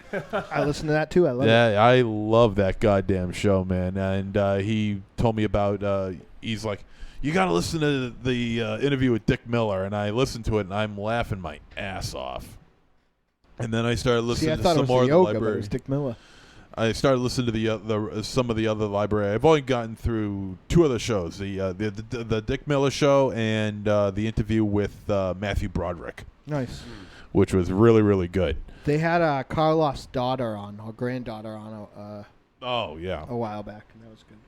I listen to that too. I love it. Yeah, I love that goddamn show, man. And he told me about, he's like, you got to listen to the interview with Dick Miller. And I listened to it, and I'm laughing my ass off. And then I started listening to some more of the yoga, but it library. was Dick Miller. I started listening to some of the other library. I've only gotten through 2 other shows: the Dick Miller show and the interview with Matthew Broderick. Nice. Which was really, really good. They had Carlos' daughter on, or granddaughter on, oh yeah, a while back, and that was good.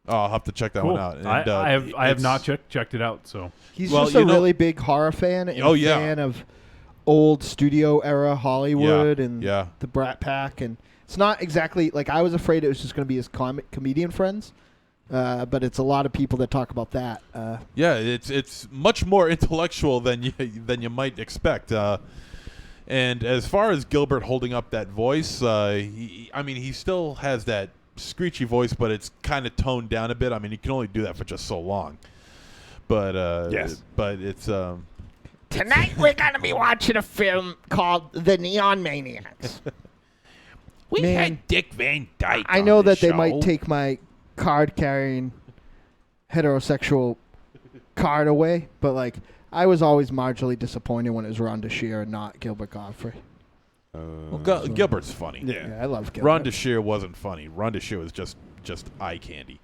Oh, I'll have to check that Cool. one out. And, I have not checked it out. So He's just a really big horror fan and a fan of old studio era Hollywood and the Brat Pack, and it's not exactly like I was afraid it was just going to be his comedian friends, but it's a lot of people that talk about that. Yeah, it's much more intellectual than you might expect. And as far as Gilbert holding up that voice, he still has that screechy voice, but it's kind of toned down a bit. I mean, he can only do that for just so long. But yes, but it's Tonight we're going to be watching a film called The Neon Maniacs. We Man, had Dick Van Dyke. I know that they might take my card-carrying heterosexual card away, but like I was always marginally disappointed when it was Ron DeShear and not Gilbert Gottfried. Gilbert's funny. Yeah, I love Gilbert. Ron DeShear wasn't funny. Ron DeShear was just eye candy.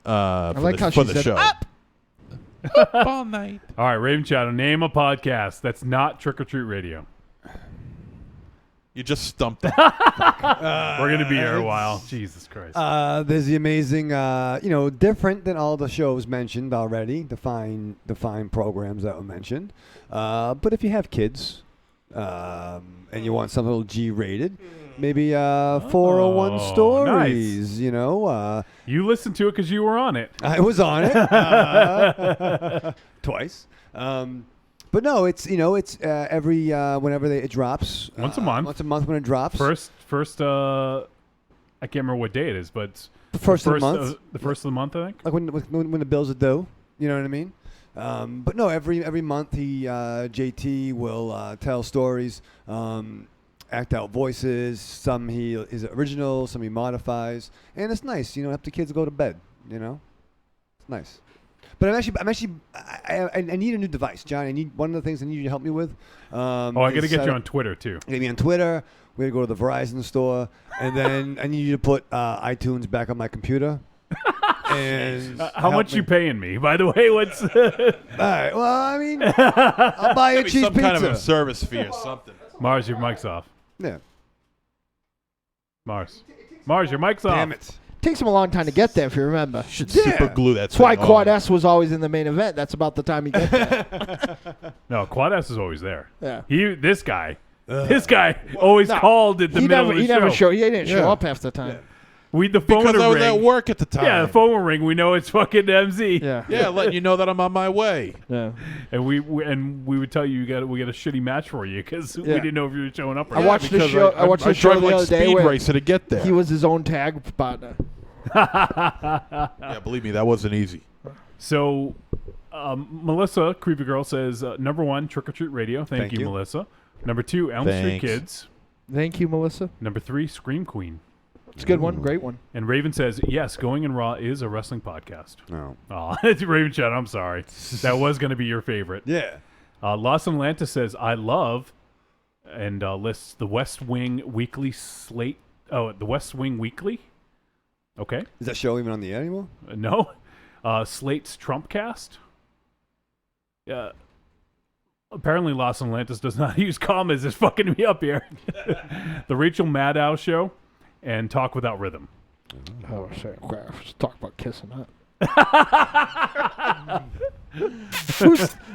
I like how for she the said show. up. Up all night. all right, Raven Shadow, name a podcast that's not Trick or Treat Radio. You just stumped them. We're gonna be here a while. Jesus Christ. There's the amazing, different than all the shows mentioned already, the fine programs that were mentioned. But if you have kids and you want something a little G-rated, maybe 401 Stories, nice. You listened to it because you were on it. I was on it twice. But no, it's every whenever it drops. Once a month. Once a month when it drops. First. I can't remember what day it is, but it's the first of the month. The first of the month, I think. Like when the bills are due. You know what I mean? But no, every month JT will tell stories, act out voices. Some he is original, some he modifies, and it's nice. After the kids go to bed. It's nice. But I need a new device, John. One of the things I need you to help me with. I got to get you on Twitter too. Get me on Twitter. We got to go to the Verizon store, and then I need you to put iTunes back on my computer. And how much you paying me? By the way, what's? All right. Well, I mean, I'll buy you a cheese some pizza. kind of a service fee or something. Mars, your mic's off. Yeah. Mars, your mic's off. Damn it. Takes him a long time to get there, if you remember. Should super glue that. That's why Quad S was always in the main event. That's about the time he gets there. No, Quad S is always there. Yeah. This guy always called at the middle of the show. He didn't show up half the time. The phone because I was ring. at work at the time. Yeah, the phone will ring. We know it's fucking MZ. Yeah, letting you know that I'm on my way. Yeah. And we would tell you we got a shitty match for you because we didn't know if you were showing up or not. I watched the show. I watched the show the other day speed where racer to get there. he was his own tag partner. Yeah, believe me, that wasn't easy. So, Melissa, Creepy Girl, says, number 1, Trick or Treat Radio. Thank you, Melissa. Number 2, Elm Street Kids. Thank you, Melissa. Number 3, Scream Queen. It's a good one. Great one. And Raven says, yes, Going in Raw is a wrestling podcast. No. Oh, it's Raven Chat. I'm sorry. That was going to be your favorite. Yeah. Los Atlanta says, I love, and lists the West Wing Weekly slate. Oh, the West Wing Weekly? Okay. Is that show even on the air anymore? No. Slate's Trumpcast. Yeah. Apparently Los Atlantis does not use commas. It's fucking me up here. The Rachel Maddow Show and Talk Without Rhythm. Oh, shit. Let's talk about kissing up.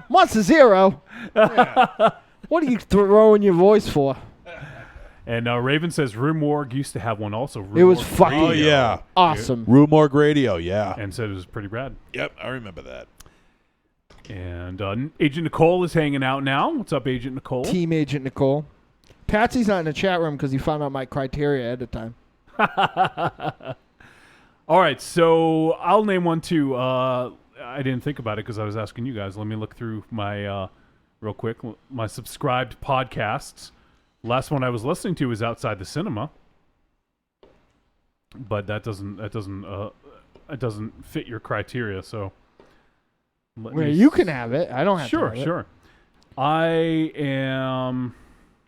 Monster Zero. Yeah. What are you throwing your voice for? And Raven says Rue Morgue used to have one also. Rue It was Morgue fucking Oh, yeah. awesome. Rue Morgue Radio, yeah. And said it was pretty rad. Yep, I remember that. And Agent Nicole is hanging out now. What's up, Agent Nicole? Team Agent Nicole. Patsy's not in the chat room because he found out my criteria ahead of time. All right, so I'll name one too. I didn't think about it because I was asking you guys. Let me look through my real quick. My subscribed podcasts. Last one I was listening to was Outside the Cinema, but that doesn't fit your criteria. So You can have it. I don't have to have it. Sure. I am.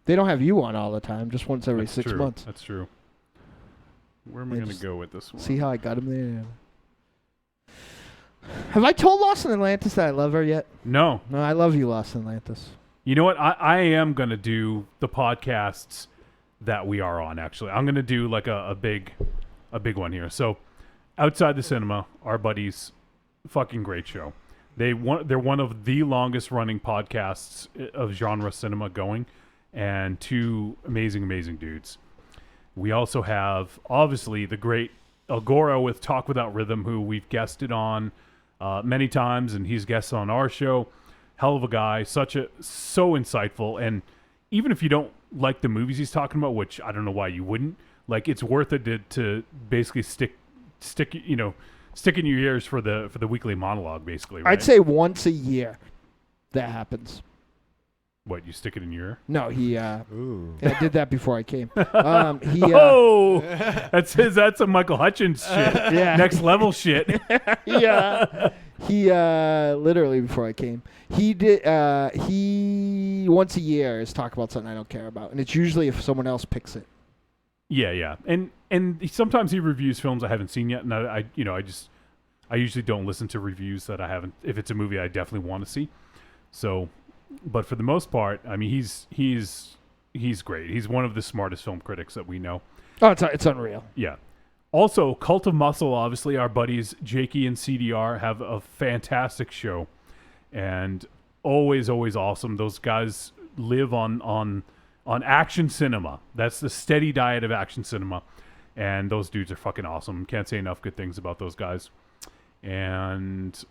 They don't have you on all the time. Just once every That's 6 true. months. That's true. Where am I going to go with this one? See how I got him there? Have I told Lost in Atlantis that I love her yet? No. No, I love you, Lost in Atlantis. You know what? I am going to do the podcasts that we are on, actually. I'm going to do like a big one here. So, Outside the Cinema, our buddies, fucking great show. They're one of the longest running podcasts of genre cinema going, and two amazing dudes. We also have, obviously, the great Agora with Talk Without Rhythm, who we've guested on many times, and he's guested on our show. Hell of a guy, so insightful, and even if you don't like the movies he's talking about, which I don't know why you wouldn't, like it's worth it to basically stick in your ears for the weekly monologue, basically. Right? I'd say once a year that happens. What, you stick it in your ear? No, yeah, I did that before I came. That's a Michael Hutchins shit. Yeah. Next level shit. Yeah. He literally before I came, he did. He once a year is talk about something I don't care about, and it's usually if someone else picks it. Yeah, and sometimes he reviews films I haven't seen yet, and I usually don't listen to reviews that I haven't. If it's a movie I definitely want to see, so. But for the most part, I mean, he's great. He's one of the smartest film critics that we know. Oh, it's unreal. Yeah. Also, Cult of Muscle, obviously, our buddies Jakey and CDR have a fantastic show, and always awesome. Those guys live on action cinema. That's the steady diet of action cinema, and those dudes are fucking awesome. Can't say enough good things about those guys. And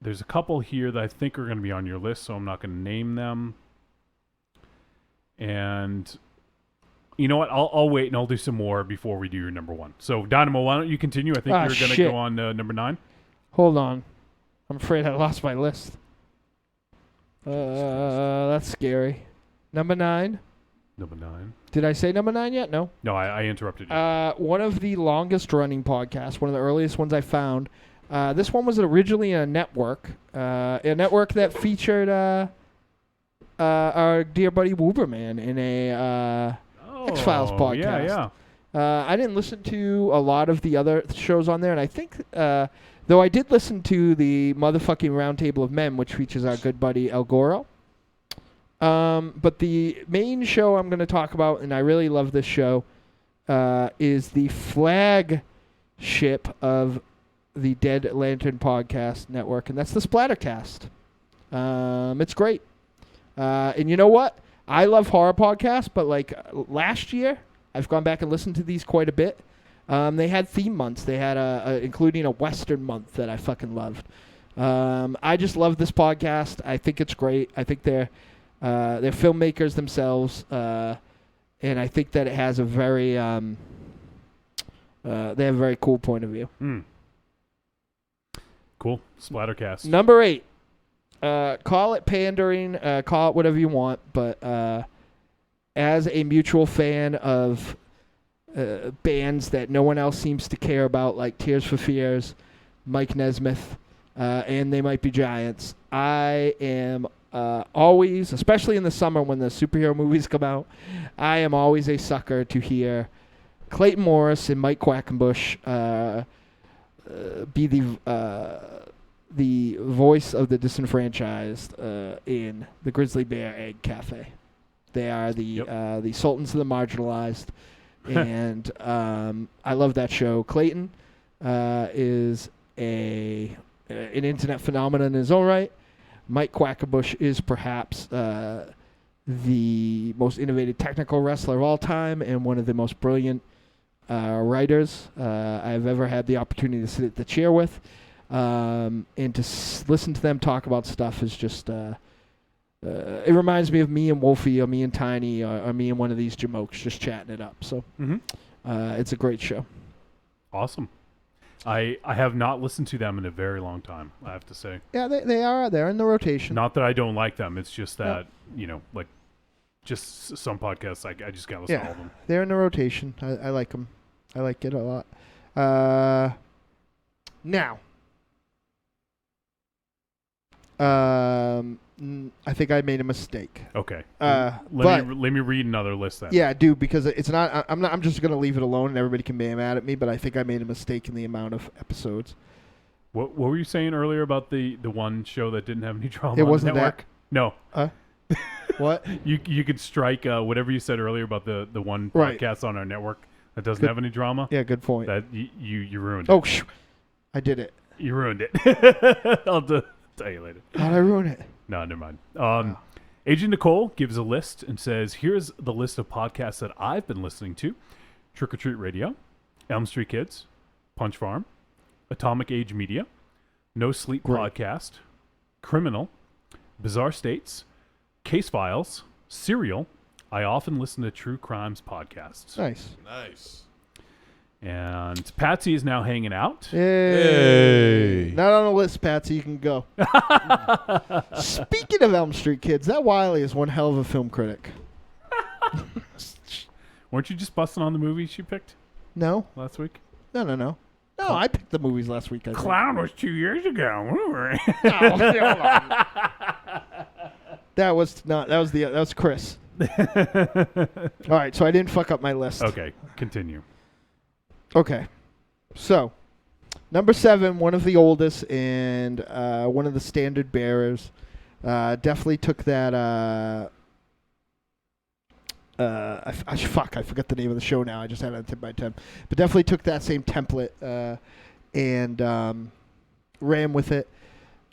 there's a couple here that I think are going to be on your list, so I'm not going to name them. And you know what? I'll wait and I'll do some more before we do your number one. So, Dynamo, why don't you continue? I think you're going to go on number 9. Hold on. I'm afraid I lost my list. That's scary. Number 9. Number 9. Did I say number 9 yet? No. No, I interrupted you. One of the longest running podcasts, one of the earliest ones I found. This one was originally a network that featured our dear buddy Wooberman in a X-Files podcast. Yeah. I didn't listen to a lot of the other shows on there, and I think, though I did listen to the motherfucking Roundtable of Men, which features our good buddy El Goro. But the main show I'm going to talk about, and I really love this show, is the flagship of the Dead Lantern Podcast Network, and that's the Splattercast. It's great. And you know what? I love horror podcasts, but like last year, I've gone back and listened to these quite a bit. They had theme months. They had including a Western month that I fucking loved. I just love this podcast. I think it's great. I think they're filmmakers themselves, and I think that it has a very they have a very cool point of view. Cool. Splattercast. Number 8. Call it pandering, call it whatever you want, but as a mutual fan of bands that no one else seems to care about, like Tears for Fears, Mike Nesmith, and They Might Be Giants, I am always, especially in the summer when the superhero movies come out, I am always a sucker to hear Clayton Morris and Mike Quackenbush be the voice of the disenfranchised in the Grizzly Bear Egg Cafe. They are the sultans of the marginalized, and I love that show. Clayton is an internet phenomenon in his own right. Mike Quackenbush is perhaps the most innovative technical wrestler of all time and one of the most brilliant writers I've ever had the opportunity to sit at the chair with. And to listen to them talk about stuff is just, it reminds me of me and Wolfie or me and Tiny or me and one of these jamokes just chatting it up. So it's a great show. Awesome. I have not listened to them in a very long time, I have to say. Yeah, they're in the rotation. Not that I don't like them. It's just that, like just some podcasts, I just can't listen to all of them. They're in the rotation. I like them. I like it a lot. Now, I think I made a mistake. Okay. Let me read another list then. Yeah, do, because it's not. I'm just gonna leave it alone, and everybody can be mad at me. But I think I made a mistake in the amount of episodes. What were you saying earlier about the one show that didn't have any drama? It on wasn't the network? that. No. What? You could strike whatever you said earlier about the one Right. podcast on our network that doesn't have any drama. Yeah, good point. That you ruined. Oh, it. I did it. You ruined it. I'll tell you later. How'd I ruin it? No, never mind. Agent Nicole gives a list and says, here's the list of podcasts that I've been listening to. Trick or Treat Radio, Elm Street Kids, Punch Farm, Atomic Age Media, No Sleep Podcast, Criminal, Bizarre States, Case Files, Serial. I often listen to true crimes podcasts. Nice. And Patsy is now hanging out. Hey. Not on the list, Patsy. You can go. Speaking of Elm Street Kids, that Wiley is one hell of a film critic. Weren't you just busting on the movies she picked? No. Last week? No, I picked the movies last week. I think. Clown was 2 years ago. That was Chris. All right, so I didn't fuck up my list. Okay, continue. Okay, so number 7, one of the oldest and one of the standard bearers, definitely took that. I forgot the name of the show now. I just had it on tip by tip, but definitely took that same template and ran with it.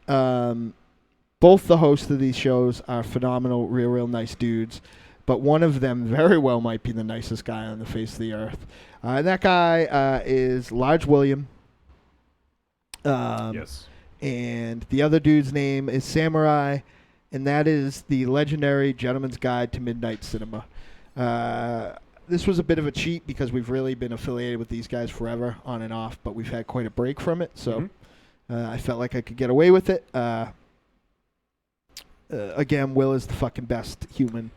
Both the hosts of these shows are phenomenal, real nice dudes. But one of them very well might be the nicest guy on the face of the earth. And that guy is Large William. Yes. And the other dude's name is Samurai, and that is the legendary Gentleman's Guide to Midnight Cinema. This was a bit of a cheat because we've really been affiliated with these guys forever, on and off, but we've had quite a break from it. So I felt like I could get away with it. Again, Will is the fucking best human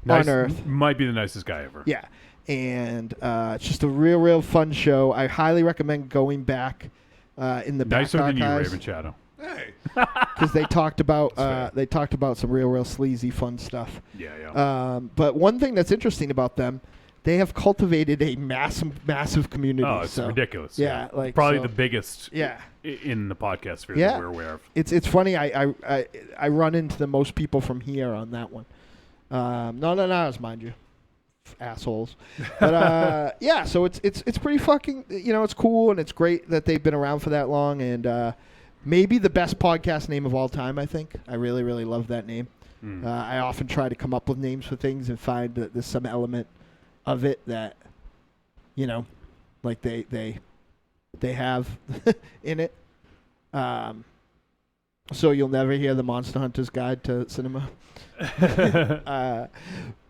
on earth. Might be the nicest guy ever. Yeah. And it's just a real fun show. I highly recommend going back in the back nicer than you, archives. Raven Shadow. Hey. Because they talked about some real sleazy fun stuff. Yeah. But one thing that's interesting about them, they have cultivated a massive community. Oh, it's ridiculous. Yeah, like probably so, the biggest. Yeah. In the podcast sphere that we're aware of. It's funny. I run into the most people from here on that one. No, mind you, assholes. But yeah, so it's pretty fucking. It's cool and it's great that they've been around for that long, and maybe the best podcast name of all time. I think I really love that name. I often try to come up with names for things and find that there's some element of it that like they have in it. So you'll never hear the Monster Hunter's Guide to Cinema.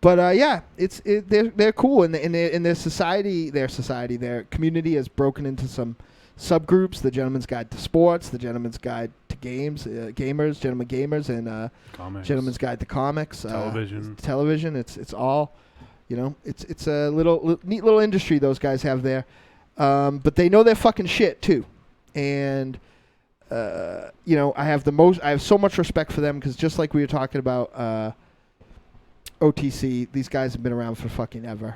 But yeah, they're cool, and in their society, their community has broken into some subgroups: the Gentleman's Guide to Sports, the Gentleman's Guide to Games, Gentleman Gamers, and Comics. Gentleman's Guide to Comics, Television. It's all, it's a neat little industry those guys have there. But they know their fucking shit too, and I have so much respect for them because just like we were talking about OTC, these guys have been around for fucking ever,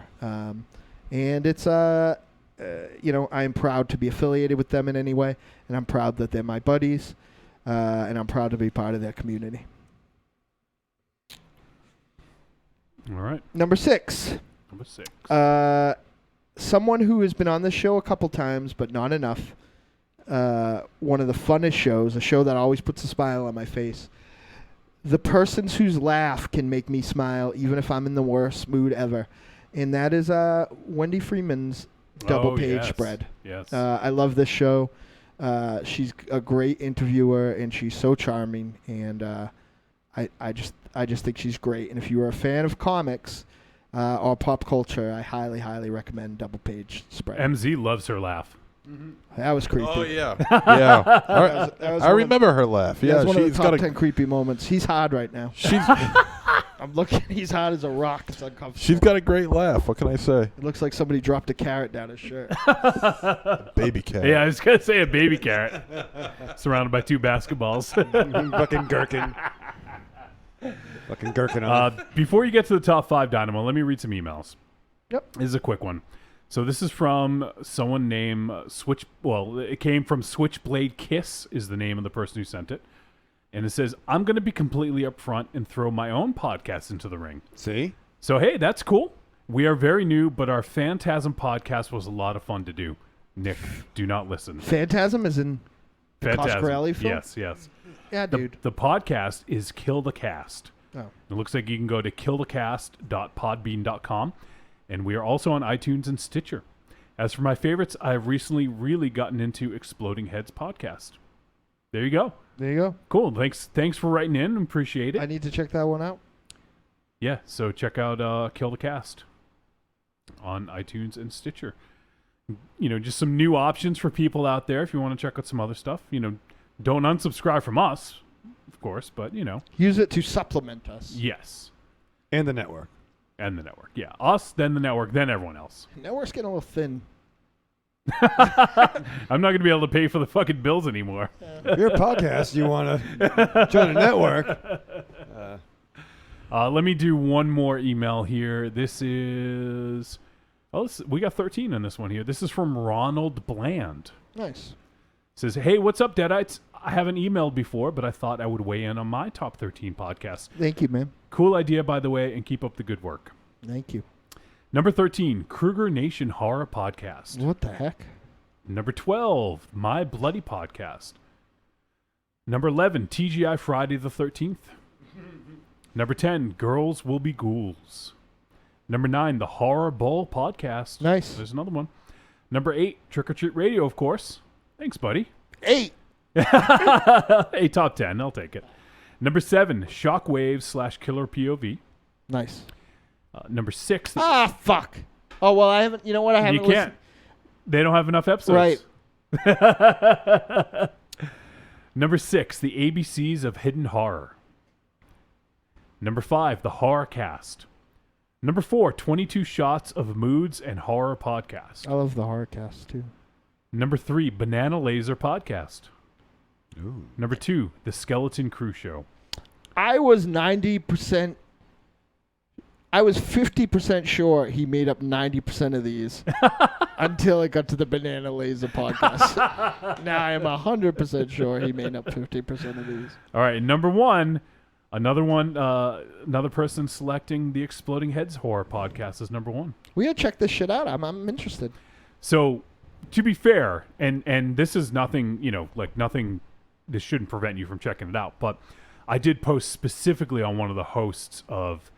And it's I'm proud to be affiliated with them in any way, and I'm proud that they're my buddies, and I'm proud to be part of their community. All right. Number 6. Someone who has been on the show a couple times, but not enough. One of the funnest shows, a show that always puts a smile on my face. The persons whose laugh can make me smile, even if I'm in the worst mood ever. And that is Wendy Freeman's Double Page Spread. Yes. I love this show. She's a great interviewer, and she's so charming. And I just think she's great. And if you are a fan of comics or pop culture, I highly, highly recommend Double Page Spread. MZ loves her laugh. That was creepy. Oh, yeah. Yeah. I remember her laugh. Yeah, that's one of she's the got top 10 creepy moments. He's hard right now. She's I'm looking. He's hard as a rock. It's uncomfortable. she's got a great laugh. What can I say? It looks like somebody dropped a carrot down his shirt. Baby cat. Yeah, I was going to say a baby carrot. Surrounded by 2 basketballs. Fucking gherkin. Fucking gherkin on. Before you get to the top 5, Dynamo, let me read some emails. Yep. This is a quick one. So this is from someone named it came from Switchblade Kiss is the name of the person who sent it. And it says, I'm going to be completely upfront and throw my own podcast into the ring. See? So, hey, that's cool. We are very new, but our Phantasm podcast was a lot of fun to do. Nick, do not listen. Phantasm is in the Phantasm. Coscarelli film? Yes. Yeah, dude. The podcast is Kill the Cast. Oh. It looks like you can go to killthecast.podbean.com. And we are also on iTunes and Stitcher. As for my favorites, I have recently really gotten into Exploding Heads podcast. There you go. There you go. Cool. Thanks for writing in. Appreciate it. I need to check that one out. Yeah, so check out Kill the Cast on iTunes and Stitcher. Just some new options for people out there if you want to check out some other stuff. Don't unsubscribe from us, of course, but, Use it to supplement us. Yes. And the network. And the network. Yeah. Us, then the network, then everyone else. Network's getting a little thin. I'm not going to be able to pay for the fucking bills anymore. If you're a podcast, you want to join a network. Let me do one more email here. This is... we got 13 in this one here. This is from Ronald Bland. Nice. Says, hey, what's up, Deadites? I haven't emailed before, but I thought I would weigh in on my top 13 podcasts. Thank you, man. Cool idea, by the way, and keep up the good work. Thank you. Number 13, Kruger Nation Horror Podcast. What the heck? Number 12, My Bloody Podcast. Number 11, TGI Friday the 13th. Number 10, Girls Will Be Ghouls. Number 9, The Horror Bowl Podcast. Nice. There's another one. Number 8, Trick or Treat Radio, of course. Thanks, buddy. 8. A top 10. I'll take it. Number 7, Shockwave / Killer POV. Nice. Number 6. Fuck. Oh, well, I haven't. You know what? I haven't. You can't. They don't have enough episodes. Right. Number 6, The ABCs of Hidden Horror. Number 5, The Horror Cast. Number 4, 22 Shots of Moods and Horror Podcast. I love the horror cast, too. Number 3, Banana Laser Podcast. Ooh. Number 2, The Skeleton Crew Show. I was 90%. I was 50% sure he made up 90% of these until it got to the Banana Laser Podcast. Now I am 100% sure he made up 50% of these. All right, number 1, another person selecting the Exploding Heads Horror Podcast as number 1. We gotta check this shit out. I'm interested. So, to be fair, and this is nothing, nothing, this shouldn't prevent you from checking it out, but I did post specifically on one of the hosts of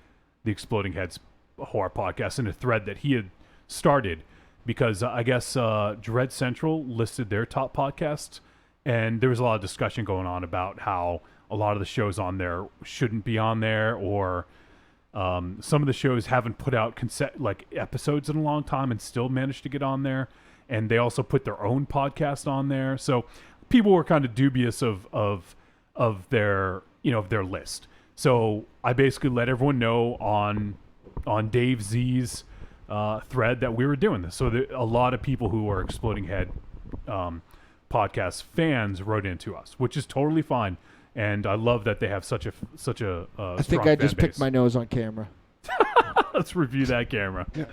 the Exploding Heads Horror Podcast in a thread that he had started because I guess Dread Central listed their top podcasts, and there was a lot of discussion going on about how a lot of the shows on there shouldn't be on there, or some of the shows haven't put out episodes in a long time and still managed to get on there. And they also put their own podcast on there. So people were kind of dubious of their list. So I basically let everyone know on Dave Z's thread that we were doing this. So a lot of people who are Exploding Head podcast fans wrote into us, which is totally fine. And I love that they have such a I think I just picked my nose on camera. Let's review that camera. Yes.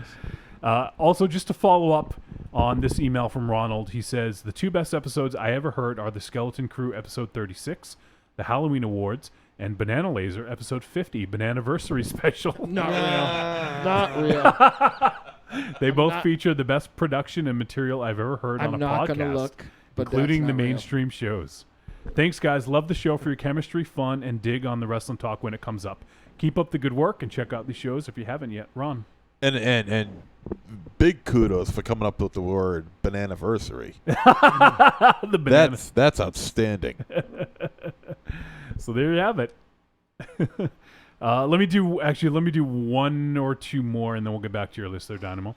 Also, just to follow up on this email from Ronald, he says, the 2 best episodes I ever heard are the Skeleton Crew episode 36, the Halloween Awards, and Banana Laser episode 50, Bananiversary special. Not real. They both feature the best production and material I've ever heard on a not podcast, gonna look, but including that's the not real. mainstream shows. Thanks, guys. Love the show for your chemistry, fun, and dig on the wrestling talk when it comes up. Keep up the good work and check out the shows if you haven't yet. Ron. And big kudos for coming up with the word bananiversary. The banana. That's outstanding. So there you have it. Let me do one or two more, and then we'll get back to your list there, Dynamo.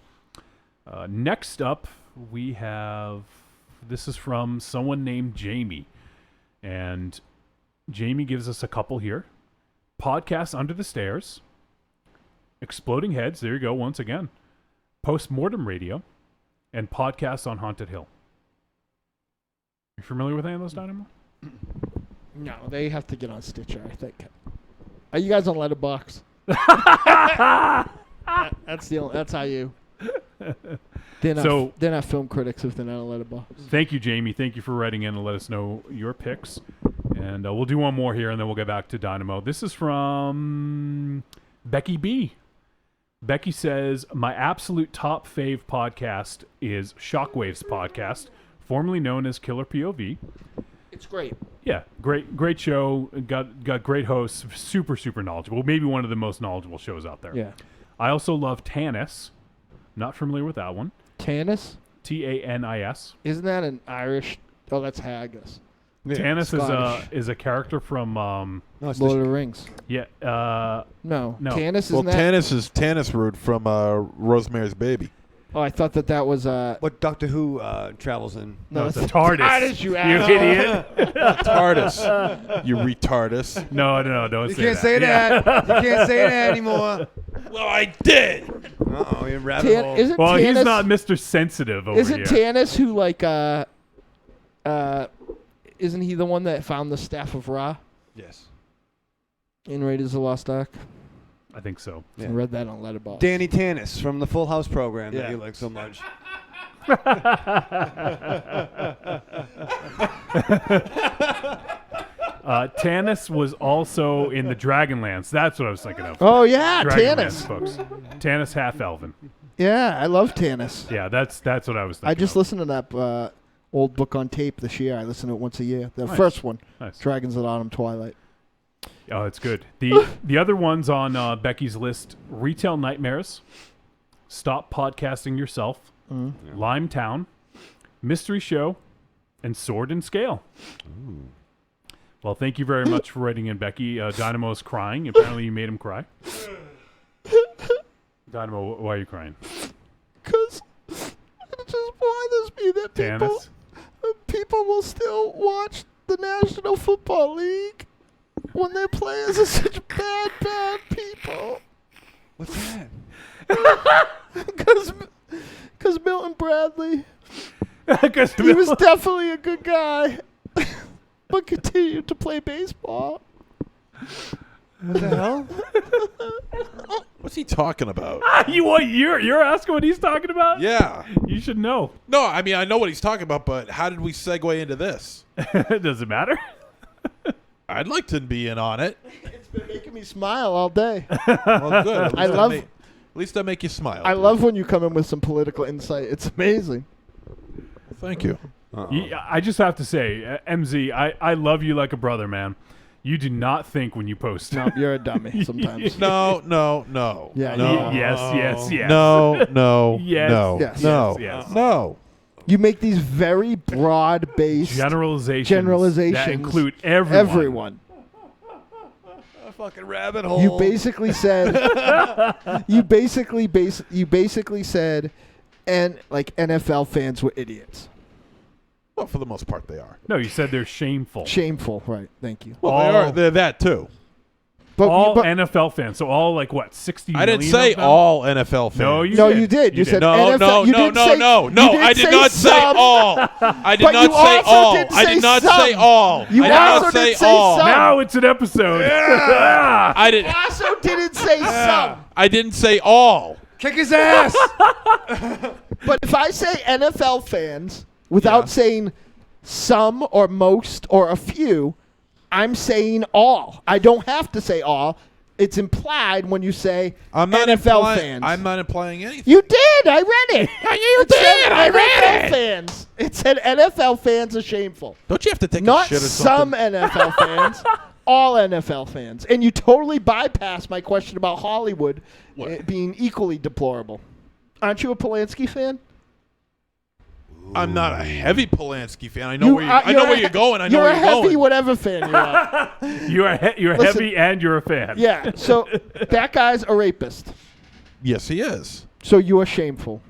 Next up, we have, this is from someone named Jamie, and Jamie gives us a couple here. Podcast Under the Stairs, Exploding Heads, there you go, once again, Postmortem Radio, and Podcast on Haunted Hill. You familiar with any of those, Dynamo? No, they have to get on Stitcher, I think. Are you guys on Letterboxd? That's how you. They're not film critics if they're not on Letterboxd. Thank you, Jamie. Thank you for writing in and let us know your picks. And we'll do one more here, and then we'll get back to Dynamo. This is from Becky B. Becky says, my absolute top fave podcast is Shockwave's podcast, formerly known as Killer POV. It's great. Yeah, great show. Got great hosts. Super, super knowledgeable. Maybe one of the most knowledgeable shows out there. Yeah. I also love Tanis. Not familiar with that one. Tanis? Tanis. Isn't that an Irish? Oh, that's Haggis. Yeah. Tanis is a character from Lord of the Rings. Yeah. No. No. Tanis Well, Tanis is Tanis Root from Rosemary's Baby. Oh, I thought that was what Doctor Who travels in. No, it's a TARDIS. TARDIS, you idiot. TARDIS. You retardus. No, don't You say can't that. say that. You can't say that anymore. Well, I did. Uh-oh, you're rabbit hole. Isn't Well, Tanis, he's not Mr. Sensitive over Isn't here. Tanis who isn't he the one that found the Staff of Ra Yes. in Raiders of the Lost Ark? I think so. I read that on Letterboxd. Danny Tanis from the Full House program that Yeah. you like so much. Tanis was also in the Dragonlance. That's what I was thinking of. Oh, yeah, Dragonlance Tanis. books. Tanis Half-Elven. Yeah, I love Tanis. Yeah, that's what I was thinking I just of. listened to that old book on tape this year. I listen to it once a year. The Nice. first one, Nice. Dragons of Autumn Twilight. Oh, it's good. The other ones on Becky's list: Retail Nightmares, Stop Podcasting Yourself, Limetown, Mystery Show, and Sword and Scale. Ooh. Well, thank you very much for writing in, Becky. Dynamo's crying. Apparently, you made him cry. Dynamo, why are you crying? Because it just bothers me that Tanis? people will still watch the National Football League when their players are such bad people. What's that? Because Milton Bradley, Because he was definitely a good guy, but continued to play baseball. What the hell? What's he talking about? You're asking what he's talking about? Yeah. You should know. No, I mean, I know what he's talking about, but how did we segue into this? Does it matter? I'd like to be in on it. It's been making me smile all day. Well, good. At least I make you smile. I love when you come in with some political insight. It's amazing. Thank you. I just have to say, MZ, I love you like a brother, man. You do not think when you post. No, you're a dummy sometimes. No. Yeah. No. Yes. No. Yes. No. Yes. No. Yes. No. You make these very broad-based generalizations that include everyone. A fucking rabbit hole. You basically said. you basically said, and like NFL fans were idiots. Well, for the most part, they are. No, you said they're shameful. Shameful, right? Thank you. Well, they are. They're that too. All NFL fans. So all like what? 60 I million didn't say of them? all NFL fans. No, you No, did. you did. You said No. NFL. You didn't say- you I did not say some. all. I did But not you say also all. didn't I say did not some. say all. You I did also not say didn't say all. some. Now it's an episode. I did. Also didn't say some. I didn't say all. Kick his ass. But if I say NFL fans without saying some or most or a few, I'm saying all. I don't have to say all. It's implied when you say NFL fans. I'm not implying anything. You did. I read it. You did. I read it. Fans. It said NFL fans are shameful. Don't you have to take Not a shit or some something? NFL fans. All NFL fans. And you totally bypassed my question about Hollywood being equally deplorable. Aren't you a Polanski fan? I'm not a heavy Polanski fan. I know where you're going. I know you're where a you're heavy going. whatever fan you are. You're Listen, heavy and you're a fan. Yeah. So that guy's a rapist. Yes, he is. So you are shameful.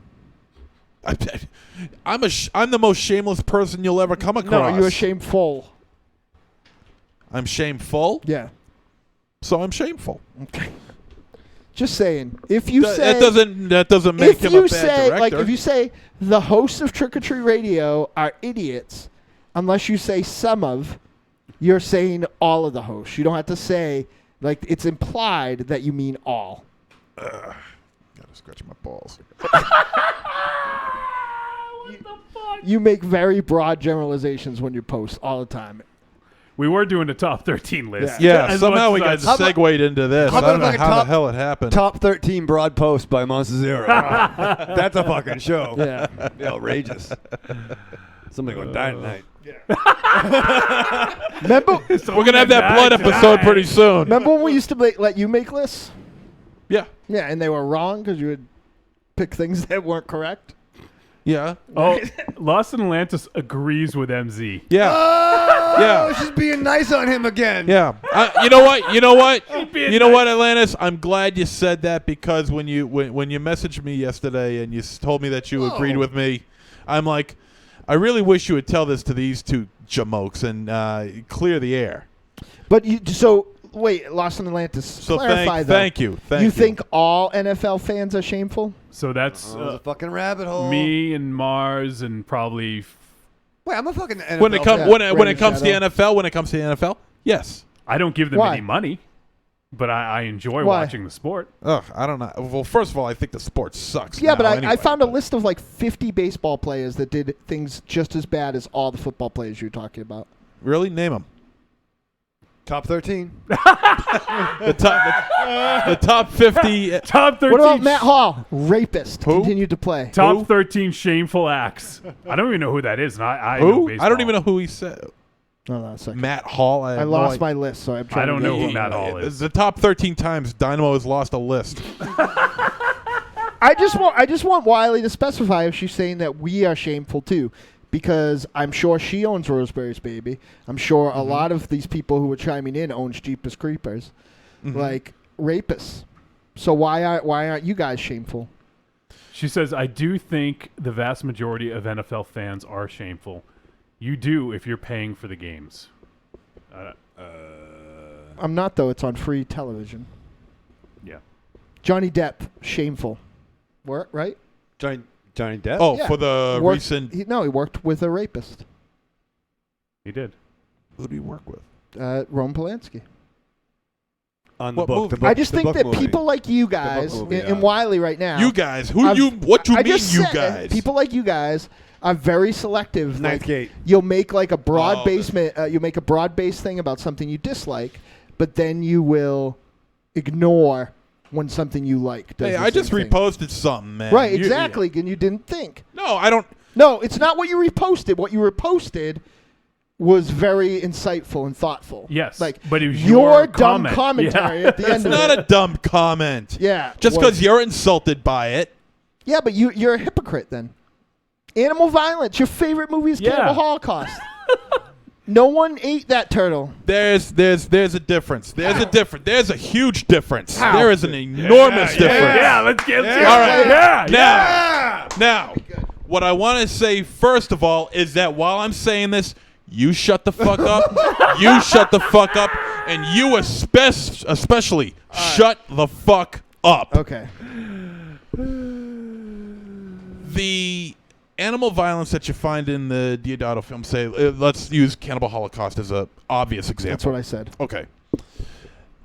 I'm the most shameless person you'll ever come across. No, you're shameful. I'm shameful? Yeah. So I'm shameful. Okay. Just saying. If you say that doesn't make him a bad director. Like if you say the hosts of Trick or Treat Radio are idiots, unless you say some of, you're saying all of the hosts. You don't have to say like it's implied that you mean all. Gotta scratch my balls. You make very broad generalizations when you post all the time. We were doing a top 13 list. Yeah, somehow we got segued into this. I don't know how the hell it happened. Top 13 broad post by Monster Zero. That's a fucking show. Yeah. Outrageous. Somebody gonna die tonight. Remember, we're gonna have that blood episode pretty soon. Remember when we used to let you make lists? Yeah. Yeah, and they were wrong because you would pick things that weren't correct. Yeah. Oh, Lost in Atlantis agrees with MZ. Yeah. Oh, she's being nice on him again. Yeah. You know what? You know what, Atlantis? I'm glad you said that because when you messaged me yesterday and you told me that you agreed with me, I'm like, I really wish you would tell this to these two jamokes and clear the air. But wait, Lost in Atlantis. So clarify thank you. You think all NFL fans are shameful? So that's a fucking rabbit hole. Me and Mars and probably. Wait, I'm a fucking NFL when it comes to fan. NFL, yes. I don't give them Why? any money, but I enjoy Why? watching the sport. Ugh, I don't know. Well, first of all, I think the sport sucks. Yeah, now but I anyway, found a list of like 50 baseball players that did things just as bad as all the football players you're talking about. Really? Name them. Top 13. The top 50. Top 13. What about Matt Hall? Rapist. Who? Continued to play. Top 13 shameful acts. I don't even know who that is. And I know Who? baseball. I don't even know who he said. Hold on a second. Matt Hall. I lost my list, so I'm trying I don't to know who Matt Hall is. The top 13 times Dynamo has lost a list. I just want Wiley to specify if she's saying that we are shameful too, because I'm sure she owns Roseberry's Baby. I'm sure a lot of these people who are chiming in owns Jeepers Creepers, like rapists. So why aren't you guys shameful? She says, I do think the vast majority of NFL fans are shameful. You do if you're paying for the games. I'm not, though. It's on free television. Yeah. Johnny Depp, shameful. Right? Johnny Depp? Oh, Yeah. for the recent. He worked with a rapist. He did. Who did he work with? Roman Polanski. On What the book, movie? the book. I just the think book that movie. people like you guys, movie, and Wiley right now. You guys? What I you mean, just you said, guys? People like you guys are very selective. Ninth Like, Gate. you'll make like a broad basement. You make a broad based thing about something you dislike, but then you will ignore when something you like. Does Hey, the I just same thing. reposted something, man. Right, You- exactly, and you didn't think. No, I don't. No, it's not what you reposted. What you reposted was very insightful and thoughtful. Yes, like but it was your your dumb comment. commentary Yeah. at the It's end of not it. a dumb comment. Yeah, Just was- because you're insulted by it. Yeah, but you're a hypocrite then. Animal violence. Your favorite movie is Cannibal Holocaust. No one ate that turtle. There's a difference. There's a huge difference. How? There is an enormous difference. Yeah, let's get to it. All right. Yeah. Now, what I want to say first of all is that while I'm saying this, you shut the fuck up. You shut the fuck up, and you especially shut the fuck up. Okay. The animal violence that you find in the Deodato film, say, let's use Cannibal Holocaust as a obvious example. That's what I said. Okay.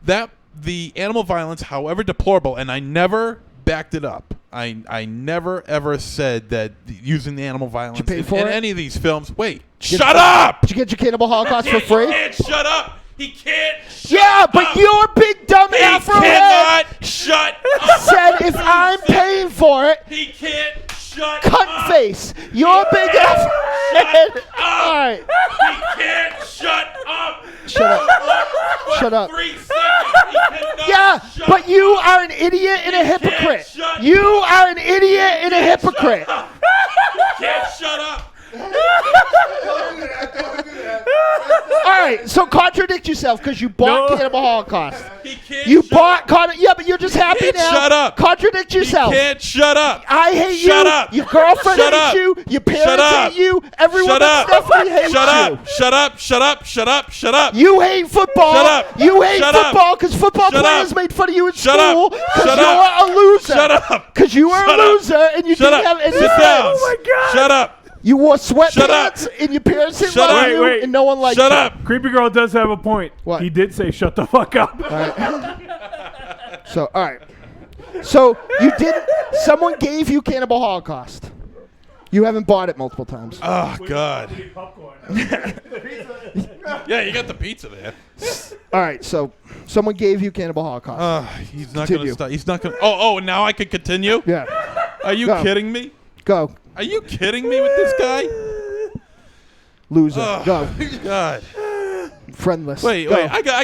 That the animal violence, however deplorable, and I never backed it up. I never ever said that using the animal violence Did you pay in for it? any of these films. Wait, shut up! Did you get your Cannibal Holocaust for free? He can't shut up. He can't. Yeah, but your big dumb afro head Cannot shut up. said if I'm paying for it, He can't shut cunt up. face. Your big afro head. All right. He can't shut up. Shut up. For Shut up. 3 seconds. He cannot Yeah, shut but you are an idiot and a hypocrite. shut You are an idiot and a hypocrite. He can't shut up. All right, so contradict yourself because you bought Cannibal Holocaust. He can't You shut bought yeah, but you're just happy can't now. shut up. Contradict yourself. He can't shut up. I hate Shut you. up. Your girlfriend Shut hates up. you. Your parents Shut up. hate you. Everyone Shut but up. Stephanie hates Shut you. up. Shut up. Shut up. Shut up. Shut up. You hate football. Shut up. You hate Shut up. football because football Shut players up. made fun of you in Shut school up. because Shut you're up. a loser. Shut up. Because you were Shut a up. loser and you Shut didn't up. have any Sit down. friends. Shut up. You wore Shut up. sweatpants and your parents didn't Shut love up. you Wait. and no one liked Shut you. up. Creepy Girl does have a point. What? He did say shut the fuck up. All right. So, all right. So you didn't. Someone gave you Cannibal Holocaust. You haven't bought it multiple times. Oh God. Yeah, you got the pizza there. All right. So someone gave you Cannibal Holocaust. He's not going to Continue. stop. He's not going to. Oh, now I can continue? Yeah. Are you Go. kidding me? Go. Are you kidding me with this guy? Loser. Oh, Go. God. Friendless. Wait. Go. I gotta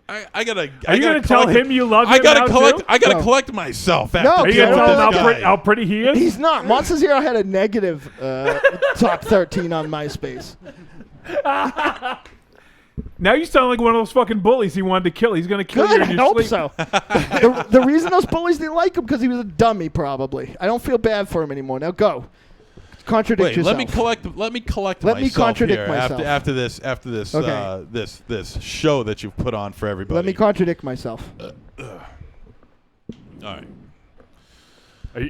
I gotta. Are you gonna tell him you love him I gotta now, collect. too? I gotta No. collect myself. No, After Are you Get gonna rid tell of him this how pretty he is? He's not. Monster Zero had a negative top 13 on MySpace. Now you sound like one of those fucking bullies he wanted to kill. He's gonna kill Good, you I in your hope sleep. so. The reason those bullies didn't like him because he was a dummy, probably. I don't feel bad for him anymore. Now go. Contradict Wait, yourself. let me collect Let me myself contradict here myself. after this Okay. this show that you've put on for everybody. Let me contradict myself. All right.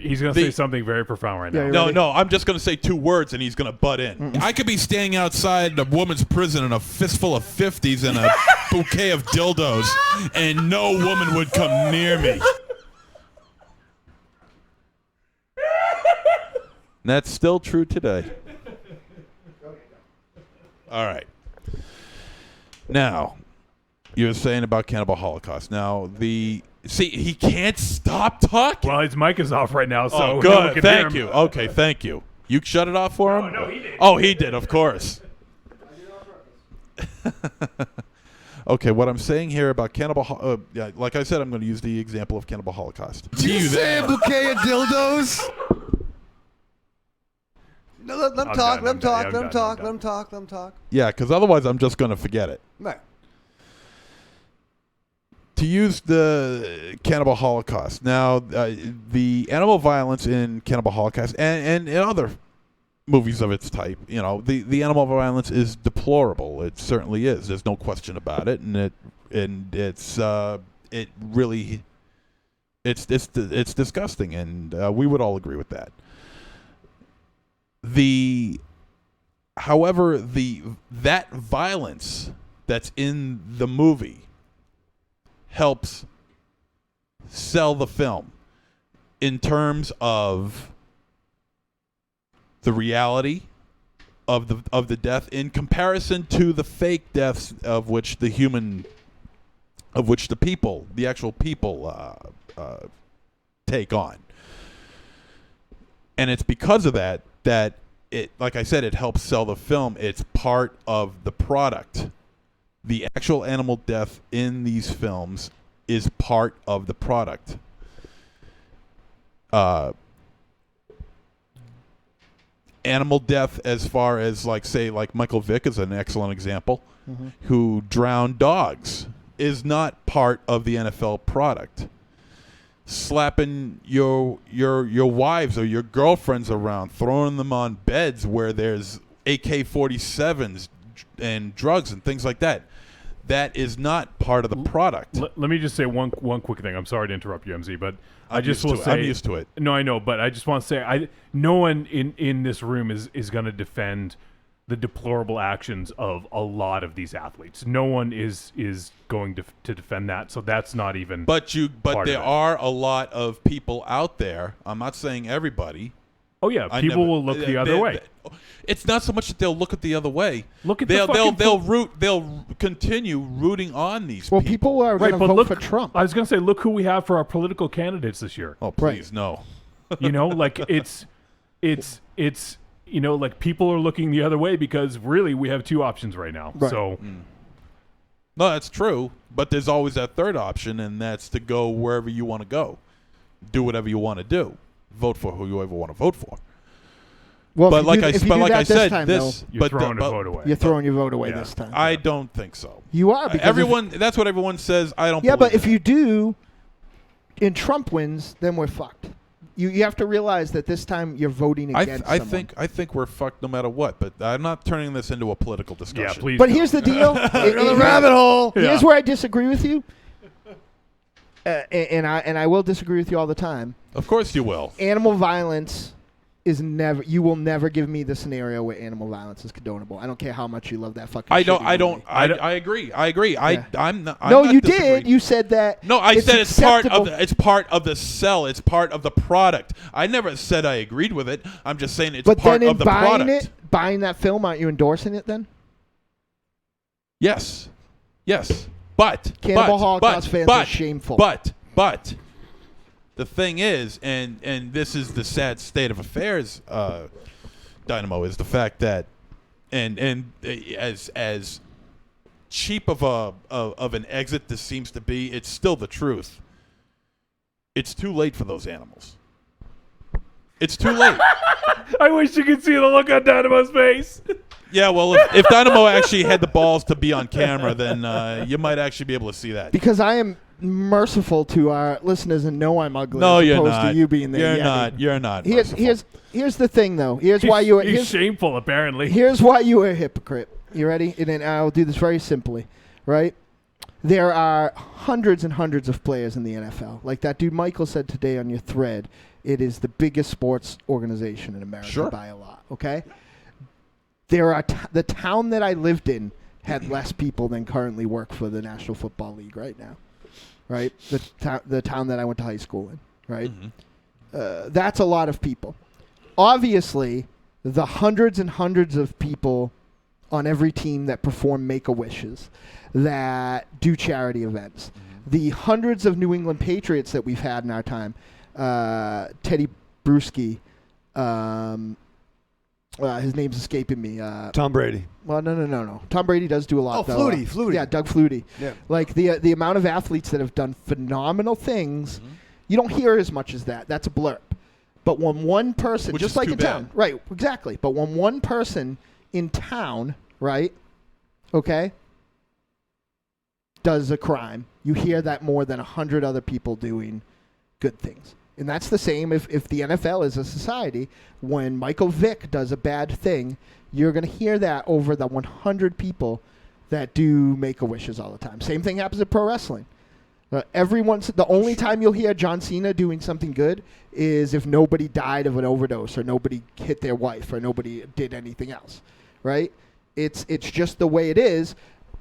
He's gonna say something very profound right now. No, I'm just going to say 2 words and he's going to butt in. I could be standing outside a woman's prison in a fistful of 50s and a bouquet of dildos, and no woman would come near me. And that's still true today. All right. Now, you were saying about Cannibal Holocaust. Now, see, he can't stop talking. Well, his mic is off right now, so Oh, no one good. can Thank hear you. him. Okay, thank you. You shut it off for him? No, he did. Oh, he did, of course. Okay, what I'm saying here about Cannibal like I said, I'm going to use the example of Cannibal Holocaust. Did you say a bouquet of dildos? No, let him talk. Let him talk. Let him talk. Let him talk. Let him talk. Yeah, because otherwise I'm just going to forget it. Right. To use the Cannibal Holocaust. Now, the animal violence in Cannibal Holocaust and in other movies of its type, you know, the animal violence is deplorable. It certainly is. There's no question about it, and it's disgusting, and we would all agree with that. However, that violence that's in the movie helps sell the film in terms of the reality of the death in comparison to the fake deaths of which the actual people take on. And it's because of that it, like I said, it helps sell the film. It's part of the product. The actual animal death in these films is part of the product. Animal death, as far as like Michael Vick is an excellent example, who drowned dogs, is not part of the NFL product. Slapping your wives or your girlfriends around, throwing them on beds where there's AK-47s and drugs and things like that. That is not part of the product. Let me just say one quick thing. I'm sorry to interrupt you, MZ, but I'm used to it. No, I know, but I just want to say no one in this room is going to defend the deplorable actions of a lot of these athletes. No one is going to defend that, so that's not even. But there are a lot of people out there. I'm not saying everybody. Oh yeah, people will look the other way. It's not so much that they'll look at the other way. Look at they'll continue rooting on these people. Well, people are going to vote for Trump. I was going to say, look who we have for our political candidates this year. Oh, please, no. You know, like it's you know, like people are looking the other way because really we have two options right now. Right. So no, that's true. But there's always that third option, and that's to go wherever you want to go, do whatever you want to do, vote for who you ever want to vote for. Well, but like I said, you're throwing your vote away. You're throwing your vote away this time. I don't think so. You are because that's what everyone says. I don't. Yeah, believe but if you do, and Trump wins, then we're fucked. You have to realize that this time you're voting against someone. I think we're fucked no matter what. But I'm not turning this into a political discussion. Yeah, please. But here's the deal. The rabbit hole. Here's where I disagree with you. And I will disagree with you all the time. Of course you will. Animal violence is never. You will never give me the scenario where animal violence is condonable. I don't care how much you love that fucking. I agree. Yeah. I'm not. No, I'm you not disagreeing. did. You said that. No, I said it's part of acceptable. it's part of the sell. It's part of the product. I never said I agreed with it. I'm just saying it's But part then of the buying product. buying that film, aren't you endorsing it then? Yes. But Cannibal Holocaust fans are shameful. But the thing is, and this is the sad state of affairs, Dynamo, is the fact that, and as cheap of an exit this seems to be, it's still the truth. It's too late for those animals. It's too late. I wish you could see the look on Dynamo's face. Yeah, well, if Dynamo actually had the balls to be on camera, then you might actually be able to see that. Because I am merciful to our listeners and know I'm ugly. No, as you're opposed not. to you being there. You're not. Here's the thing, though. Here's why you. He's shameful, apparently. Here's why you are a hypocrite. You ready? And then I'll do this very simply, right? There are hundreds and hundreds of players in the NFL. Like that dude Michael said today on your thread, it is the biggest sports organization in America by a lot. Okay. There are the town that I lived in had less people than currently work for the National Football League right now. Right, the town that I went to high school in, right? Mm-hmm. That's a lot of people. Obviously, the hundreds and hundreds of people on every team that perform Make-A-Wishes, that do charity events, the hundreds of New England Patriots that we've had in our time, Teddy Bruschi, his name's escaping me. Tom Brady. Well, no. Tom Brady does do a lot. Oh, Flutie. Yeah, Doug Flutie. Yeah. Like the amount of athletes that have done phenomenal things, you don't hear as much as that. That's a blurb. But when one person, Which just is like too in bad. town, right? Exactly. But when one person in town, right, okay, does a crime, you hear that more than 100 other people doing good things. And that's the same if the NFL is a society. When Michael Vick does a bad thing, you're going to hear that over the 100 people that do Make-A-Wishes all the time. Same thing happens in pro wrestling. The only time you'll hear John Cena doing something good is if nobody died of an overdose or nobody hit their wife or nobody did anything else, right? It's just the way it is.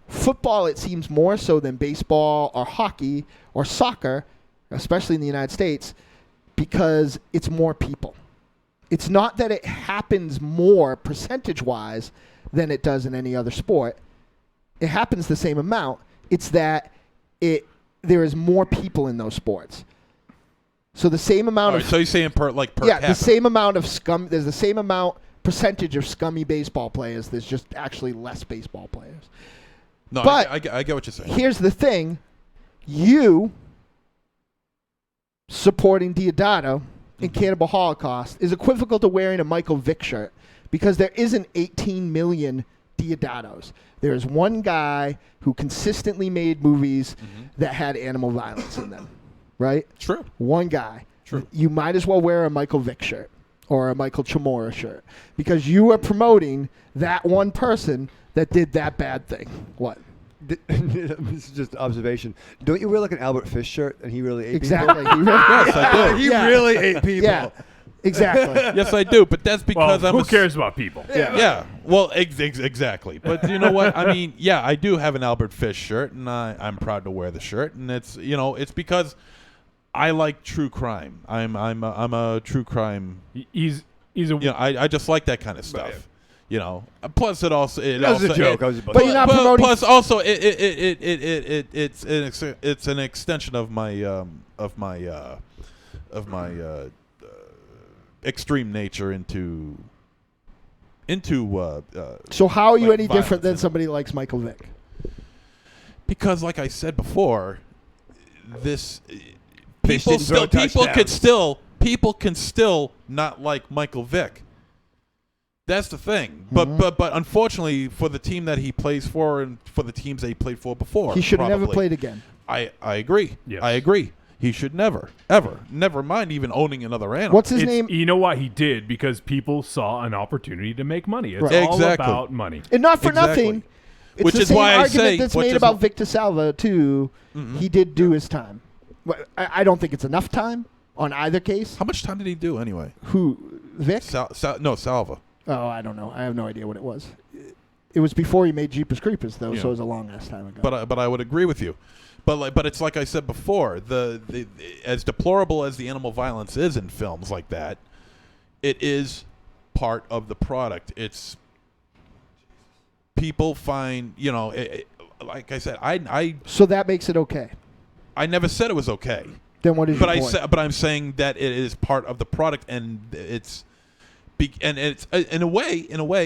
Football, it seems more so than baseball or hockey or soccer, especially in the United States, because it's more people. It's not that it happens more percentage-wise than it does in any other sport. It happens the same amount. It's that there is more people in those sports. So the same amount So you're saying per yeah, capita. the same amount of scum. There's the same amount percentage of scummy baseball players. There's just actually less baseball players. No, but I get what you're saying. Here's the thing: you supporting Deodato in Cannibal Holocaust is equivocal to wearing a Michael Vick shirt, because there isn't 18 million Deodatos. There's one guy who consistently made movies that had animal violence in them, right? True. One guy. True. You might as well wear a Michael Vick shirt or a Michael Chamorro shirt, because you are promoting that one person that did that bad thing. What? This is just observation. Don't you wear like an Albert Fish shirt and he really ate Exactly. people? Yes, I do. He really ate people. Yeah. Exactly. Yes, I do. But that's because Well, I'm who cares about people? Yeah. Well, exactly. But you know what? I mean, yeah, I do have an Albert Fish shirt, and I'm proud to wear the shirt, and it's it's because I like true crime. I'm a true crime. He's a. I just like that kind of stuff. You know. Plus, it also That was a joke. But you're not promoting. Plus, also, it's an extension of my extreme nature into. So how are you like any different than violence. somebody who likes Michael Vick? Because, like I said before, this Fish people didn't throw people can still not like Michael Vick. That's the thing. Mm-hmm. But unfortunately for the team that he plays for and for the teams that he played for before, He should have never probably, played again. I agree. Yes. I agree. He should never, ever, never mind even owning another animal. What's his name? You know why he did? Because people saw an opportunity to make money. It's Right. all Exactly. about money. And not for Exactly. nothing. It's Which the is same why I argument say- that's which made is about wh- Victor Salva too. Mhm. He did do his time. I don't think it's enough time on either case. How much time did he do anyway? Who, Vic? Salva. Oh, I don't know. I have no idea what it was. It was before he made Jeepers Creepers, though, Yeah. so it was a long ass time ago. But I would agree with you. But it's like I said before, the as deplorable as the animal violence is in films like that, it is part of the product. It's people find like I said, I so that makes it okay. I never said it was okay. Then what is But your point? but I'm saying that it is part of the product, and it's in a way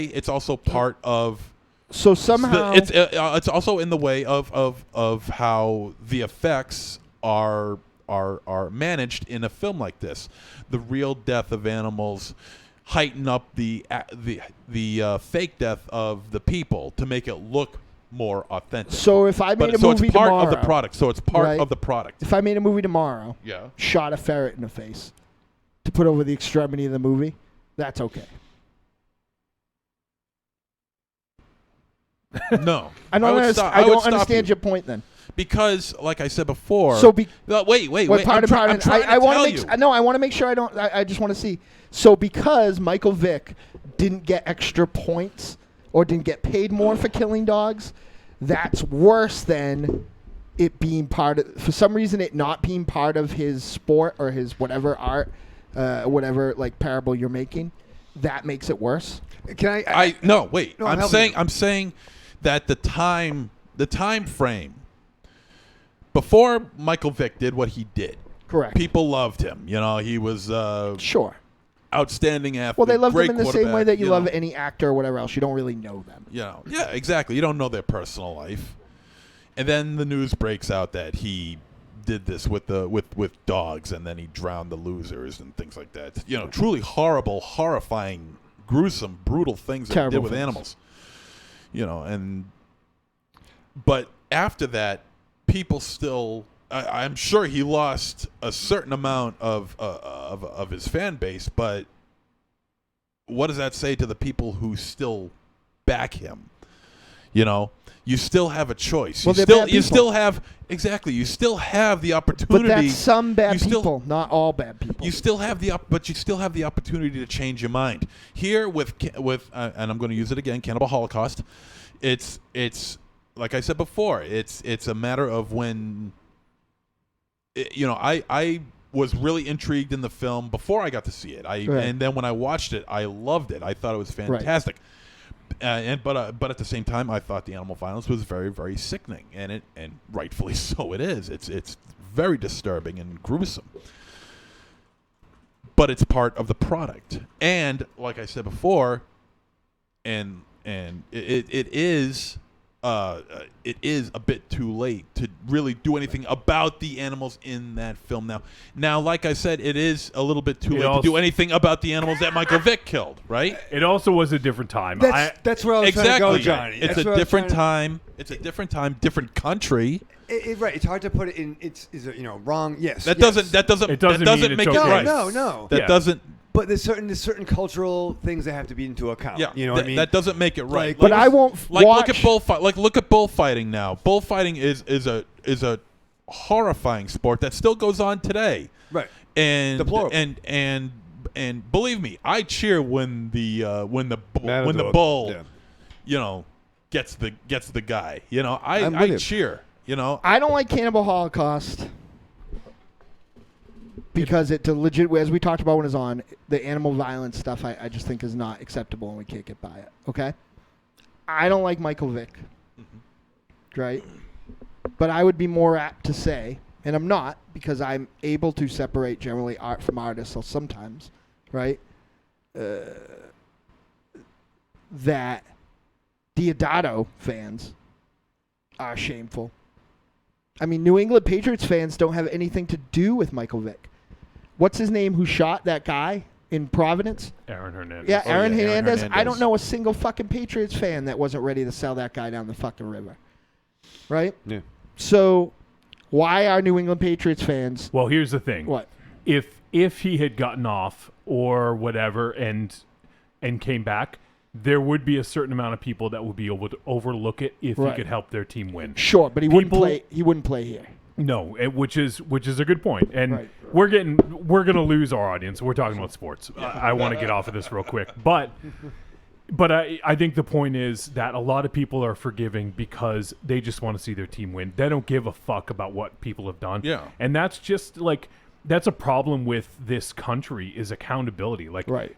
it's also part of. So somehow It's also in the way of how the effects are managed in a film like this. The real death of animals heighten up the fake death of the people to make it look more authentic. So if I made a so movie it's part tomorrow, of the product. So it's part right? of the product. If I made a movie tomorrow, Yeah. shot a ferret in the face to put over the extremity of the movie, that's okay. No, I don't would understand. stop- I would don't stop understand you. your point then. Because, like I said before, So wait. Pardon. I'm trying I to want tell to you. make. No, I want to make sure I don't. I just want to see. So because Michael Vick didn't get extra points or didn't get paid more for killing dogs, that's worse than it being part of. For some reason, it not being part of his sport or his whatever art, whatever like parable you're making, that makes it worse. Can I? No, wait. No, I'm help saying me. I'm saying that the time frame before Michael Vick did what he did. Correct. People loved him. He was Sure. outstanding athlete. Well, they love great them in the same way quarterback, that you love know. any actor or whatever else. You don't really know them. Yeah, exactly. You don't know their personal life, and then the news breaks out that he did this with dogs, and then he drowned the losers and things like that. Truly horrible, horrifying, gruesome, brutal things that Terrible he did with things. animals. But after that, people still. I'm sure he lost a certain amount of his fan base, but what does that say to the people who still back him? You still have a choice. Well, you they're bad you people. still have you still have the opportunity. But that's some bad you still- people, not all bad people. You still have but you still have the opportunity to change your mind. Here with and I'm going to use it again, Cannibal Holocaust. It's like I said before. It's a matter of when. I was really intrigued in the film before I got to see it. Right. And then when I watched it, I loved it. I thought it was fantastic. But at the same time, I thought the animal violence was very, very sickening, and rightfully so it is. It's very disturbing and gruesome. But it's part of the product, and like I said before, and it is a bit too late to really do anything about the animals in that film now. Now, like I said, it is a little bit too late to do anything about the animals that Michael Vick killed, right? It also was a different time. That's where I was trying to go, Johnny. It's That's a where I was different trying to- time. It's a different time, different country. Right, it's hard to put it in. Is it wrong? Yes. That yes. doesn't mean make it's it okay. right. No. That doesn't. But there's certain cultural things that have to be into account. Yeah, You know what I mean? That doesn't make it right. But I won't watch. Look at bullfighting now. Bullfighting is a horrifying sport that still goes on today. Right. And Deplorable. and And believe me, I cheer when the bull, gets the guy. I cheer. I don't like Cannibal Holocaust because it legit, as we talked about when it was on, the animal violence stuff I just think is not acceptable and we can't get by it. Okay? I don't like Michael Vick. Right? But I would be more apt to say, and I'm not because I'm able to separate generally art from artists so sometimes, right? That Deodato fans are shameful. I mean, New England Patriots fans don't have anything to do with Michael Vick. What's his name who shot that guy in Providence? Aaron Hernandez. Yeah, Aaron Hernandez. I don't know a single fucking Patriots fan that wasn't ready to sell that guy down the fucking river. Right? Yeah. So why are New England Patriots fans? Well, here's the thing. What? If he had gotten off or whatever and came back, there would be a certain amount of people that would be able to overlook it if he could help their team win. Sure, but he wouldn't play. He wouldn't play here. No, which is a good point. And we're gonna lose our audience. We're talking about sports. I want to get off of this real quick, but I think the point is that a lot of people are forgiving because they just want to see their team win. They don't give a fuck about what people have done. Yeah, and that's just that's a problem with this country is accountability.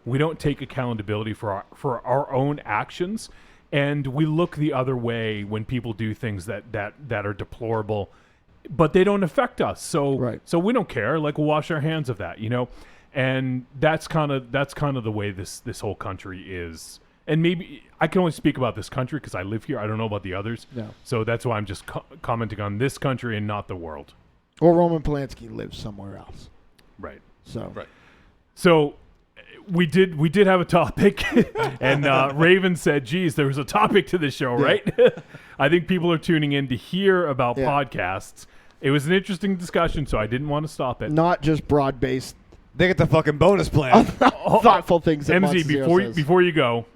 We don't take accountability for our own actions, and we look the other way when people do things that are deplorable, but they don't affect us. So we don't care. We'll wash our hands of that, and that's kind of the way this whole country is. And maybe I can only speak about this country because I live here. I don't know about the others. No. So that's why I'm just commenting on this country and not the world. Or Roman Polanski lives somewhere else. Right. So we did have a topic, and Raven said, "Geez, there was a topic to this show, right?" I think people are tuning in to hear about podcasts. It was an interesting discussion, so I didn't want to stop it. Not just broad-based. They get the fucking bonus plan. Thoughtful things. That MZ, before you go.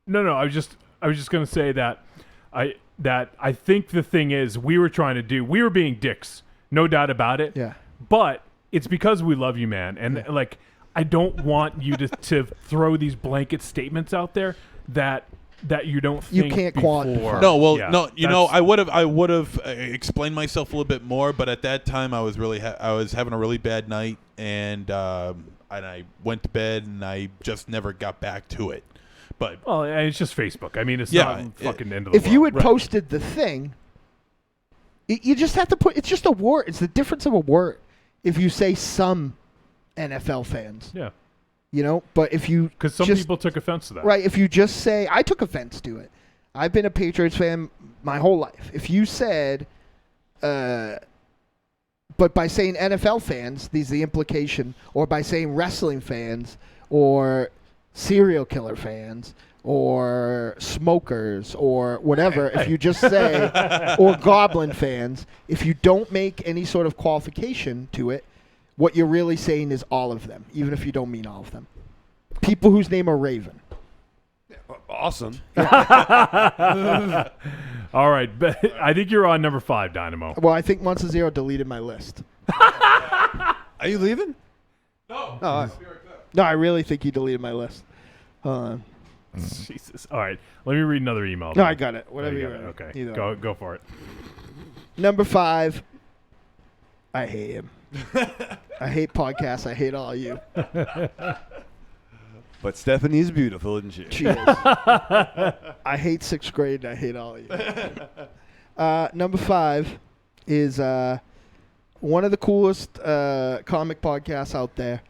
No, I was just gonna say that I think the thing is we were being dicks, no doubt about it. Yeah. But it's because we love you, man, and I don't want you to throw these blanket statements out there that you don't think you can't quantify. No, I would have explained myself a little bit more, but at that time I was having a really bad night, and I went to bed and I just never got back to it. But it's just Facebook. I mean, it's not fucking end of the world. If you had posted the thing, you just have to put. It's just a word. It's the difference of a word. If you say some NFL fans, but if you because some people took offense to that, right? If you just say, I took offense to it. I've been a Patriots fan my whole life. If you said, but by saying NFL fans, these the implication, or by saying wrestling fans, or serial killer fans or smokers or whatever, if you just say, or Goblin fans, if you don't make any sort of qualification to it, what you're really saying is all of them, even if you don't mean all of them. People whose name are Raven. Awesome. All right, but I think you're on number 5, Dynamo. Well, I think Monster Zero deleted my list. Are you leaving? No. No, I really think he deleted my list. Hold on. Jesus. All right. Let me read another email. No, I got it. Whatever you got. want. Okay. Go for it. Number 5. I hate him. I hate podcasts. I hate all of you. But Stephanie's beautiful, isn't she? She is. I hate 6th grade. And I hate all of you. Number 5 is one of the coolest comic podcasts out there.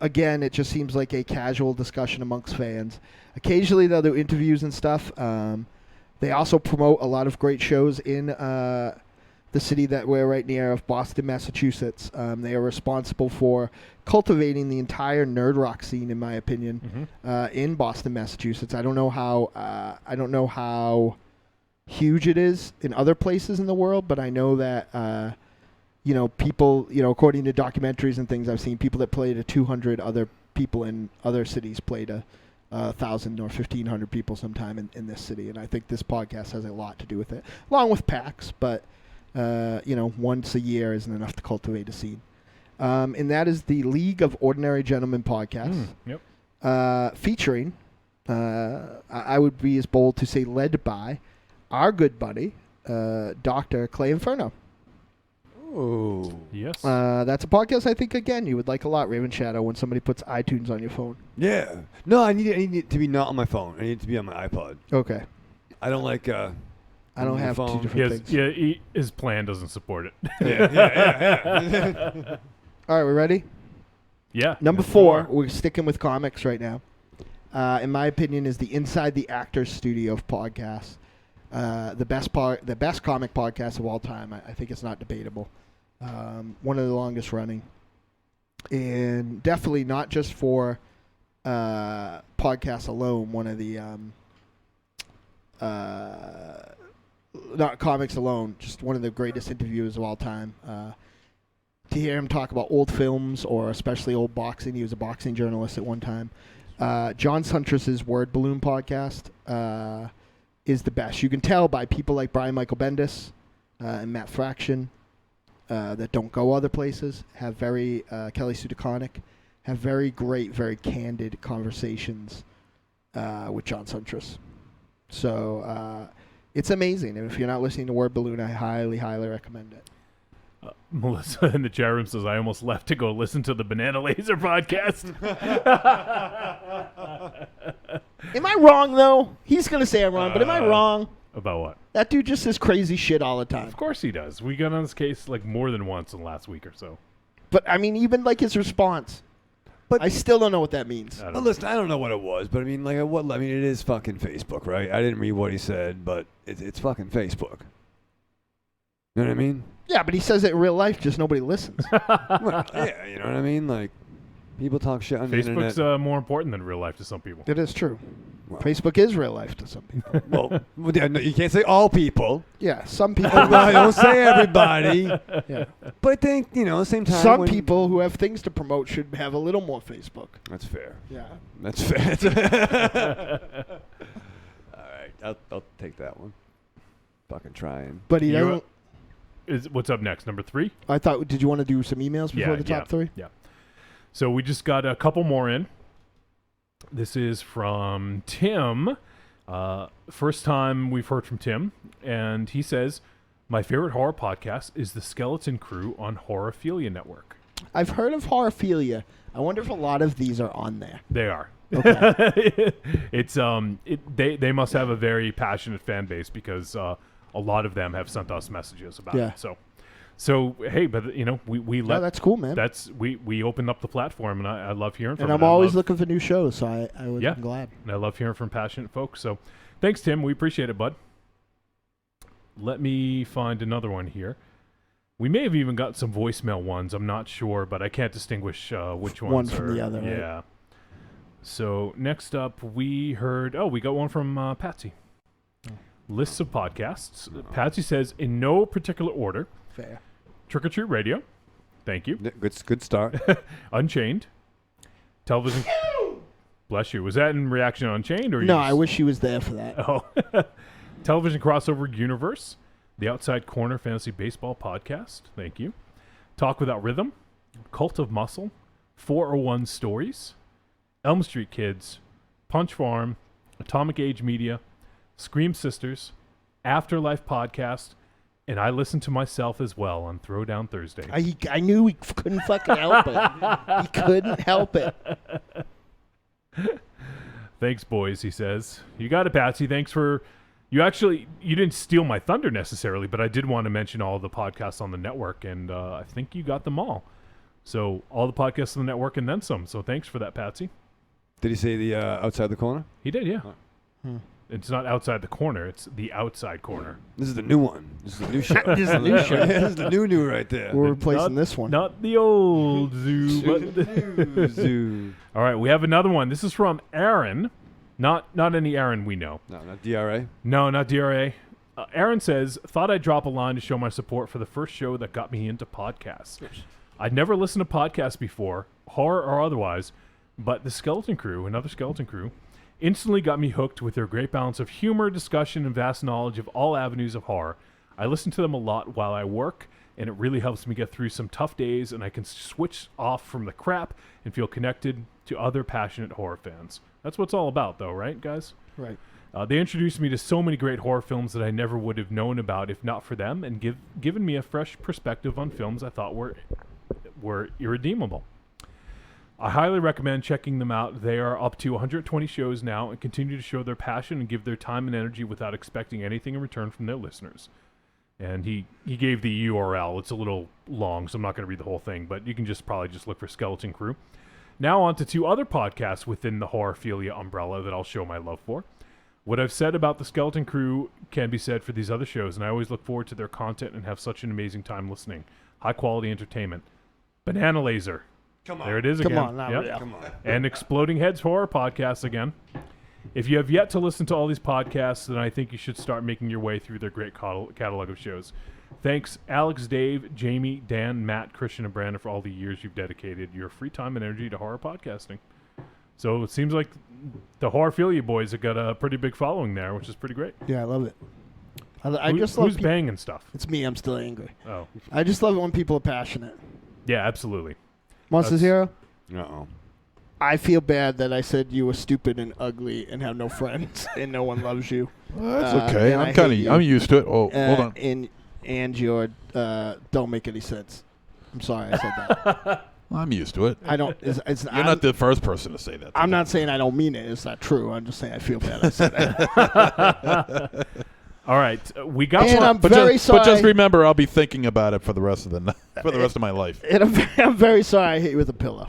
Again, it just seems like a casual discussion amongst fans. Occasionally, they'll do interviews and stuff. They also promote a lot of great shows in the city that we're right near of Boston, Massachusetts. They are responsible for cultivating the entire nerd rock scene, in my opinion, in Boston, Massachusetts. I don't know how huge it is in other places in the world, but I know that people, according to documentaries and things I've seen, people that play to 200 other people in other cities play to 1,000 or 1,500 people sometime in this city. And I think this podcast has a lot to do with it, along with PAX. But, once a year isn't enough to cultivate a scene. And that is the League of Ordinary Gentlemen podcast. Yep. Featuring, I would be as bold to say led by, our good buddy, Dr. Clay Inferno. Oh. Yes. That's a podcast I think, again, you would like a lot, Raven Shadow, when somebody puts iTunes on your phone. Yeah. No, I need it to be not on my phone. I need it to be on my iPod. Okay. I don't like... I don't have phone. two different things. His plan doesn't support it. Yeah. All right, we ready? Yeah. Number 4, we're sticking with comics right now. In my opinion, is the Inside the Actors Studio of podcasts. The best comic podcast of all time. I think it's not debatable. One of the longest running, and definitely not just for podcasts alone. One of the not comics alone, just one of the greatest interviewers of all time. To hear him talk about old films or especially old boxing, he was a boxing journalist at one time. John Suntress's Word Balloon podcast is the best. You can tell by people like Brian Michael Bendis and Matt Fraction that don't go other places, have very, Kelly Sue DeConnick, have very great, very candid conversations with John Suntress. So it's amazing. And if you're not listening to Word Balloon, I highly, highly recommend it. Melissa in the chat room says, I almost left to go listen to the Banana Laser podcast. Am I wrong, though? He's going to say I'm wrong, but am I wrong? About what? That dude just says crazy shit all the time. Of course he does. We got on this case like more than once in the last week or so. But, I mean, even like his response. But I still don't know what that means. Well, listen, I don't know what it was, but I mean, like, it is fucking Facebook, right? I didn't read what he said, but it's fucking Facebook. You know what I mean? Yeah, but he says it in real life, just nobody listens. Well, yeah, you know what I mean? Like, people talk shit on the internet. Facebook's more important than real life to some people. It is true. Well, Facebook is real life to some people. Well, no, you can't say all people. Yeah, some people. I don't say everybody. Yeah. But I think, at the same time. Some people who have things to promote should have a little more Facebook. That's fair. Yeah. That's fair. All right. I'll take that one. Fucking trying. But he doesn't. What's up next? Number 3? I thought, did you want to do some emails before the top 3? Yeah. So we just got a couple more in. This is from Tim. First time we've heard from Tim. And he says, my favorite horror podcast is The Skeleton Crew on Horophilia Network. I've heard of Horophilia. I wonder if a lot of these are on there. They are. Okay. It's they must have a very passionate fan base because a lot of them have sent us messages about it. So hey, but we let that's cool, man. We opened up the platform, and I love hearing from. And I'm always looking for new shows, so I'm glad. And I love hearing from passionate folks. So thanks, Tim. We appreciate it, bud. Let me find another one here. We may have even got some voicemail ones. I'm not sure, but I can't distinguish which ones one from are. The other. Yeah. Right? So next up, we heard. Oh, we got one from Patsy. Lists of podcasts. Patsy says, in no particular order. Fair. Trick or Treat Radio. Thank you. Good start. Unchained. Television. Bless you. Was that in reaction to Unchained? Or No, I wish he was there for that. Oh. Television Crossover Universe. The Outside Corner Fantasy Baseball Podcast. Thank you. Talk Without Rhythm. Cult of Muscle. 401 Stories. Elm Street Kids. Punch Farm. Atomic Age Media. Scream Sisters, Afterlife Podcast, and I listen to myself as well on Throwdown Thursday. I knew he couldn't fucking help it. He couldn't help it. Thanks, boys, he says. You got it, Patsy. Thanks for... You didn't steal my thunder necessarily, but I did want to mention all the podcasts on the network, and I think you got them all. So all the podcasts on the network and then some. So thanks for that, Patsy. Did he say the Outside the Corner? He did, yeah. Oh. It's not Outside the Corner. It's The Outside Corner. This is the new one. This is the new show. This is the new show. This is the new right there. We're replacing this one. Not the old zoo. But New zoo. All right, we have another one. This is from Aaron. Not any Aaron we know. No, not DRA. No, not DRA. Aaron says, thought I'd drop a line to show my support for the first show that got me into podcasts. I'd never listened to podcasts before, horror or otherwise, but the Skeleton Crew, another Skeleton Crew, instantly got me hooked with their great balance of humor, discussion, and vast knowledge of all avenues of horror. I listen to them a lot while I work, and it really helps me get through some tough days, and I can switch off from the crap and feel connected to other passionate horror fans. That's what it's all about, though, right, guys? Right. They introduced me to so many great horror films that I never would have known about if not for them, and given me a fresh perspective on films I thought were irredeemable. I highly recommend checking them out. They are up to 120 shows now and continue to show their passion and give their time and energy without expecting anything in return from their listeners. And he gave the URL. It's a little long, so I'm not going to read the whole thing, but you can probably just look for Skeleton Crew. Now on to 2 other podcasts within the Horrorphilia umbrella that I'll show my love for. What I've said about the Skeleton Crew can be said for these other shows, and I always look forward to their content and have such an amazing time listening. High-quality entertainment. Banana Laser. Come on. There it is again. Come on, now, Yep. Come on. And Exploding Heads Horror Podcast again. If you have yet to listen to all these podcasts, then I think you should start making your way through their great catalog of shows. Thanks, Alex, Dave, Jamie, Dan, Matt, Christian, and Brandon for all the years you've dedicated your free time and energy to horror podcasting. So it seems like the Horrorphilia boys have got a pretty big following there, which is pretty great. Yeah, I love it. I just love who's banging stuff? It's me. I'm still angry. Oh, I just love it when people are passionate. yeah, absolutely. Monsters Hero. Uh-oh. I feel bad that I said you were stupid and ugly and have no friends and no one loves you. Well, that's okay. and I'm used to it. Oh, hold on. And your don't make any sense. I'm sorry I said that. I'm used to it. I don't. You're not the first person to say that. I'm not saying I don't mean it. It's not true. I'm just saying I feel bad I said that. All right, we got And one. I'm very sorry. But just remember, I'll be thinking about it for the rest of the for the rest of my life. And I'm very sorry I hit you with a pillow.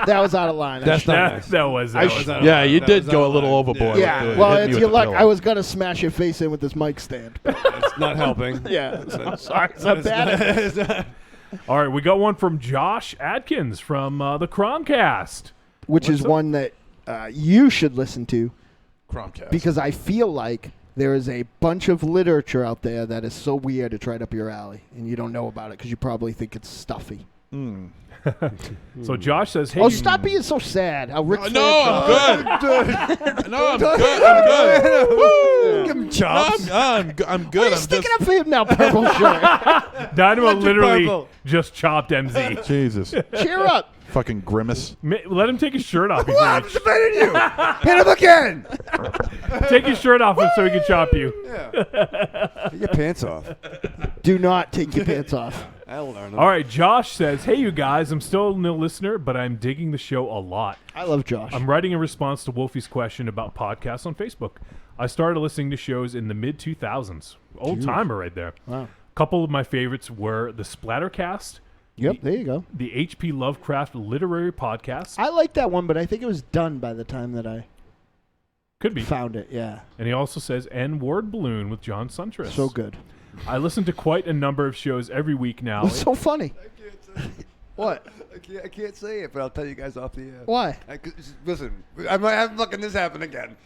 That was out of line. That's not nice. That was Yeah, you did go a little overboard. Yeah, well, it's your luck. I was going to smash your face in with this mic stand. It's not helping. Yeah, I'm sorry. It's not bad. All right, we got one from Josh Adkins from the Cromcast. Which is one that you should listen to. Cromcast. Because I feel like there is a bunch of literature out there that is so weird it's right up your alley, and you don't know about it because you probably think it's stuffy. So Josh says, "Hey, stop being so sad." No, I'm good. No, I'm good. I'm good. Woo! Give him chops. No, I'm good. What are you sticking up for him now, purple shirt? Dynamo literally just chopped MZ. Jesus. Cheer up. Fucking grimace. Let him take his shirt off. What? I'm defending you. Hit him again. Take his shirt off so he can chop you. Yeah. Get your pants off. Do not take your pants off. I'll learn them. All right, Josh says, "Hey, you guys, I'm still a new listener, but I'm digging the show a lot. I love Josh. I'm writing in response to Wolfie's question about podcasts on Facebook. I started listening to shows in the mid-2000s. Old timer right there. Wow. A couple of my favorites were the Splattercast. Yep, there you go. The H.P. Lovecraft Literary Podcast. I like that one, but I think it was done by the time that I Could be. found it. Yeah. And he also says, and Word Balloon with John Suntress. So good. I listen to quite a number of shows every week now. It's so funny. What? I can't say it, but I'll tell you guys off the air. Why? Listen, I might have fucking this happen again.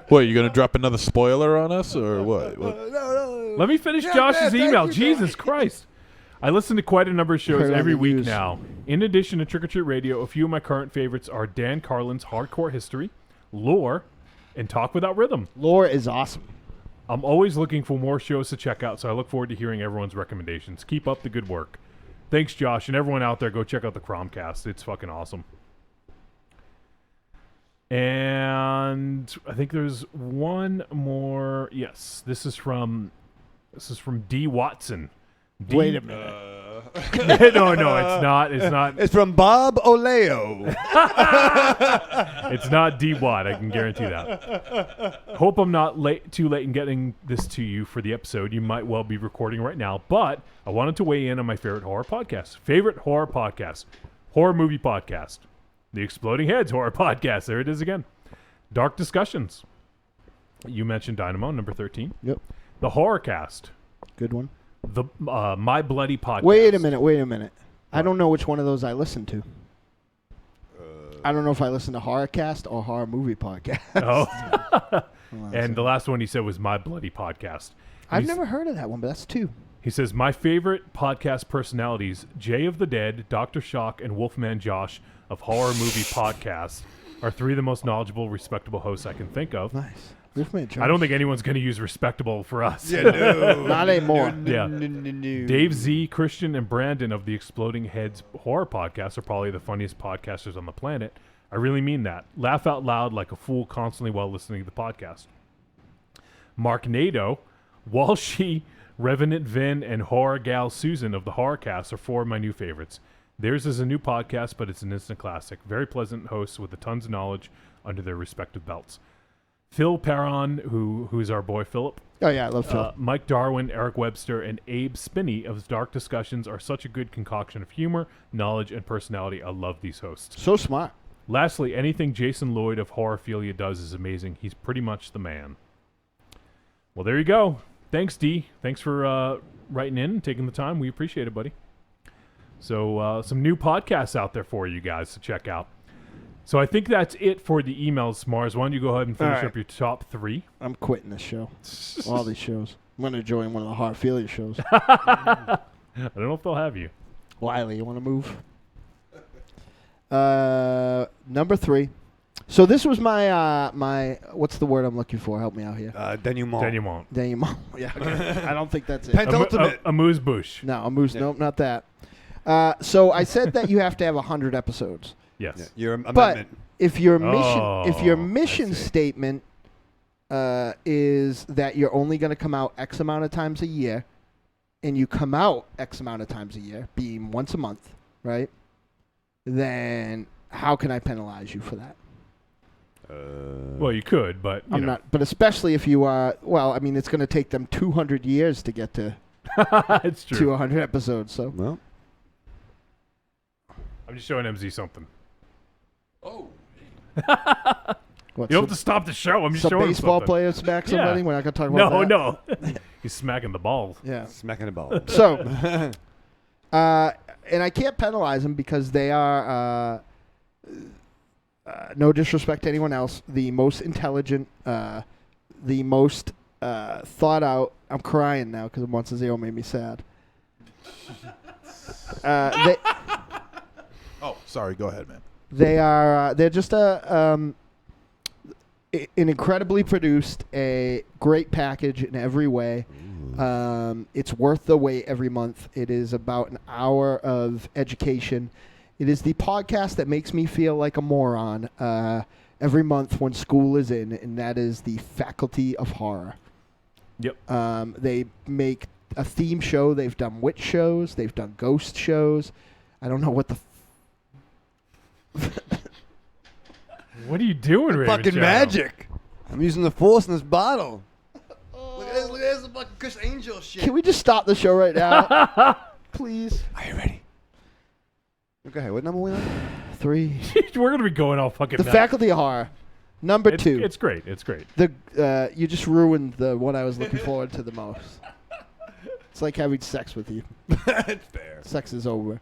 What, you gonna drop another spoiler on us or what? No. Let me finish Josh's email. Jesus Christ. I listen to quite a number of shows Heard on every the week news. now. In addition to Trick or Treat Radio, a few of my current favorites are Dan Carlin's Hardcore History, Lore, and Talk Without Rhythm. Lore is awesome. I'm always looking for more shows to check out, so I look forward to hearing everyone's recommendations. Keep up the good work. Thanks, Josh, and everyone out there, go check out the Cromcast. It's fucking awesome. And I think there's one more. Yes, this is from D. Watson. Wait a minute. No, it's not. It's not. It's from Bob Oleo. It's not D. Watt. I can guarantee that. Hope I'm not too late in getting this to you for the episode. You might well be recording right now, but I wanted to weigh in on my favorite horror podcast. Horror movie podcast. The Exploding Heads Horror Podcast. There it is again. Dark Discussions. You mentioned Dynamo, number 13. Yep. The Horrorcast. Good one. The My Bloody Podcast. Wait a minute. I don't know which one of those I listen to. I don't know if I listen to Horrorcast or Horror Movie Podcast. Oh. And the last one he said was My Bloody Podcast. I've never heard of that one, but that's two. He says, my favorite podcast personalities, Jay of the Dead, Dr. Shock, and Wolfman Josh of Horror Movie Podcast, are three of the most knowledgeable, respectable hosts I can think of. Nice. We've made jokes. I don't think anyone's going to use respectable for us. Yeah, no. Not anymore. Yeah. Dave Z, Christian, and Brandon of the Exploding Heads Horror Podcast are probably the funniest podcasters on the planet. I really mean that. Laugh out loud like a fool constantly while listening to the podcast. Mark Nadeau, Walshy, Revenant Vin, and Horror Gal Susan of the Horrorcast are 4 of my new favorites. Theirs is a new podcast, but it's an instant classic. Very pleasant hosts with a tons of knowledge under their respective belts. Phil Perron, who's our boy Philip. Oh, yeah, I love Phil. Mike Darwin, Eric Webster, and Abe Spinney of Dark Discussions are such a good concoction of humor, knowledge, and personality. I love these hosts. So smart. Lastly, anything Jason Lloyd of Horrorphilia does is amazing. He's pretty much the man. Well, there you go. Thanks, D. Thanks for writing in and taking the time. We appreciate it, buddy. So some new podcasts out there for you guys to check out. So I think that's it for the emails, Mars. Why don't you go ahead and finish up your top 3? I'm quitting this show. All these shows. I'm going to join one of the Horrorphilia shows. I don't know if they'll have you. Wiley, you want to move? Number 3. So this was my what's the word I'm looking for? Help me out here. Denouement. Denouement. Yeah. Okay. I don't think that's it. Penultimate. Amuse-bouche. No, amuse. Nope, not that. So I said that you have to have 100 episodes. Yes. Yeah, your But amendment. if your mission statement is that you're only going to come out X amount of times a year, and you come out X amount of times a year, being once a month, right? Then how can I penalize you for that? Well, you could, but I'm not. But especially if you are. Well, I mean, it's going to take them 200 years to get to. It's true. To 100 episodes. So. Well. I'm just showing MZ something. Oh. What, You don't have to stop the show. I'm just some showing him baseball something. player smack somebody. Yeah. We're not going to talk about that. No. He's smacking the balls. Yeah. Smacking the ball. So, and I can't penalize them because they are, no disrespect to anyone else, the most intelligent, the most thought out. I'm crying now because 1-0 made me sad. Oh, sorry. Go ahead, man. They're just an incredibly produced, a great package in every way. It's worth the wait every month. It is about an hour of education. It is the podcast that makes me feel like a moron every month when school is in, and that is the Faculty of Horror. Yep. They make a theme show. They've done witch shows. They've done ghost shows. I don't know what the... What are you doing, Raven Fucking Shadow? magic. I'm using the force in this bottle. Look at this. Look at this fucking Chris Angel shit. Can we just stop the show right now? Please. Are you ready? Okay, what number are we on? 3. We're gonna be going all fucking. The nuts. Faculty of Horror. Number 2. It's great. It's great. The you just ruined the one I was looking forward to the most. It's like having sex with you. It's fair. Sex is over.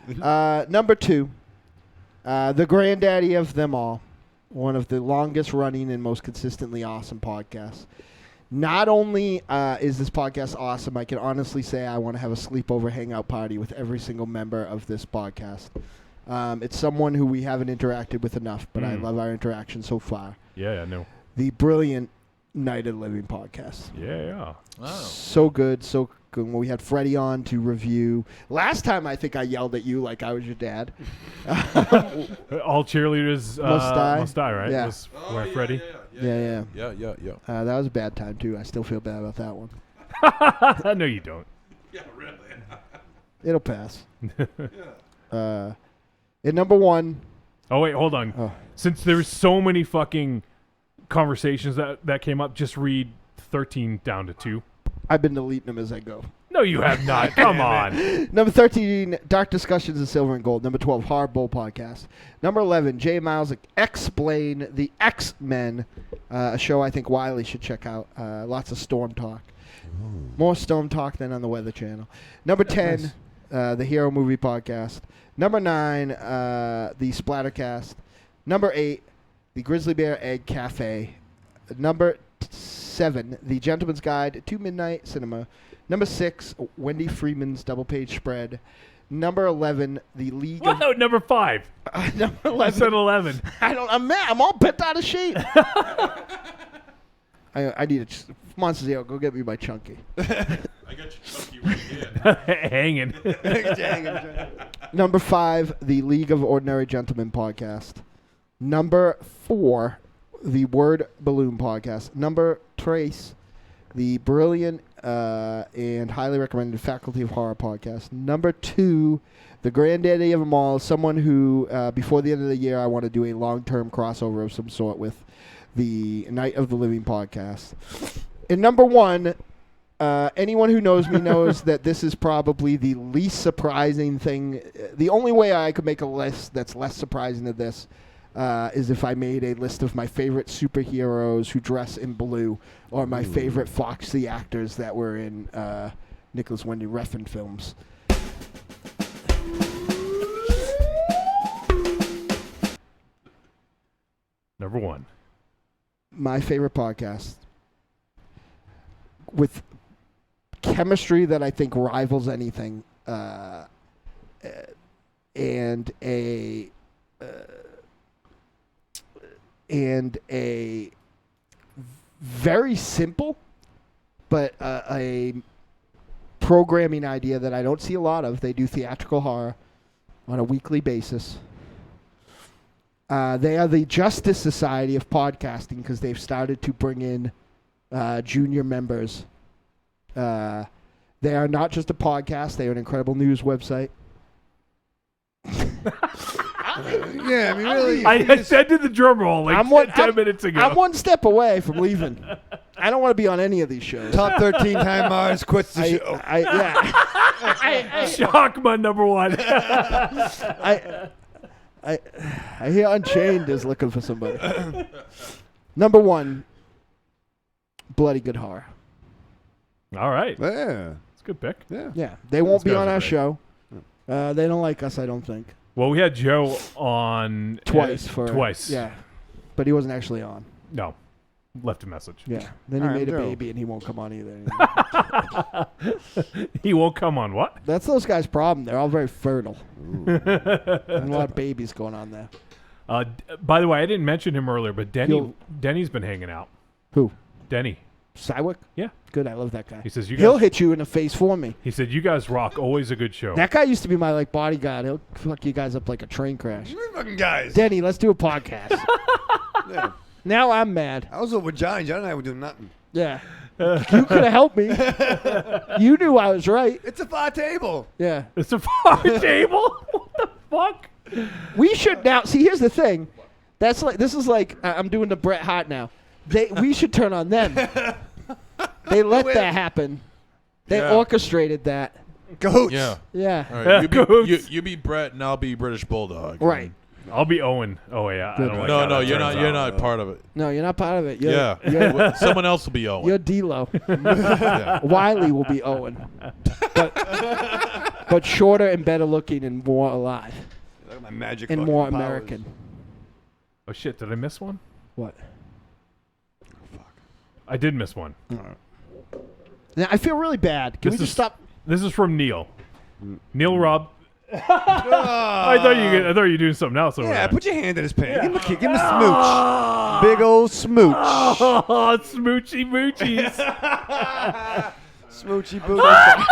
Number 2. The granddaddy of them all. One of the longest running and most consistently awesome podcasts. Not only is this podcast awesome, I can honestly say I want to have a sleepover hangout party with every single member of this podcast. It's someone who we haven't interacted with enough, but I love our interaction so far. Yeah, I know. The brilliant Night of the Living podcast. Yeah. Wow. So good, so good. When we had Freddie on to review. Last time I think I yelled at you like I was your dad. All cheerleaders must die, right? Yeah. Was where Freddie? Yeah. Yeah. That was a bad time, too. I still feel bad about that one. No, you don't. Yeah, really. It'll pass. At number 1. Oh, wait, hold on. Oh. Since there's so many fucking conversations that came up, just read 13 down to 2. I've been deleting them as I go. No, you have not. Come on. Number 13, Dark Discussions of Silver and Gold. Number 12, Hard Bowl Podcast. Number 11, Jay Miles Explain the X-Men, a show I think Wiley should check out. Lots of Storm Talk. More Storm Talk than on the Weather Channel. Number 10, the Hero Movie Podcast. Number 9, the Splattercast. Number 8, the Grizzly Bear Egg Cafe. Number 7, The Gentleman's Guide to Midnight Cinema. Number 6, Wendy Freeman's Double Page Spread. Number 11, The League of... What? Number 5. Number 11. I said 11. I'm mad. I'm all bent out of shape. I need a Monster Zero. Go get me my Chunky. I got your Chunky right here. Hanging. Number 5, the League of Ordinary Gentlemen podcast. Number 4, the Word Balloon podcast. Number 3, the brilliant and highly recommended Faculty of Horror podcast. Number 2, the granddaddy of them all, someone who, before the end of the year, I want to do a long-term crossover of some sort with the Night of the Living podcast. And number 1, anyone who knows me knows that this is probably the least surprising thing. The only way I could make a list that's less surprising than this is if I made a list of my favorite superheroes who dress in blue, or my favorite Foxy actors that were in Nicholas Winding Refn films. Number 1. My favorite podcast with chemistry that I think rivals anything, and a very simple but a programming idea that I don't see a lot of. They do theatrical horror on a weekly basis. They are the Justice Society of podcasting because they've started to bring in junior members. They are not just a podcast. They are an incredible news website. Yeah, I mean, really. I said to the drum roll like 10 minutes ago. I'm one step away from leaving. I don't want to be on any of these shows. Top 13 time Mars quits the show. Shockma number 1. I hear Unchained is looking for somebody. Number 1, Bloody Good Horror. All right. Yeah. It's a good pick. Yeah. They won't be Those on guys are our great. show. They don't like us, I don't think. Well, we had Joe on Twice. Yeah. But he wasn't actually on. No. Left a message. Yeah. Then he All right, made a Joe. baby and he won't come on either. He won't come on what? That's those guys' problem. They're all very fertile. And a lot of babies going on there. By the way, I didn't mention him earlier, but Denny's been hanging out. Who? Denny. Cywick? Yeah. Good, I love that guy. He says He'll hit you in the face for me. He said, "You guys rock. Always a good show." That guy used to be my bodyguard. He'll fuck you guys up like a train crash. You fucking guys. Denny, let's do a podcast. Yeah. Now I'm mad. I was over with Johnny. Johnny and I were doing nothing. Yeah. You could have helped me. You knew I was right. It's a far table. Yeah. It's a far table? What the fuck? We should now see. Here's the thing. This is like I'm doing the Bret Hart now. We should turn on them. They let that happen. They orchestrated that. Cahoots. Yeah. Yeah. All right. You be Brett and I'll be British Bulldog. Right. I'll be Owen. Oh yeah. I don't like no, you're not. You're not part of it. No, you're not part of it. Yeah. Someone else will be Owen. You're D-Lo. Yeah. Wiley will be Owen. But shorter and better looking and more alive. Look at my magic and fucking more powers. American. Oh shit! Did I miss one? What? I did miss one. Now, I feel really bad. Can we just stop? This is from Neil. Neil Robb. I thought you were doing something else over Yeah, there. put your hand in his pants. Give him a kick. Give him a smooch. Big old smooch. Oh, smoochy moochies. Smoochy booty.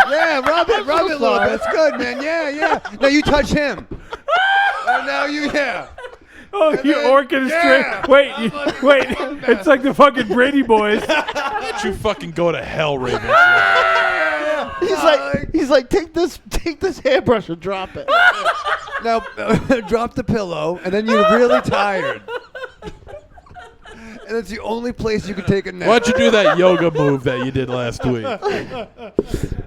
Yeah, rub it a little bit. It's good, man. Yeah. Now you touch him. And now yeah. Oh, you orchestrate. Wait. It's like the fucking Brady Boys. Why don't you fucking go to hell, Raven? He's like, take this hairbrush and drop it. Now, drop the pillow, and then you're really tired. And it's the only place you can take a nap. Why don't you do that yoga move that you did last week?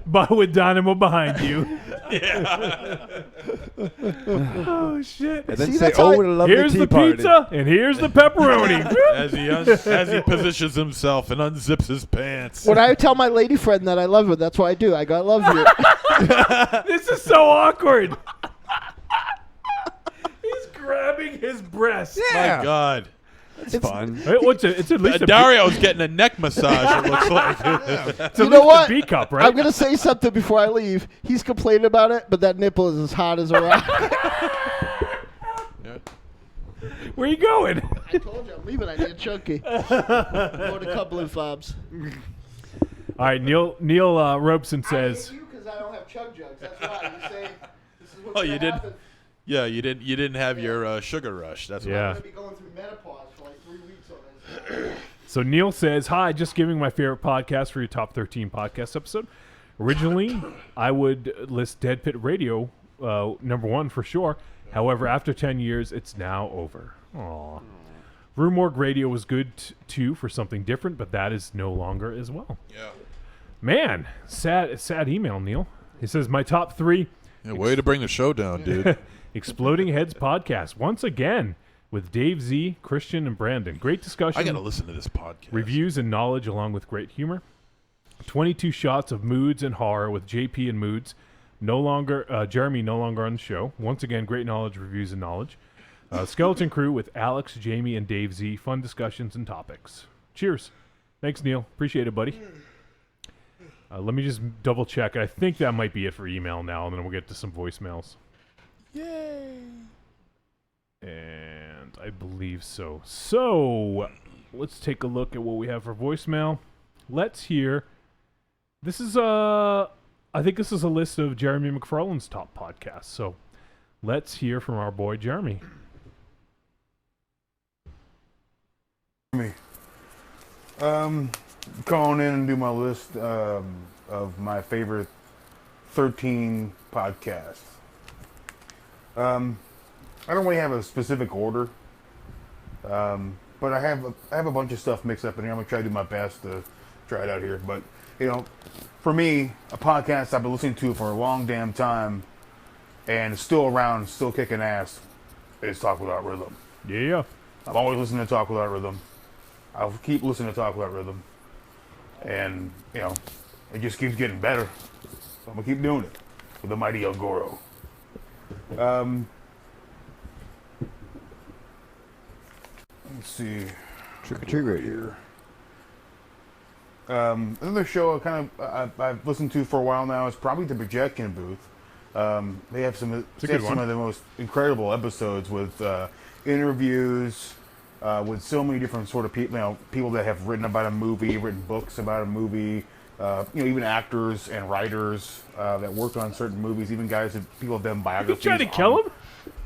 But with Dynamo behind you. Yeah. Oh shit! And then say, "Oh, what a lovely here's tea the party." Pizza, and here's the pepperoni. as he positions himself and unzips his pants. When I tell my lady friend that I love her, that's what I do. I love you. This is so awkward. He's grabbing his breast. Yeah. My God. It's fun. It's at least Dario's getting a neck massage, it looks like. It's You at know least what? a B cup, right? I'm going to say something before I leave. He's complaining about it, but that nipple is as hot as a rock. Where you going? I told you I'm leaving. I need a chunky. Or a couple of fobs. All right, Neil Robeson says. I hate you because I don't have chug jugs. That's why you say this is what's Oh, you gonna did. happen. Yeah, you didn't have your sugar rush. That's I'm Yeah. gonna be going through menopause for like 3 weeks on this. So Neil says, "Hi, just giving my favorite podcast for your top 13 podcast episode. Originally, I would list Dead Pit Radio number 1 for sure. However, after 10 years, it's now over. Aww. Rue Morgue Radio was good too for something different, but that is no longer as well. Yeah. Man, sad email, Neil. He says, my top 3. Yeah, way to bring the show down, dude. Exploding Heads podcast once again with Dave Z, Christian, and Brandon. Great discussion. I got to listen to this podcast. Reviews and knowledge along with great humor. 22 shots of moods and horror with JP and Moods. Jeremy no longer on the show. Once again, great knowledge, reviews, and knowledge. Skeleton Crew with Alex, Jamie, and Dave Z. Fun discussions and topics. Cheers. Thanks, Neil. Appreciate it, buddy. Let me just double check. I think that might be it for email now, and then we'll get to some voicemails. Yay. And I believe so. So, let's take a look at what we have for voicemail. Let's hear. This is I think this is a list of Jeremy McFarlane's top podcasts. So, let's hear from our boy Jeremy. Calling in and do my list of my favorite 13 podcasts. I don't really have a specific order, but I have a bunch of stuff mixed up in here. I'm gonna try to do my best to try it out here. But for me, a podcast I've been listening to for a long damn time, and it's still around, still kicking ass, is Talk Without Rhythm. Yeah. I'm always listening to Talk Without Rhythm. I'll keep listening to Talk Without Rhythm, and it just keeps getting better. So I'm gonna keep doing it with the mighty El Goro. Let's see. Trick or Treat Radio. Another show I've listened to for a while now is probably the Projection Booth. They have some of the most incredible episodes with interviews with so many different sort of people. People that have written about a movie, written books about a movie. Even actors and writers that worked on certain movies. Even people have done biographies. You trying to kill him?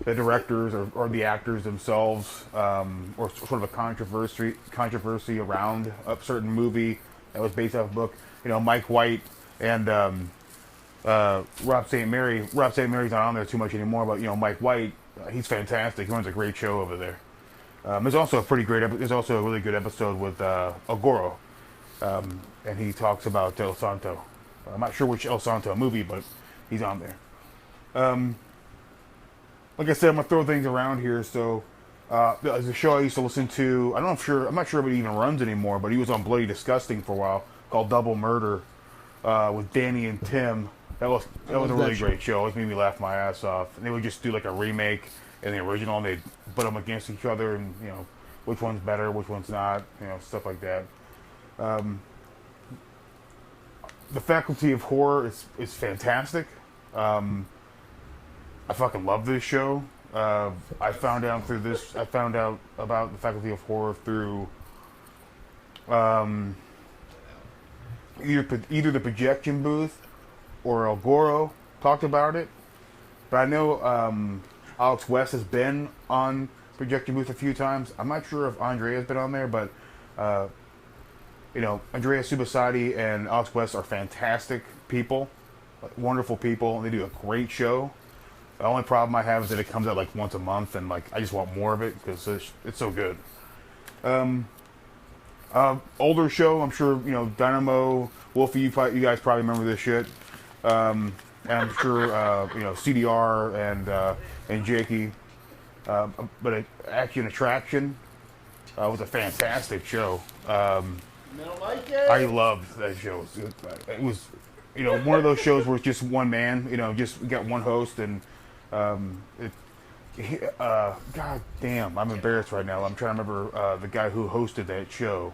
The directors or the actors themselves, or sort of a controversy around a certain movie that was based off a book. Mike White and Rob St. Mary. Rob St. Mary's not on there too much anymore, but Mike White, he's fantastic. He runs a great show over there. There's also there's also a really good episode with El Goro, and he talks about El Santo. I'm not sure which El Santo movie, but he's on there. Like I said, I'm gonna throw things around here. So, there's a show I used to listen to. I'm not sure if it even runs anymore, but he was on Bloody Disgusting for a while, called Double Murder, with Danny and Tim. That was a really great show. It made me laugh my ass off. And they would just do like a remake and the original, and they'd put them against each other, and which one's better, which one's not, stuff like that. The Faculty of Horror is fantastic. I fucking love this show. I found out about the Faculty of Horror through either the Projection Booth or El Goro talked about it. But I know Alex West has been on Projection Booth a few times. I'm not sure if Andrea's been on there, but Andrea Subasati and Alex West are fantastic people, wonderful people, and they do a great show. The only problem I have is that it comes out like once a month, and I just want more of it because it's so good. Older show, I'm sure Dynamo, Wolfie, you guys probably remember this shit. And I'm sure CDR and Jakey. But Action Attraction was a fantastic show. I loved that show. It was one of those shows where it's just one man. Just got one host, and God damn, I'm embarrassed right now. I'm trying to remember the guy who hosted that show.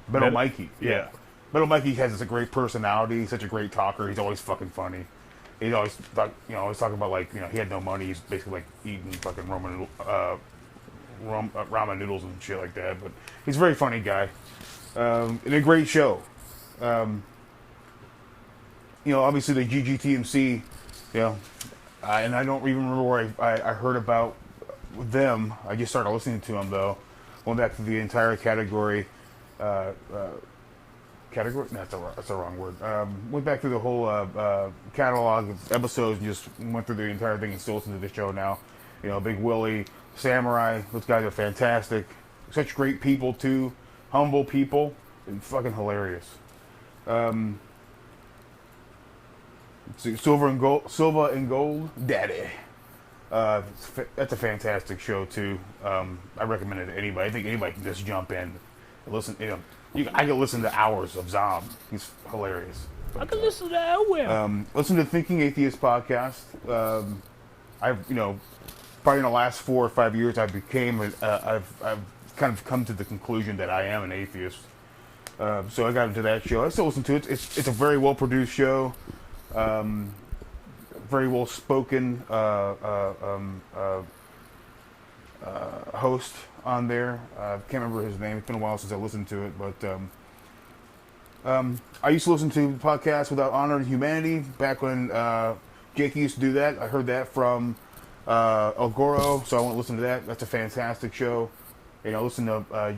Metal Mikey. Yeah. Metal Mikey has a great personality. He's such a great talker. He's always fucking funny. He's always talking about like, he had no money. He's basically like eating fucking ramen noodles and shit like that. But he's a very funny guy. And a great show. Obviously the GGTMC, and I don't even remember where I heard about them. I just started listening to them though. Went back to the entire category. Category? No, that's the wrong word. Went back through the whole catalog of episodes and just went through the entire thing and still listen to the show now. Big Willie, Samurai, those guys are fantastic. Such great people too. Humble people and fucking hilarious. Silver and Gold, Daddy. That's a fantastic show too. I recommend it to anybody. I think anybody can just jump in and listen. I can listen to hours of Zom. He's hilarious. I can listen to Elwell. Listen to Thinking Atheist podcast. I've probably in the last 4 or 5 years I've kind of come to the conclusion that I am an atheist. So I got into that show. I still listen to it. It's a very well produced show. Very well spoken host on there. I can't remember his name. It's been a while since I listened to it, but I used to listen to podcasts Without Honor and Humanity back when Jake used to do that. I heard that from El Goro, so I went to listen to that. That's a fantastic show. Listen to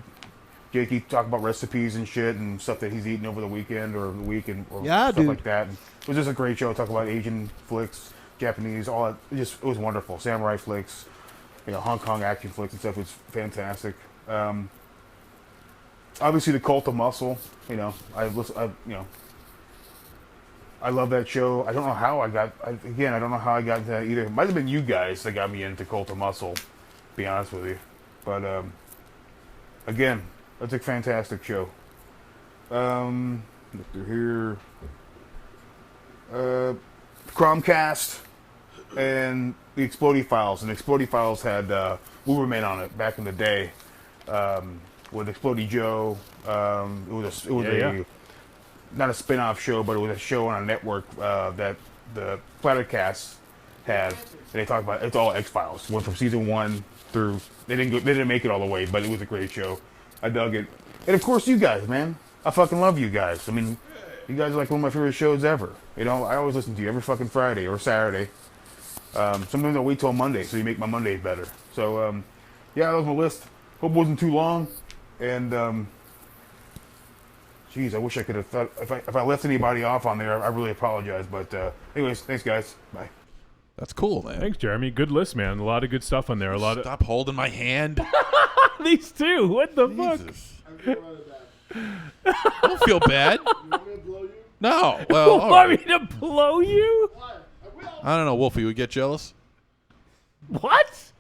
Jakey talk about recipes and shit and stuff that he's eaten over the weekend or the week and stuff like that. And it was just a great show. Talk about Asian flicks, Japanese, all that. It was wonderful. Samurai flicks, Hong Kong action flicks and stuff. It's fantastic. Obviously, the Cult of Muscle. I love that show. I don't know how I got into that either. It might have been you guys that got me into Cult of Muscle. To be honest with you, but again, that's a fantastic show. Look through here. Chromcast and the Explodey Files. And Explodey Files had Uberman on it back in the day with Explodey Joe. It was not a spin-off show, but it was a show on a network that the Platicast had. And they talked about it's all X-Files. Went from season 1 through. They didn't make it all the way, but it was a great show. I dug it. And of course, you guys, man. I fucking love you guys. I mean, you guys are like one of my favorite shows ever. I always listen to you every fucking Friday or Saturday. Sometimes I wait till Monday, so you make my Mondays better. So, that was my list. Hope it wasn't too long. And, geez, I wish I could have thought, if I left anybody off on there, I really apologize. But, anyways, thanks, guys. Bye. That's cool, man. Thanks, Jeremy. Good list, man. A lot of good stuff on there. Stop holding my hand. These two. What the fuck? Don't feel bad. You want me to blow you? No. Well, you want me to blow you? I don't know, Wolfie. You would get jealous? What?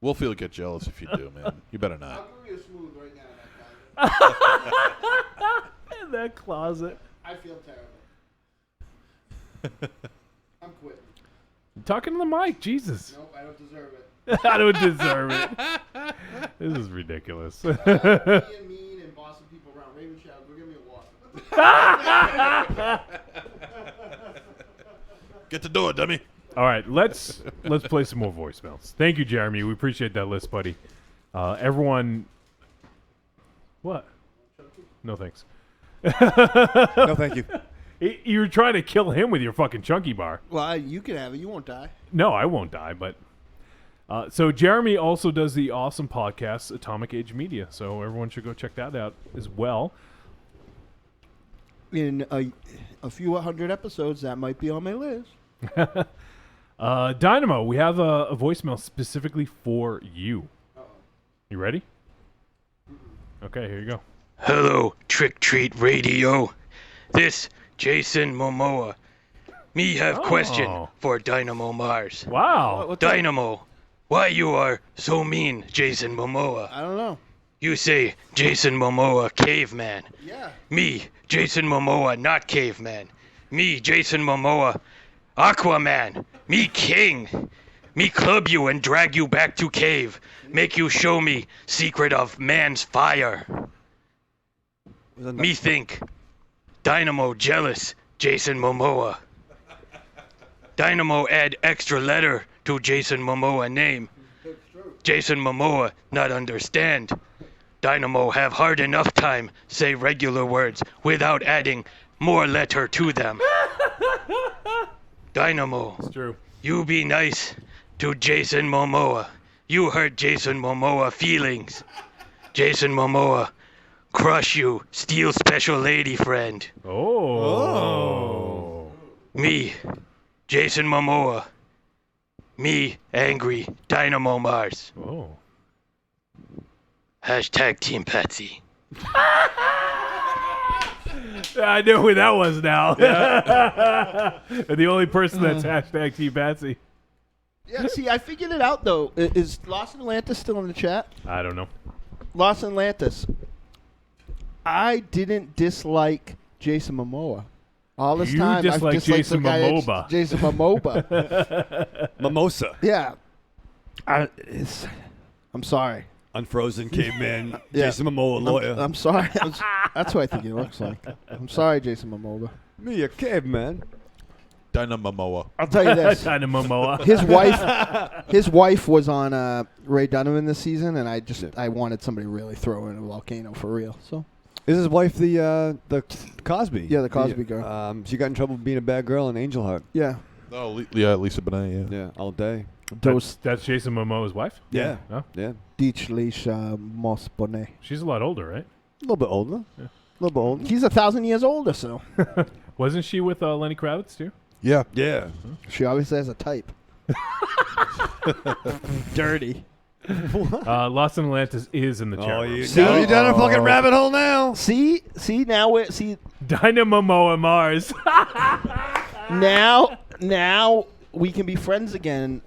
Wolfie will get jealous if you do, man. You better not. I'll give you a smooth right now in that closet. In that closet. I feel terrible. I'm quitting. You're talking to the mic, Jesus. Nope, I don't deserve it. I don't deserve it. This is ridiculous. Me and mean and bossing people around. Raven Shadow, go give me a walk. Get to do it, dummy. All right, let's play some more voicemails. Thank you, Jeremy. We appreciate that list, buddy. Everyone, what? No thanks. No, thank you. You were trying to kill him with your fucking chunky bar. Well, you can have it. You won't die. No, I won't die. But so Jeremy also does the awesome podcast Atomic Age Media. So everyone should go check that out as well. In a few 100 episodes, that might be on my list. Dynamo, we have a voicemail specifically for you. You ready? Okay, here you go. Hello, Trick Treat Radio. This Jason Momoa. Me have question for Dynamo Mars. Wow. Dynamo, why you are so mean, Jason Momoa? I don't know. You say Jason Momoa caveman. Yeah. Me, Jason Momoa not caveman. Me, Jason Momoa Aquaman. Me king. Me club you and drag you back to cave. Make you show me secret of man's fire. Me think Dynamo jealous Jason Momoa. Dynamo add extra letter to Jason Momoa name. Jason Momoa not understand. Dynamo have hard enough time say regular words without adding more letter to them. Dynamo, It's true. you be nice to Jason Momoa. You hurt Jason Momoa feelings. Jason Momoa, crush you, steal special lady friend. Oh. Me, Jason Momoa. Me, angry Dynamo Mars. Oh. Hashtag Team Patsy. I know who that was now. And the only person that's hashtag Team Patsy. Yeah, see, I figured it out, though. Is Los Atlantis still in the chat? I don't know. Los Atlantis. I didn't dislike Jason Momoa. All this You time, I've dislike disliked Jason the guy that's Momoa. Jason Momoa. Mimosa. Yeah. I'm sorry. Unfrozen caveman. Yeah. Jason Momoa lawyer. I'm sorry. That's what I think he looks like. I'm sorry, Jason Momoa. Me a caveman. Dynamo Momoa. I'll tell you this. Dynamo Momoa. His wife was on Ray Donovan this season, and I wanted somebody to really throw in a volcano for real. So Is his wife the Cosby? Yeah, the Cosby girl. She got in trouble for being a bad girl in Angel Heart. Yeah. Oh, Lisa Bonet, yeah. Yeah, all day. That's Jason Momoa's wife? Yeah. Oh. Yeah. Dich Lisha Mos Bonet. She's a lot older, right? A little bit older. Yeah. A little bit older. He's 1,000 years older, so. Wasn't she with Lenny Kravitz, too? Yeah. Yeah. She obviously has a type. Dirty. Los Atlantis is in the chat room. Now you down a fucking rabbit hole now. See now we're Dynamo Momoa Mars. now we can be friends again,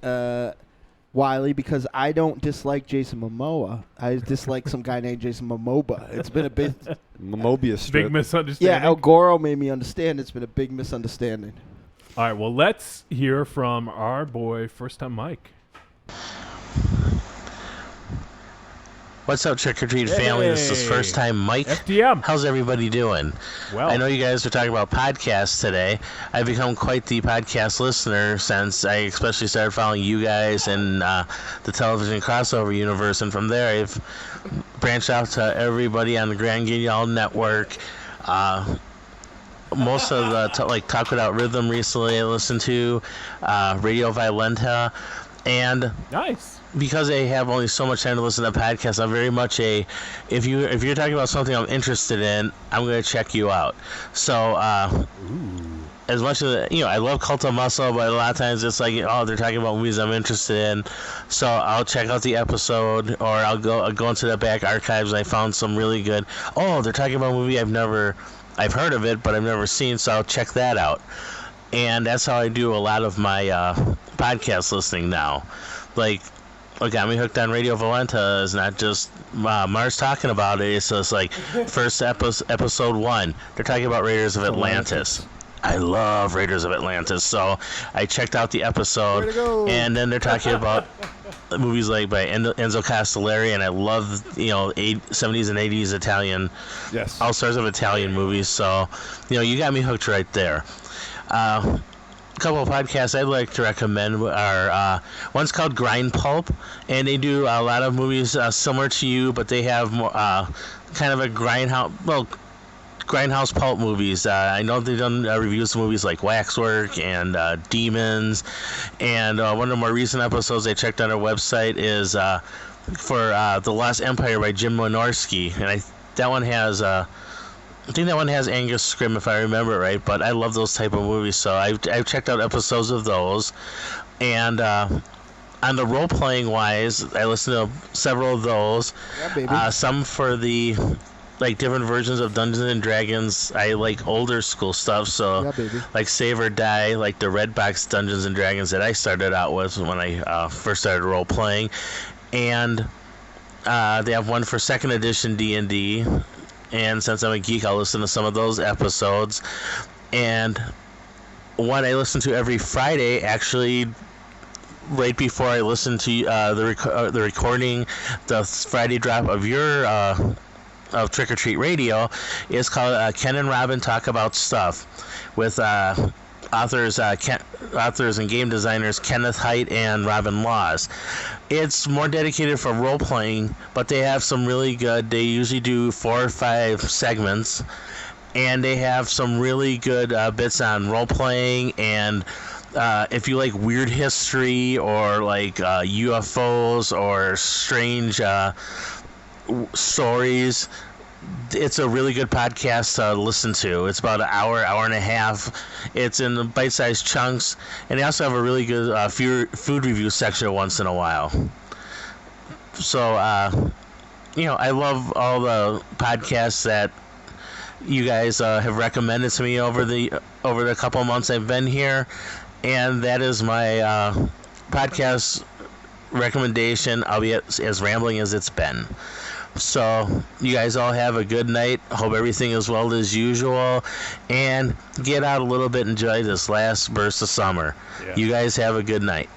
Wiley, because I don't dislike Jason Momoa. I dislike some guy named Jason Momoa. It's been a big Momobius strip. Big misunderstanding. Yeah, El Goro made me understand. It's been a big misunderstanding. All right, well, let's hear from our boy, First Time Mike. What's up, Trick or Treat family? This is First Time Mike. FDM. How's everybody doing? Well, I know you guys are talking about podcasts today. I've become quite the podcast listener since I especially started following you guys and the television crossover universe, and from there I've branched out to everybody on the Grand Guignol Network. Most of the Talk Without Rhythm recently I listened to, Radio Violenta, and nice. Because I have only so much time to listen to podcasts, I'm very much if you're talking about something I'm interested in, I'm going to check you out. So as much as I love Cult of Muscle, but a lot of times it's like, they're talking about movies I'm interested in, so I'll check out the episode, or I'll go into the back archives and I found some really good. They're talking about a movie I've heard of it, but I've never seen, so I'll check that out. And that's how I do a lot of my podcast listening now. Like, what got me hooked on Radio Violenta is not just Mars talking about it. It's just like first episode 1. They're talking about Raiders of Atlantis. I love Raiders of Atlantis, so I checked out the episode, and then they're talking about movies like by Enzo Castellari, and I love 70s and 80s Italian, all sorts of Italian movies. So you got me hooked right there. A couple of podcasts I'd like to recommend are one's called Grind Pulp, and they do a lot of movies similar to you, but they have more kind of a grindhouse pulp movies. I know they've done reviews of movies like Waxwork and Demons, and one of the more recent episodes I checked on their website is for The Lost Empire by Jim Wynorski, and that one has I think that one has Angus Scrimm, if I remember right, but I love those type of movies, so I've checked out episodes of those. And on the role-playing wise, I listened to several of those. Yeah, baby. Some for the different versions of Dungeons and Dragons. I like older school stuff, so Yeah, baby. like Save or Die, like the Red Box Dungeons and Dragons that I started out with when I first started role-playing. And they have one for 2nd edition D&D. And since I'm a geek, I'll listen to some of those episodes. And one I listen to every Friday, actually, right before I listen to the recording, the Friday drop of your of Trick or Treat Radio, is called Ken and Robin Talk About Stuff, with authors and game designers Kenneth Haidt and Robin Laws. It's more dedicated for role playing, but they have some really good. They usually do 4 or 5 segments, and they have some really good bits on role playing. And if you like weird history or like UFOs or strange stories, it's a really good podcast to listen to. It's about an hour and a half. It's in bite-sized chunks, and they also have a really good food review section once in a while. So, I love all the podcasts that you guys have recommended to me over the couple of months I've been here, and that is my podcast recommendation, albeit as rambling as it's been. So you guys all have a good night. Hope everything is well as usual, and get out a little bit. Enjoy this last burst of summer. Yeah. You guys have a good night.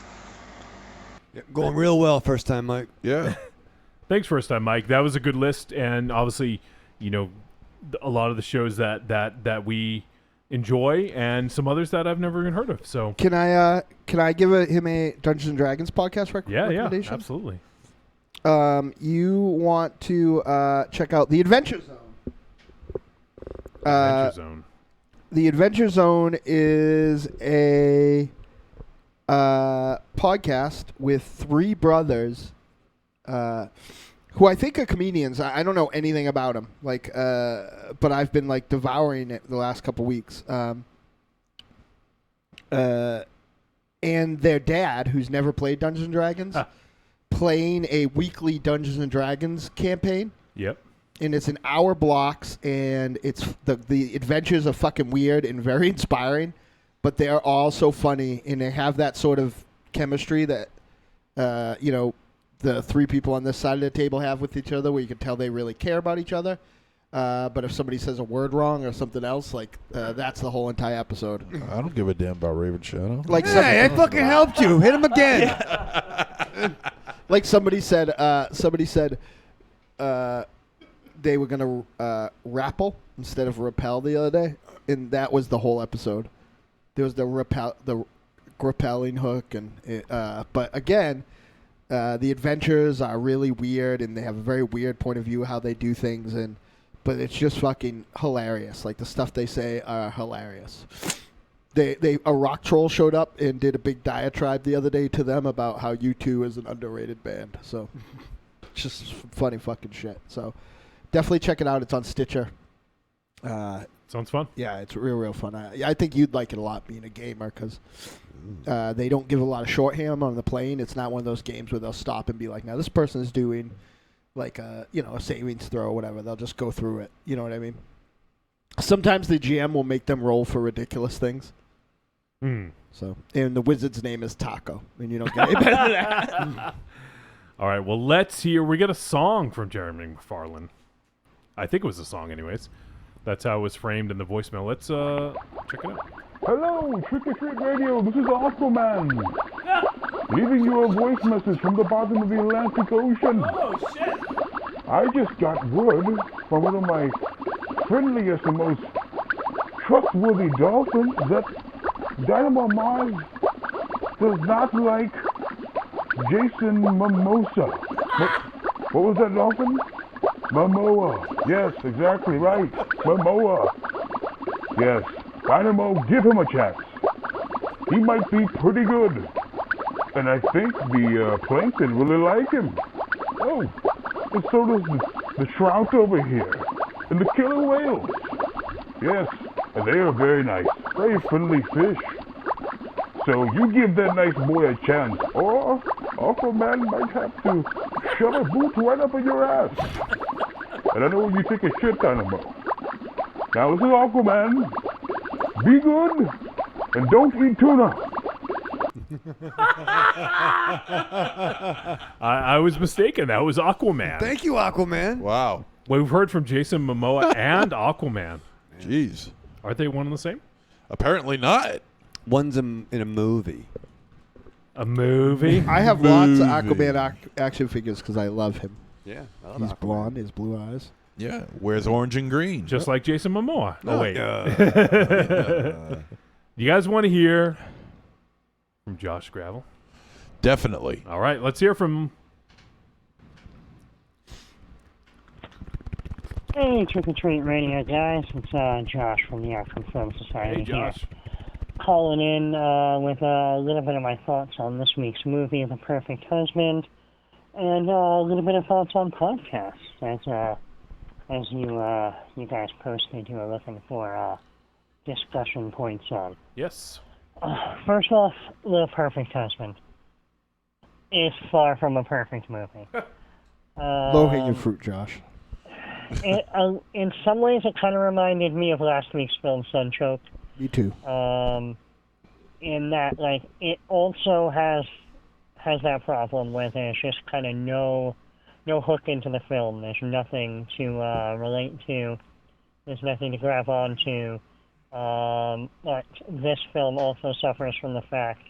Yeah, going real well first time, Mike. Yeah. Thanks, first time, Mike. That was a good list, and obviously, a lot of the shows that we enjoy, and some others that I've never even heard of. So can I give him a Dungeons and Dragons podcast recommendation? Yeah, absolutely. You want to check out the Adventure Zone. Adventure Zone. The Adventure Zone is a podcast with 3 brothers who I think are comedians. I don't know anything about them, but I've been devouring it the last couple weeks. And their dad, who's never played Dungeons and Dragons, playing a weekly Dungeons and Dragons campaign. Yep. And it's an hour blocks, and it's the adventures are fucking weird and very inspiring, but they're all so funny, and they have that sort of chemistry that the 3 people on this side of the table have with each other, where you can tell they really care about each other. But if somebody says a word wrong or something else, that's the whole entire episode. I don't give a damn about Raven Shadow. Hey, I fucking helped you. Hit him again. Like somebody said they were going to rappel instead of repel the other day, and that was the whole episode. There was the grappling hook, and but again, the adventures are really weird, and they have a very weird point of view how they do things, but it's just fucking hilarious. Like the stuff they say are hilarious. A rock troll showed up and did a big diatribe the other day to them about how U2 is an underrated band. So, just funny fucking shit. So, definitely check it out. It's on Stitcher. Sounds fun. Yeah, it's real fun. I think you'd like it a lot being a gamer, because they don't give a lot of shorthand on the plane. It's not one of those games where they'll stop and be like, now this person is doing a savings throw or whatever. They'll just go through it. You know what I mean? Sometimes the GM will make them roll for ridiculous things. So, and the wizard's name is Taco, and you don't get any better than that. All right, well, let's hear. We get a song from Jeremy McFarlane. I think it was a song, anyways. That's how it was framed in the voicemail. Let's check it out. Hello, Trick or Treat Radio. This is Aquaman. Leaving you a voice message from the bottom of the Atlantic Ocean. Oh, shit. I just got word from one of my friendliest and most trustworthy dolphins that Dynamo Mars does not like Jason Momoa. What was that, dolphin? Momoa. Yes, exactly right. Momoa. Yes. Dynamo, give him a chance. He might be pretty good. And I think the plankton really like him. Oh, and so does the trout over here. And the killer whales. Yes, and they are very nice. Very friendly fish. So you give that nice boy a chance, or Aquaman might have to shove a boot right up in your ass. And I know you take a shit, Dynamo. Now this is Aquaman. Be good, and don't eat tuna. I was mistaken. That was Aquaman. Thank you, Aquaman. Wow. We've heard from Jason Momoa and Aquaman. Jeez. Are they one and the same? Apparently not. One's in a movie. A movie? I have lots of Aquaman action figures because I love him. Yeah, I love He's Aquaman. blonde, his blue eyes. Yeah, wears orange and green. Just like Jason Momoa. Oh, wait. You guys want to hear from Josh Gravel? Definitely. All right, let's hear from... Hey, Trick or Treat Radio guys. It's Josh from the Artsploitation Film Society Hey, Josh. here. Calling in with a little bit of my thoughts on this week's movie, The Perfect Husband, and a little bit of thoughts on podcasts, as you guys posted you were looking for discussion points on. Yes. First off, The Perfect Husband is far from a perfect movie. Low-hanging fruit, Josh. In some ways, it kind of reminded me of last week's film, Sunchoke. Me too. In that, like, it also has that problem where there's just kind of no hook into the film. There's nothing to relate to. There's nothing to grab onto. But this film also suffers from the fact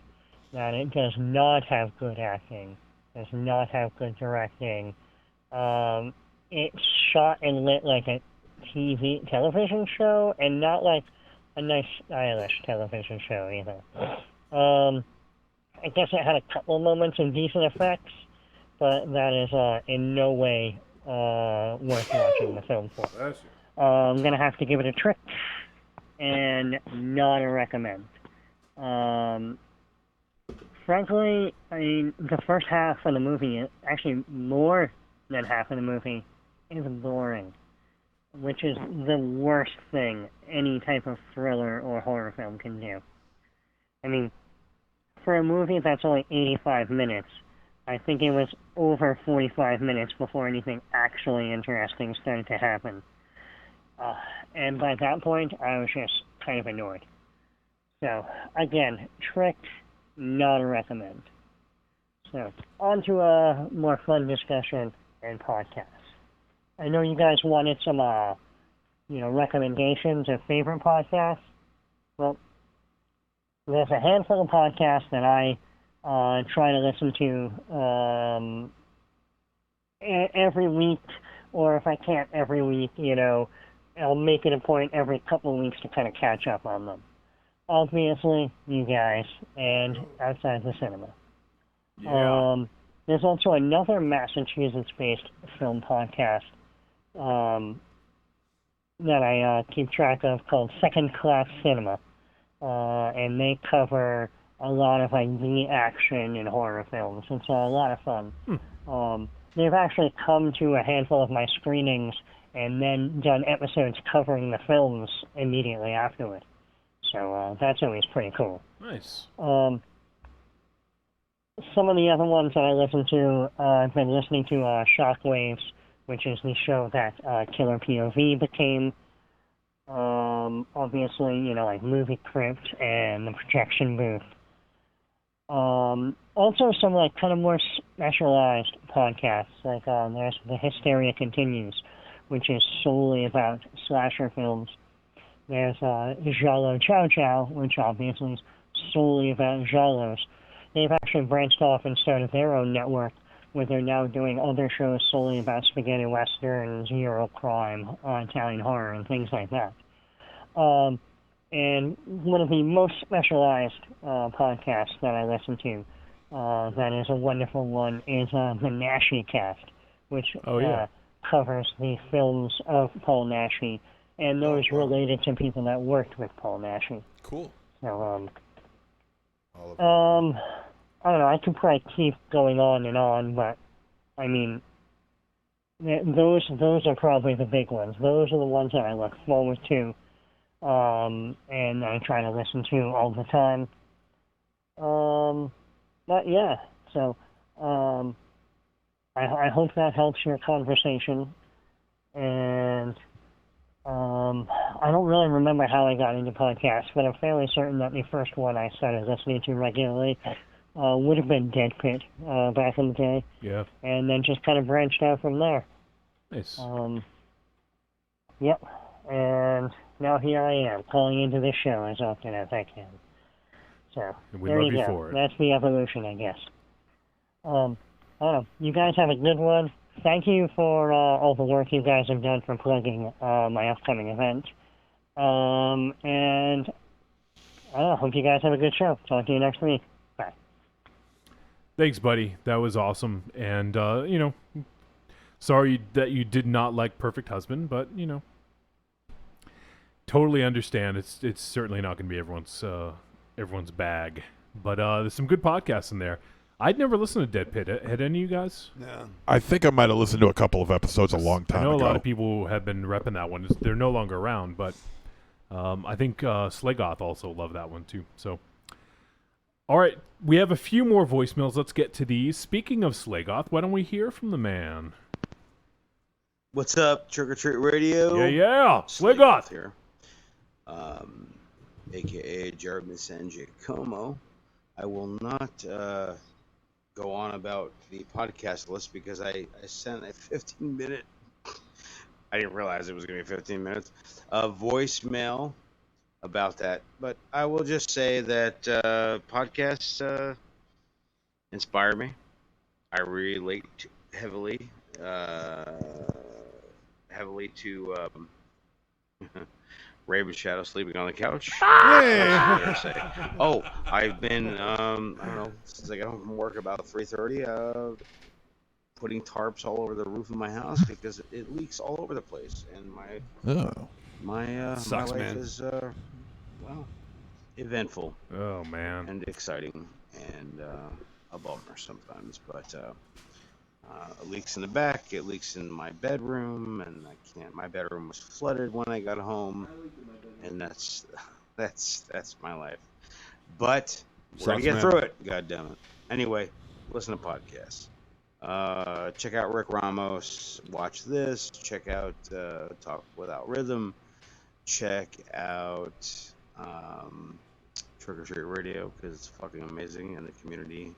that it does not have good acting. Does not have good directing. It's shot and lit like a television show, and not like a nice, stylish television show either. I guess it had a couple moments of decent effects, but that is in no way worth watching the film for. I'm going to have to give it a trick, and not a recommend. Frankly, I mean, the first half of the movie, actually more than half of the movie, is boring, which is the worst thing any type of thriller or horror film can do. I mean, for a movie that's only 85 minutes, I think it was over 45 minutes before anything actually interesting started to happen. And by that point, I was just kind of annoyed. So, again, trick, not a recommend. So, on to a more fun discussion and podcast. I know you guys wanted some, recommendations of favorite podcasts. Well, there's a handful of podcasts that I try to listen to every week, or if I can't every week, I'll make it a point every couple of weeks to kind of catch up on them. Obviously, you guys, and Outside the Cinema. Yeah. There's also another Massachusetts-based film podcast that I keep track of called Second Class Cinema, and they cover a lot of like the action and horror films. It's a lot of fun. They've actually come to a handful of my screenings and then done episodes covering the films immediately afterward. So that's always pretty cool. Nice. Some of the other ones that I listen to, I've been listening to Shockwaves, which is the show that Killer POV became. Obviously, like Movie Crypt and The Projection Booth. Also some like kind of more specialized podcasts, like there's The Hysteria Continues, which is solely about slasher films. There's Giallo Chow Chow, which obviously is solely about Giallos. They've actually branched off and started their own network, where they're now doing other shows solely about spaghetti westerns, Euro crime, Italian horror, and things like that. And one of the most specialized podcasts that I listen to, that is a wonderful one, is the Naschy Cast, which covers the films of Paul Naschy and those related to people that worked with Paul Naschy. Cool. So, I don't know, I could probably keep going on, but, I mean, those are probably the big ones. Those are the ones that I look forward to, and I try to listen to all the time. But yeah, so, I hope that helps your conversation, and, I don't really remember how I got into podcasts, but I'm fairly certain that the first one I started listening to regularly would have been Dead Pit back in the day. Yeah. And then just kind of branched out from there. Nice. Yep. And now here I am, calling into this show as often as I can. So, And we there love you you go. for it. That's the evolution, I guess. I don't know. You guys have a good one. Thank you for all the work you guys have done for plugging my upcoming event. And I hope you guys have a good show. Talk to you next week. Bye. Thanks, buddy. That was awesome. And, sorry that you did not like Perfect Husband, but, totally understand. It's certainly not going to be everyone's bag. But there's some good podcasts in there. I'd never listened to Dead Pit. Had any of you guys? No. I think I might have listened to a couple of episodes a long time ago. I know a lot of people have been repping that one. They're no longer around, but I think Slegoth also loved that one too. So, all right, we have a few more voicemails. Let's get to these. Speaking of Slegoth, why don't we hear from the man? What's up, Trick or Treat Radio? Yeah. Slegoth here. AKA Jarvis and Giacomo. I will not go on about the podcast list because I sent a 15-minute. I didn't realize it was going to be 15 minutes. A voicemail about that, but I will just say that podcasts inspire me. I relate heavily to Raven Shadow sleeping on the couch. Oh, I've been, I don't know, since I got home from work about 3:30, putting tarps all over the roof of my house because it leaks all over the place. And my Sucks, life man. is, eventful. Oh, man. And exciting and a bummer sometimes. But it leaks in the back, it leaks in my bedroom, and my bedroom was flooded when I got home, and that's my life. But we're gonna get through it, god damn it. Anyway, listen to podcasts. Check out Rick Ramos, watch this, check out Talk Without Rhythm, check out Trick or Treat Radio because it's fucking amazing, and the community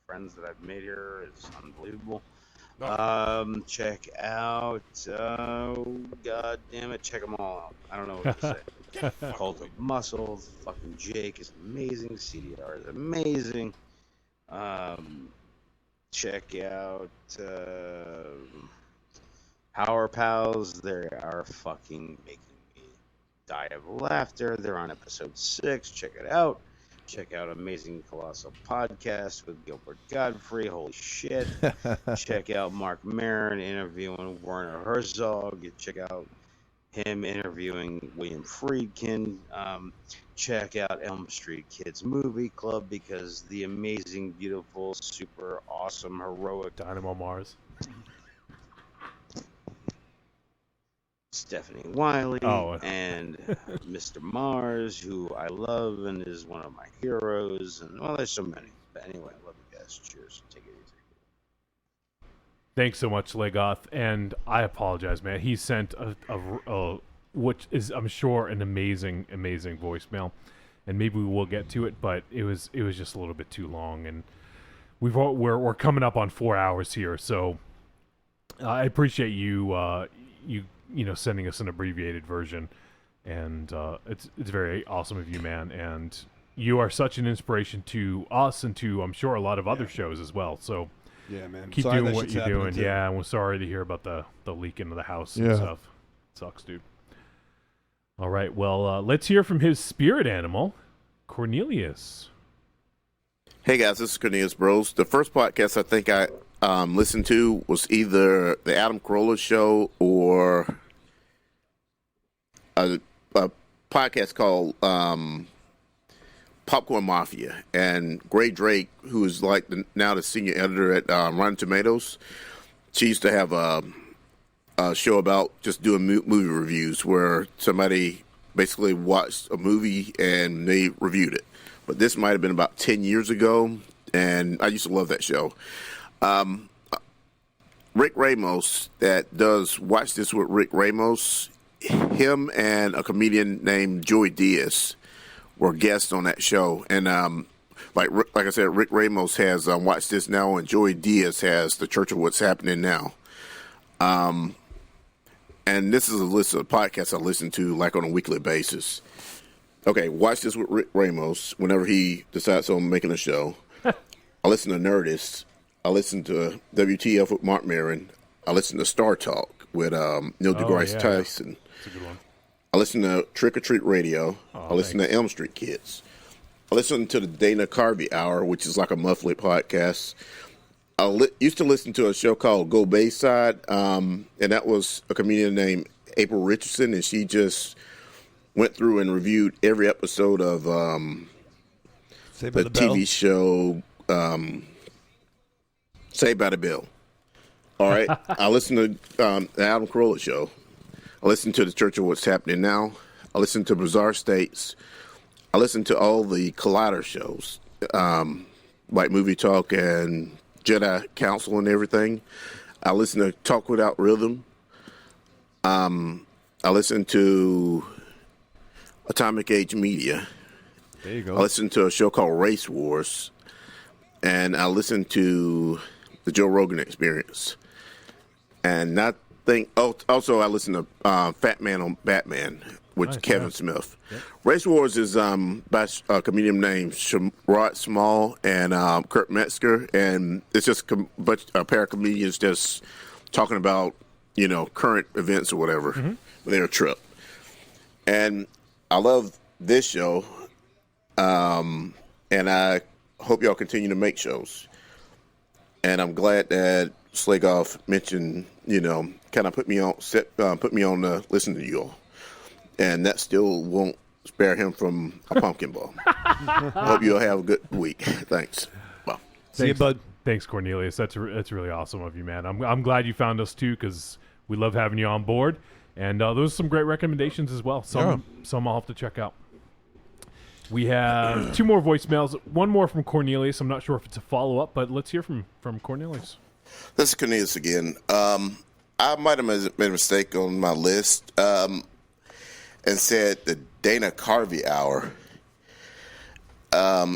friends that I've made here is unbelievable. Check out god damn it, check them all out. I don't know what to say. Cult of Muscle, fucking Jake is amazing, CDR is amazing. Check out Power Pals, they are fucking making me die of laughter. They're on episode 6, check it out. Check out Amazing Colossal Podcast with Gilbert Godfrey. Holy shit. Check out Mark Maron interviewing Werner Herzog. Check out him interviewing William Friedkin. Check out Elm Street Kids Movie Club because the amazing, beautiful, super awesome, heroic Dynamo Mars. Stephanie Wiley Oh. and Mr. Mars, who I love and is one of my heroes. And, well, there's so many. But anyway, I love you guys. Cheers. Take it easy. Thanks so much, Legoth. And I apologize, man. He sent a which is, I'm sure, an amazing voicemail. And maybe we will get to it, but it was just a little bit too long. And we're coming up on 4 hours here. So I appreciate you sending us an abbreviated version, and it's very awesome of you, man. And you are such an inspiration to us and to, I'm sure, a lot of other shows as well. So yeah, man. keep Sorry doing that what shit's you're happening doing. too. Yeah, and we're sorry to hear about the leak into the house and stuff. Sucks, dude. All right, well, let's hear from his spirit animal, Cornelius. Hey guys, this is Cornelius Bros. The first podcast I think I listened to was either the Adam Carolla show or a podcast called Popcorn Mafia. And Gray Drake, who is like now the senior editor at Rotten Tomatoes, she used to have a show about just doing movie reviews where somebody basically watched a movie and they reviewed it. But this might have been about 10 years ago, and I used to love that show. Rick Ramos, that does Watch This with Rick Ramos, him and a comedian named Joey Diaz were guests on that show. And like I said, Rick Ramos has Watch This Now, and Joey Diaz has The Church of What's Happening Now. And this is a list of podcasts I listen to like on a weekly basis. Okay, Watch This with Rick Ramos whenever he decides on making a show. I listen to Nerdist. I listen to WTF with Mark Maron. I listen to Star Talk with Neil deGrasse Tyson. That's a good one. I listen to Trick or Treat Radio. I listen to Elm Street Kids. I listen to the Dana Carvey Hour, which is like a monthly podcast. I used to listen to a show called Go Bayside, and that was a comedian named April Richardson, and she just went through and reviewed every episode of the TV show Saved by the Bell. All right. I listen to the Adam Carolla Show. I listen to the Church of What's Happening Now. I listen to Bizarre States. I listen to all the Collider shows, like Movie Talk and Jedi Council and everything. I listen to Talk Without Rhythm. I listen to Atomic Age Media. There you go. I listen to a show called Race Wars. And I listen to the Joe Rogan Experience. And I think, also I listen to Fat Man on Batman with Kevin Smith. Yep. Race Wars is by a comedian named Rod Small and Kurt Metzger. And it's just a pair of comedians just talking about, current events or whatever. Their trip. And I love this show. And I hope y'all continue to make shows. And I'm glad that Slagoff mentioned, kind of put me on to listen to you all. And that still won't spare him from a pumpkin ball. Hope you'll have a good week. Thanks. Bye. See you, bud. Thanks, Cornelius. That's really awesome of you, man. I'm glad you found us too, because we love having you on board. And those are some great recommendations as well. Some I'll have to check out. We have 2 more voicemails. One more from Cornelius. I'm not sure if it's a follow-up, but let's hear from Cornelius. This is Cornelius again. I might have made a mistake on my list and said the Dana Carvey Hour.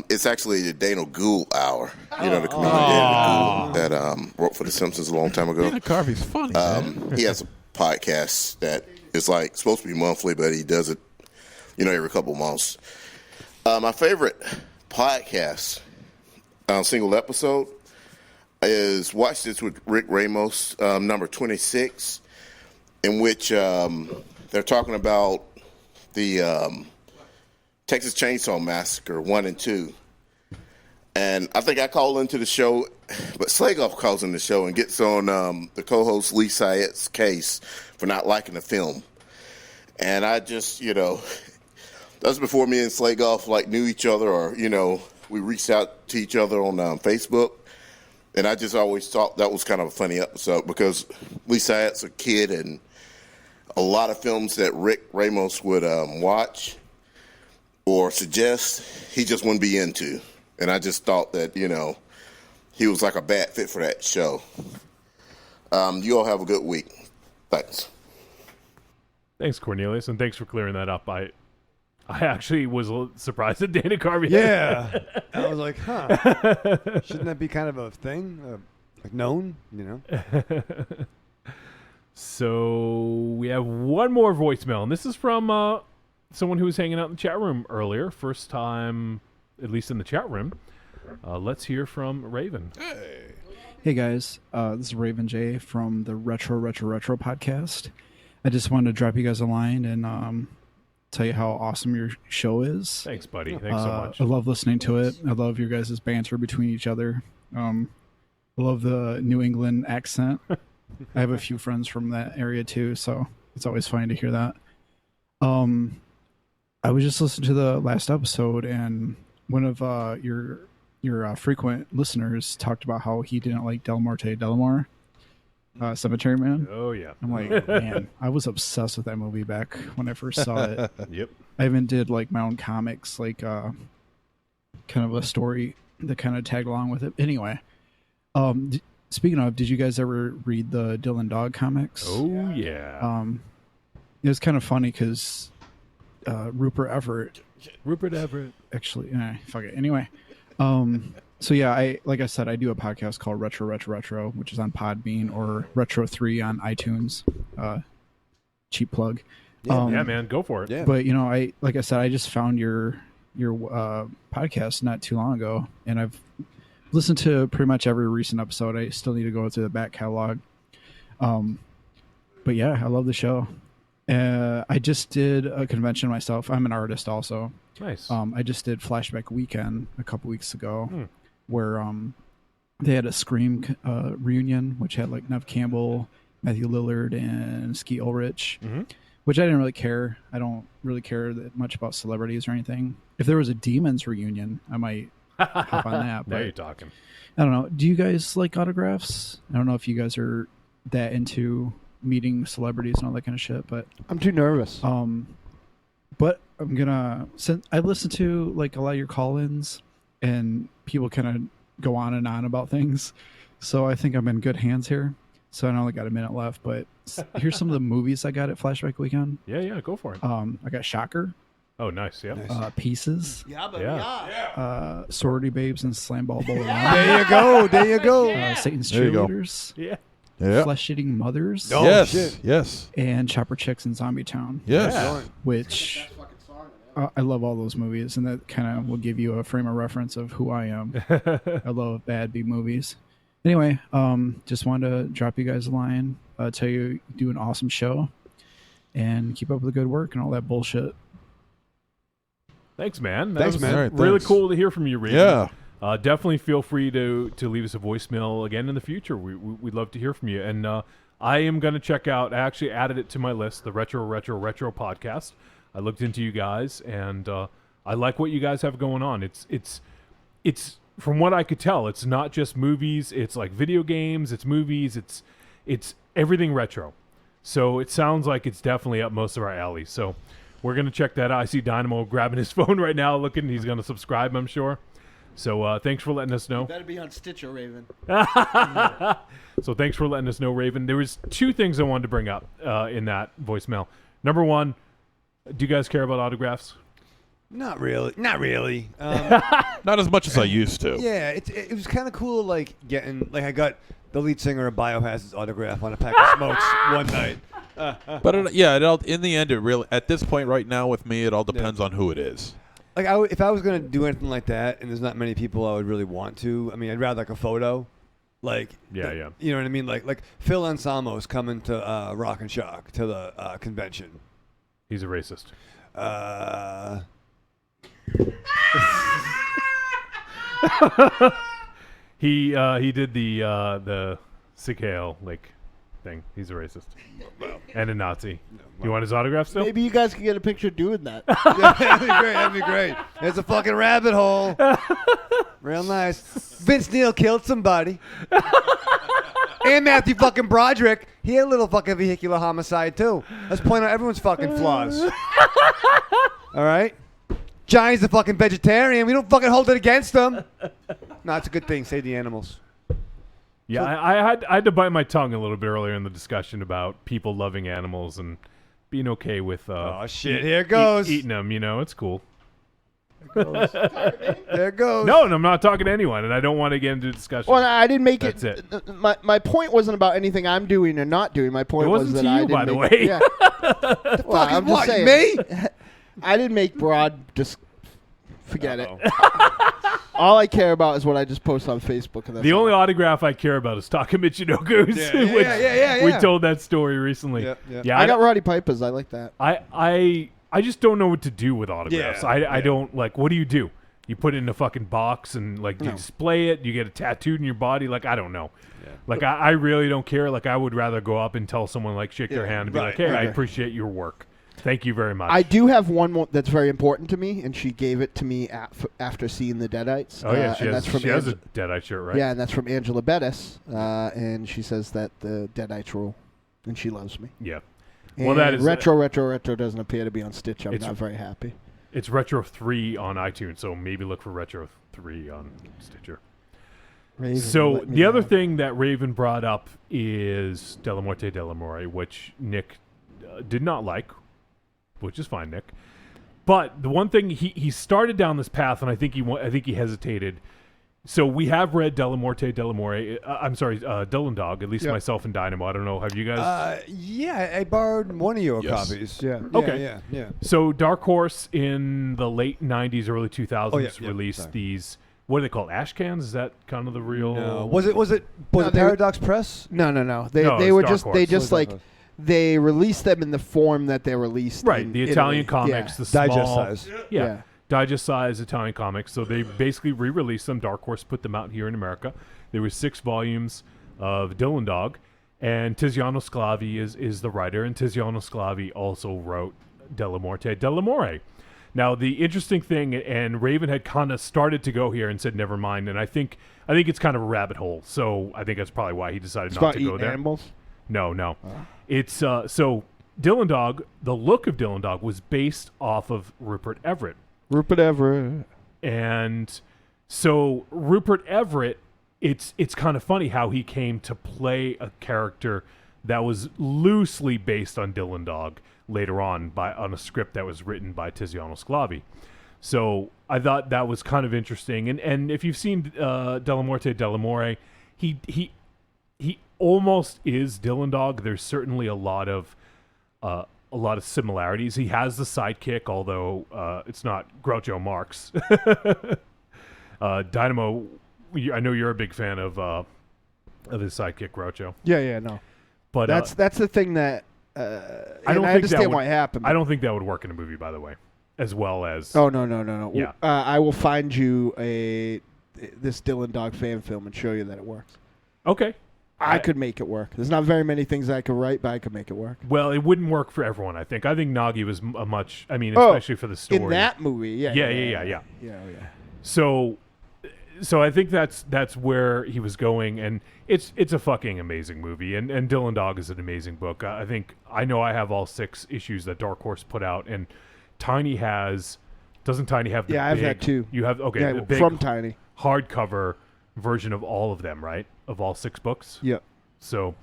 It's actually the Dana Gould Hour. The comedian Dana Gould that wrote for The Simpsons a long time ago. Dana Carvey's funny, man. He has a podcast that is supposed to be monthly, but he does it, every couple months. My favorite podcast, single episode, is Watch This with Rick Ramos, number 26, in which they're talking about the Texas Chainsaw Massacre 1 and 2. And I think I call into the show, but Slagoff calls in the show and gets on the co-host Lee Syatt's case for not liking the film. And I just, that was before me and Slagoff knew each other, or we reached out to each other on Facebook, and I just always thought that was kind of a funny episode because Lee Syatt's a kid, and a lot of films that Rick Ramos would watch or suggest, he just wouldn't be into, and I just thought that he was like a bad fit for that show. You all have a good week. Thanks. Thanks, Cornelius, and thanks for clearing that up. I actually was a little surprised at Dana Carvey. Yeah. I was like, shouldn't that be kind of a thing? Known, So we have one more voicemail, and this is from someone who was hanging out in the chat room earlier. First time, at least in the chat room. Let's hear from Raven. Hey guys, this is Raven J from the Retro podcast. I just wanted to drop you guys a line and tell you how awesome your show is. Thanks, buddy. Thanks so much. I love listening to it. I love your guys' banter between each other. I love the New England accent. I have a few friends from that area too, so it's always fun to hear that. I was just listening to the last episode, and one of your frequent listeners talked about how he didn't like Del Morte, Cemetery Man. Oh yeah. I'm like, man, I was obsessed with that movie back when I first saw it. Yep. I even did my own comics, kind of a story that kind of tagged along with it. Anyway, speaking of, did you guys ever read the Dylan Dog comics? Oh yeah. It was kind of funny because Rupert Everett. Actually, fuck it. Anyway, so yeah, like I said, I do a podcast called Retro, which is on Podbean, or Retro 3 on iTunes. Cheap plug. Yeah, man, go for it. Yeah. But like I said, I just found your podcast not too long ago, and I've listened to pretty much every recent episode. I still need to go through the back catalog. But yeah, I love the show. I just did a convention myself. I'm an artist also. Nice. I just did Flashback Weekend a couple weeks ago, Hmm. where they had a Scream reunion, which had like Neve Campbell, Matthew Lillard, and Skeet Ulrich, which I didn't really care. I don't really care that much about celebrities or anything. If there was a Demons reunion, I might hop on that. Now But you're talking. I don't know. Do you guys like autographs? I don't know if you guys are that into meeting celebrities and all that kind of shit, but I'm too nervous. But I'm gonna, since I listened to like a lot of your call-ins, and people kind of go on and on about things, so I think I'm in good hands here. So I only got a minute left, but here's some of the movies I got at Flashback Weekend. Yeah, go for it. I got Shocker. Oh, nice. Yeah. Pieces. Yeah, baby, Sorority Babes and Slam Ball Bowling. There you go. There you go. Satan's There you go. Cheerleaders. Yeah. Yeah. Flesh-Eating Mothers. Oh, yes. Shit. Yes. And Chopper Chicks in Zombie Town. Yes. Yeah. Which I love all those movies, and that kind of will give you a frame of reference of who I am. I love bad B movies. Anyway, just wanted to drop you guys a line, tell you do an awesome show, and keep up with the good work and all that bullshit. Thanks, man. Thanks, man. All right, Really thanks. cool to hear from you, Raven. Yeah. Definitely feel free to leave us a voicemail again in the future. We'd love to hear from you. And I am going to check out, I actually added it to my list, the Retro podcast. I looked into you guys, and I like what you guys have going on. It's from what I could tell, it's not just movies. It's like video games. It's movies. It's everything retro. So it sounds like it's definitely up most of our alleys. So we're going to check that out. I see Dynamo grabbing his phone right now, looking. He's going to subscribe, I'm sure. So thanks for letting us know. You better be on Stitcher, Raven. So thanks for letting us know, Raven. There was two things I wanted to bring up in that voicemail. Number one, do you guys care about autographs? Not really. Not really. Not as much as I used to. Yeah, it was kind of cool, like getting like I got the lead singer of Biohazard's autograph on a pack of smokes one night. But in the end, it really at this point right now with me, it all depends on who it is. Like if I was gonna do anything like that, and there's not many people I would really want to. I mean, I'd rather like a photo. Like yeah. You know what I mean? Like Phil Anselmo's coming to Rock and Shock to the convention. He's a racist. He did the Sick Hail thing. He's a racist and a Nazi. You want his autograph still? Maybe you guys can get a picture doing that. Yeah, that'd be great. It's a fucking rabbit hole. Real nice. Vince Neil killed somebody. And Matthew fucking Broderick, he had a little fucking vehicular homicide too. Let's point out everyone's fucking flaws. All right? Johnny's a fucking vegetarian. We don't fucking hold it against him. No, it's a good thing. Save the animals. Yeah, I had to bite my tongue a little bit earlier in the discussion about people loving animals and being okay with oh shit, here it goes. Eating them. You know, it's cool. There it goes. No, I'm not talking to anyone, and I don't want to get into a discussion. Well, I didn't make That's it. it. My point wasn't about anything I'm doing or not doing. My point It wasn't was to that I you, didn't by the make, way. Yeah. The Well, fuck is I'm what, just saying. me? I didn't make broad. Just forget it. All I care about is what I just post on Facebook. And that's The all. only autograph I care about is Taka Michinoku's. Yeah. We told that story recently. Yeah. I got Roddy Piper's. I like that. I just don't know what to do with autographs. Yeah, I don't like. What do? You put it in a fucking box and like you display it. You get it tattooed in your body. Like I don't know. Yeah. Like I really don't care. Like I would rather go up and tell someone like shake their hand and be like, hey, I appreciate your work. Thank you very much. I do have one more that's very important to me, and she gave it to me after seeing the Deadites. Oh yeah, she has a Deadite shirt, right? Yeah, and that's from Angela Bettis, and she says that the Deadites rule, and she loves me. Yeah. And Well, that is retro doesn't appear to be on Stitch. I'm not very happy. It's Retro 3 on iTunes, so maybe look for Retro 3 on Stitcher. Raven, So the other thing that Raven brought up is Della Morte Della More, which Nick did not like, which is fine, Nick. But the one thing he started down this path, and I think he hesitated. So we have read Della Morte Della More. I'm sorry, Dylan Dog. At least myself and Dynamo. I don't know. Have you guys? Yeah, I borrowed one of your copies. Yeah. Okay. Yeah. So Dark Horse in the late '90s, early 2000s released these. What are they called? Ash cans? Is that kind of the real? No. Was it No, Paradox Press? No. No, They it's were Dark just Horse. they just like they released them in the form that they're released. Right, in the Italian Italy. comics, Yeah. the small, Digest size. Yeah, digest size Italian comics. So they basically re-released them. Dark Horse put them out here in America. There were 6 volumes of Dylan Dog, and Tiziano Sclavi is the writer, and Tiziano Sclavi also wrote Della Morte dell'Amore. Now the interesting thing, and Raven had kind of started to go here and said never mind, and I think it's kind of a rabbit hole. So I think that's probably why he decided not to go there. Animals? No. It's so Dylan Dog. The look of Dylan Dog was based off of Rupert Everett. And so Rupert Everett, it's kind of funny how he came to play a character that was loosely based on Dylan Dog later on on a script that was written by Tiziano Sclavi. So I thought that was kind of interesting. And if you've seen Della Morte dell'Amore, he almost is Dylan Dog. There's certainly a lot of similarities. He has the sidekick, although it's not Groucho Marx. Dynamo, I know you're a big fan of his sidekick Groucho. Yeah, no. But that's the thing that I don't I think understand that would, why it happened. I don't think that would work in a movie, by the way, as well as. Oh no. Yeah. I will find you this Dylan Dog fan film and show you that it works. Okay. I could make it work. There's not very many things I could write, but I could make it work. Well, it wouldn't work for everyone, I think. I think Nagi was a much. I mean, especially for the story in that movie. Yeah. So I think that's where he was going, and it's a fucking amazing movie, and Dylan Dog is an amazing book. I know I have all 6 issues that Dark Horse put out, and Tiny doesn't Tiny have the I have that too. You have the big from Tiny hardcover version of all of them, right? Of all 6 books. Yep. So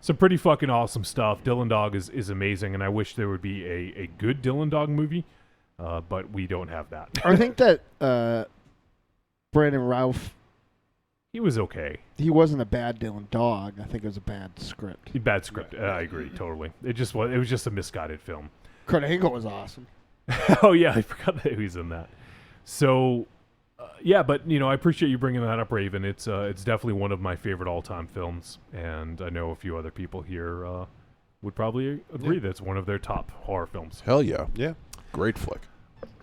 some pretty fucking awesome stuff. Dylan Dog is amazing, and I wish there would be a good Dylan Dog movie, but we don't have that. I think that Brandon Routh, he was okay. He wasn't a bad Dylan Dog. I think it was a bad script. Bad script. I agree totally. It was just a misguided film. Kurt Angle was awesome. Oh yeah, I forgot that he was in that. So but I appreciate you bringing that up, Raven. It's definitely one of my favorite all-time films, and I know a few other people here would probably agree that it's one of their top horror films. Hell yeah. Yeah. Great flick.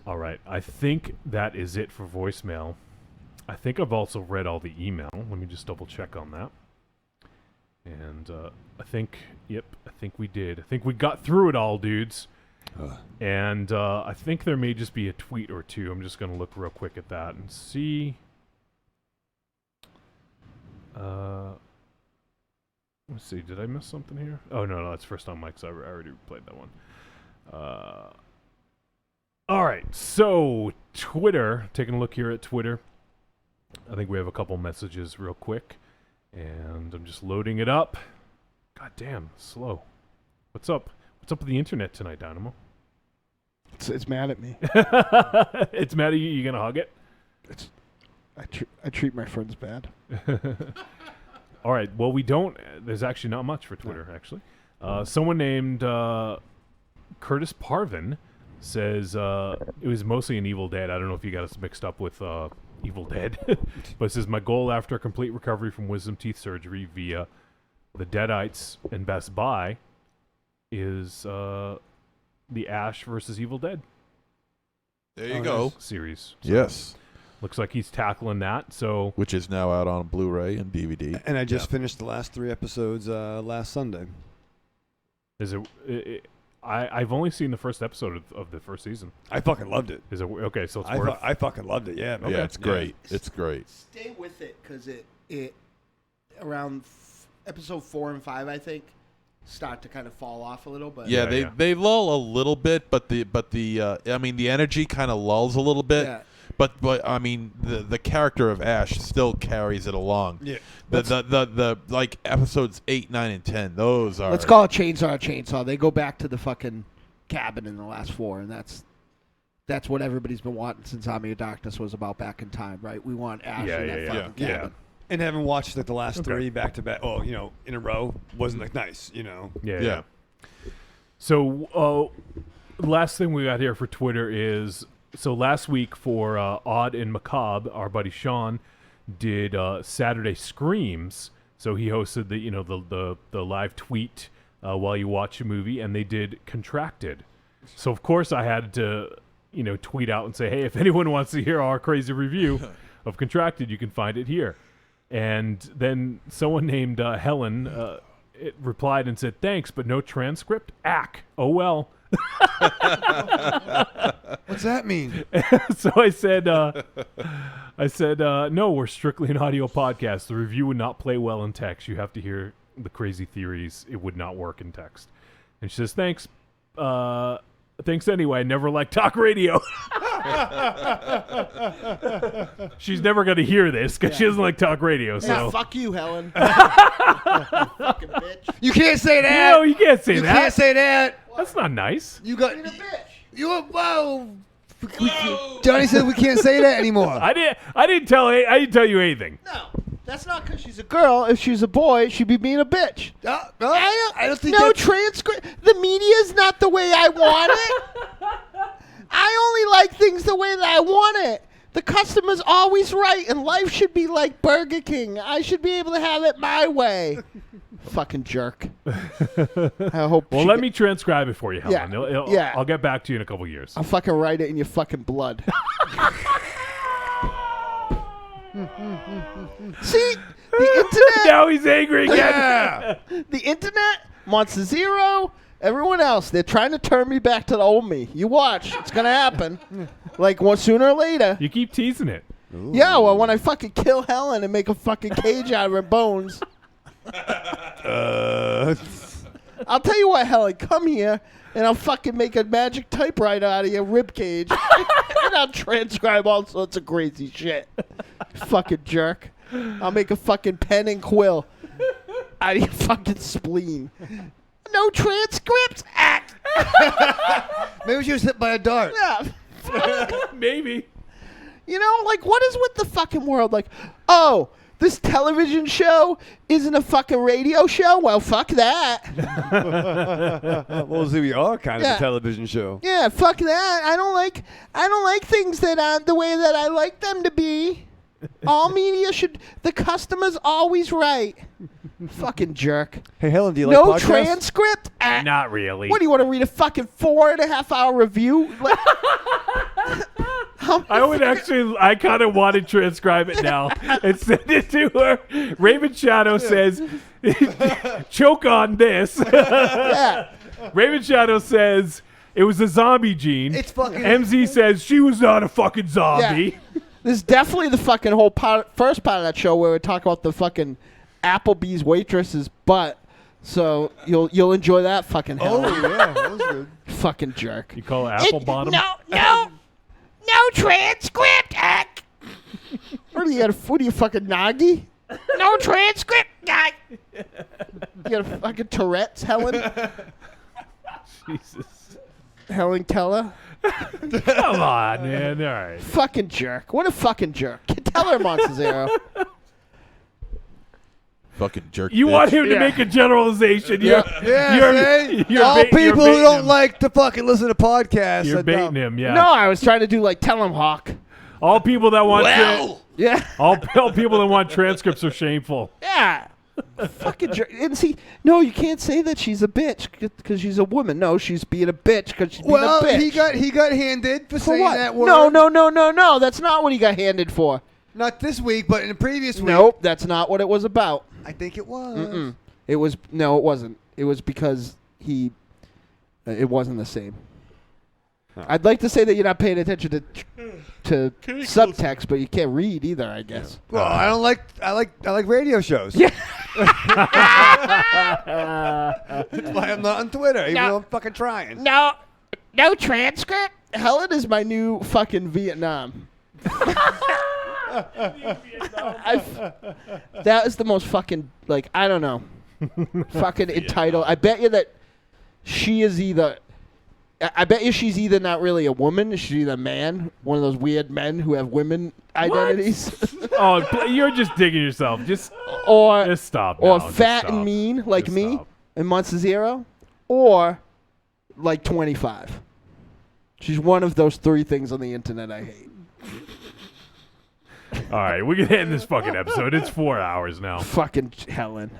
All right. I think that is it for voicemail. I think I've also read all the email. Let me just double check on that. And I think we did. I think we got through it all, dudes. And I think there may just be a tweet or two. I'm just going to look real quick at that and see. Let's see. Did I miss something here? Oh, no, that's first on Mike's. I already played that one. All right. So, Twitter. Taking a look here at Twitter. I think we have a couple messages real quick. And I'm just loading it up. God damn, slow. What's up? What's up with the internet tonight, Dynamo? It's mad at me. It's mad at you? You gonna hug it? I treat my friends bad. All right. Well, we don't. There's actually not much for Twitter, actually. Someone named Curtis Parvin says it was mostly an Evil Dead. I don't know if you got us mixed up with Evil Dead. But it says, my goal after a complete recovery from wisdom teeth surgery via the Deadites and Best Buy is the Ash versus Evil Dead. There you go. Series. So yes. Looks like he's tackling that. So which is now out on Blu-ray and DVD. And I just finished the last 3 episodes last Sunday. Is it I've only seen the first episode of the first season. I fucking loved it. Is it okay? So it's worth. I fucking loved it. Yeah, man. Yeah, it's great. It's great. Stay with it because it around episode 4 and 5, I think, start to kind of fall off a little. But they lull a little bit, but the I mean the energy kind of lulls a little bit. Yeah. But I mean the character of Ash still carries it along. Yeah. The like episodes 8, 9, and 10. Those are. Let's call it Chainsaw. They go back to the fucking cabin in the last 4, and that's what everybody's been wanting since Army of Darkness was about back in time, right? We want Ash in that fucking cabin. Yeah. And having watched like the last 3 back to back, in a row, wasn't like nice, Yeah. So last thing we got here for Twitter is. So last week for Odd and Macabre, our buddy Sean did Saturday Screams. So he hosted the live tweet while you watch a movie, and they did Contracted. So of course I had to, tweet out and say, hey, if anyone wants to hear our crazy review of Contracted, you can find it here. And then someone named Helen it replied and said, thanks, but no transcript? Ack. Oh, well. What's that mean? So I said, no, we're strictly an audio podcast. The review would not play well in text. You have to hear the crazy theories. It would not work in text. And she says, thanks. Thanks anyway. I never liked talk radio. She's never going to hear this because she doesn't like talk radio. So Yeah, fuck you, Helen. Fucking bitch. You can't say that. No, you can't say that. You can't say that. That's not nice. You got. Whoa. Johnny said we can't say that anymore. I didn't tell you anything. No, that's not because she's a girl. If she's a boy, she'd be being a bitch. I don't think no transcript. The media is not the way I want it. I only like things the way that I want it. The customer's always right, and life should be like Burger King. I should be able to have it my way. Fucking jerk. I hope. Well, let me transcribe it for you, Helen. Yeah. I'll get back to you in a couple years. I'll fucking write it in your fucking blood. See? The internet. Now he's angry again. Yeah. The internet, Monster Zero, everyone else, they're trying to turn me back to the old me. You watch. It's going to happen. Like, sooner or later. You keep teasing it. Ooh. Yeah, well, when I fucking kill Helen and make a fucking cage out of her bones. I'll tell you what, Helen, come here and I'll fucking make a magic typewriter out of your rib cage. And I'll transcribe all sorts of crazy shit. Fucking jerk. I'll make a fucking pen and quill out of your fucking spleen. No transcripts? Maybe she was hit by a dart. Yeah. Maybe. What is with the fucking world? Like, oh, this television show isn't a fucking radio show? Well, fuck that. Well, see, we are kind of a television show. Yeah, fuck that. I don't like things that aren't the way that I like them to be. All media the customer's always right. Fucking jerk. Hey, Helen, do you like no podcasts? transcript? Not really. What, do you want to read a fucking 4.5 hour review? I kind of want to transcribe it now and send it to her. Raven Shadow says, choke on this. Yeah. Raven Shadow says, it was a zombie gene. It's fucking. MZ says, she was not a fucking zombie. Yeah. This is definitely the fucking whole first part of that show where we talk about the fucking Applebee's waitress's butt. So you'll enjoy that fucking hell. Oh, yeah. That was good. Fucking jerk. You call it apple bottom? No transcript. What are you fucking Nagi? No transcript. You got a fucking Tourette's, Helen? Jesus. Helen Keller? Come on, man. All right. Fucking jerk. What a fucking jerk. Tell her, Monster Zero. Fucking jerk. You bitch. want him to make a generalization. You're all people who don't like to fucking listen to podcasts. You're are baiting dumb. him, yeah. No, I was trying to do like Tell him, Hawk. All people that want yeah. all people that want transcripts are shameful. Yeah. Fucking jerk. And see, no, you can't say that she's a bitch because she's a woman. No, she's being a bitch because she's being a bitch. he got handed for saying what? that word. No. That's not what he got handed for. Not this week, but in the previous week. Nope, that's not what it was about. I think it was. Mm-mm. It wasn't. It was because it wasn't the same. Huh. I'd like to say that you're not paying attention to subtext, but you can't read either, I guess. Well, I like radio shows. Yeah. That's why I'm not on Twitter, even though I'm fucking trying. No transcript. Helen is my new fucking Vietnam. That is the most fucking, I don't know, fucking entitled. I bet you that she is either. I bet you she's either not really a woman, she's either a man, one of those weird men who have women identities. Oh, you're just digging yourself. Just stop. Or now. fat and mean like Just me stop. in Monster Zero, or like 25. She's one of those three things on the internet I hate. All right, we can end this fucking episode. It's 4 hours now. Fucking Helen.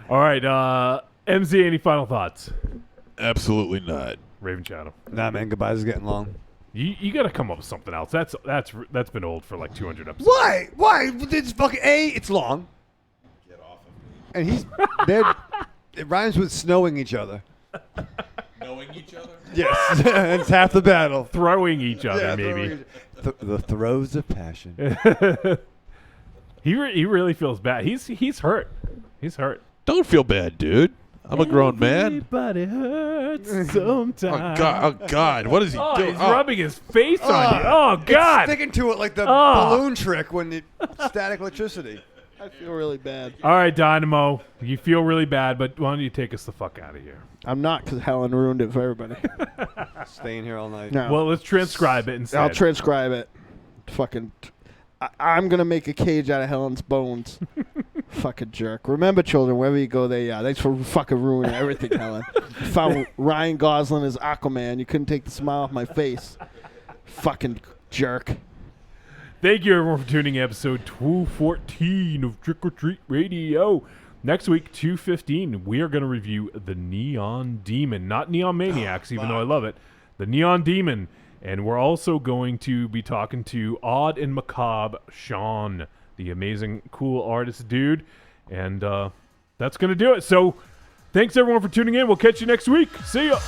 All right, MZ, any final thoughts? Absolutely not. Raven Shadow. Nah, man, goodbyes is getting long. You got to come up with something else. That's been old for like 200 episodes. Why? Why? It's fucking it's long. Get off of me. And he's it rhymes with snowing each other. Knowing each other? Yes, it's half the battle. Throwing each other, maybe. The throes of passion. He really feels bad. He's hurt. He's hurt. Don't feel bad, dude. I'm a grown man. Everybody hurts sometimes. Oh God! What is he doing? He's rubbing his face on you. Oh God! It's sticking to it like the balloon trick when you static electricity. I feel really bad. All right, Dynamo. You feel really bad, but why don't you take us the fuck out of here? I'm not, because Helen ruined it for everybody. Staying here all night. No. Well, let's transcribe it instead. I'll transcribe it. Fucking. I'm going to make a cage out of Helen's bones. Fucking jerk. Remember, children, wherever you go, thanks for fucking ruining everything, Helen. Found Ryan Gosling as Aquaman. You couldn't take the smile off my face. Fucking jerk. Thank you, everyone, for tuning in episode 214 of Trick or Treat Radio. Next week, 215, we are going to review The Neon Demon. Not Neon Maniacs, even though I love it. The Neon Demon. And we're also going to be talking to Odd and Macabre Sean, the amazing, cool artist dude. And that's going to do it. So thanks, everyone, for tuning in. We'll catch you next week. See ya.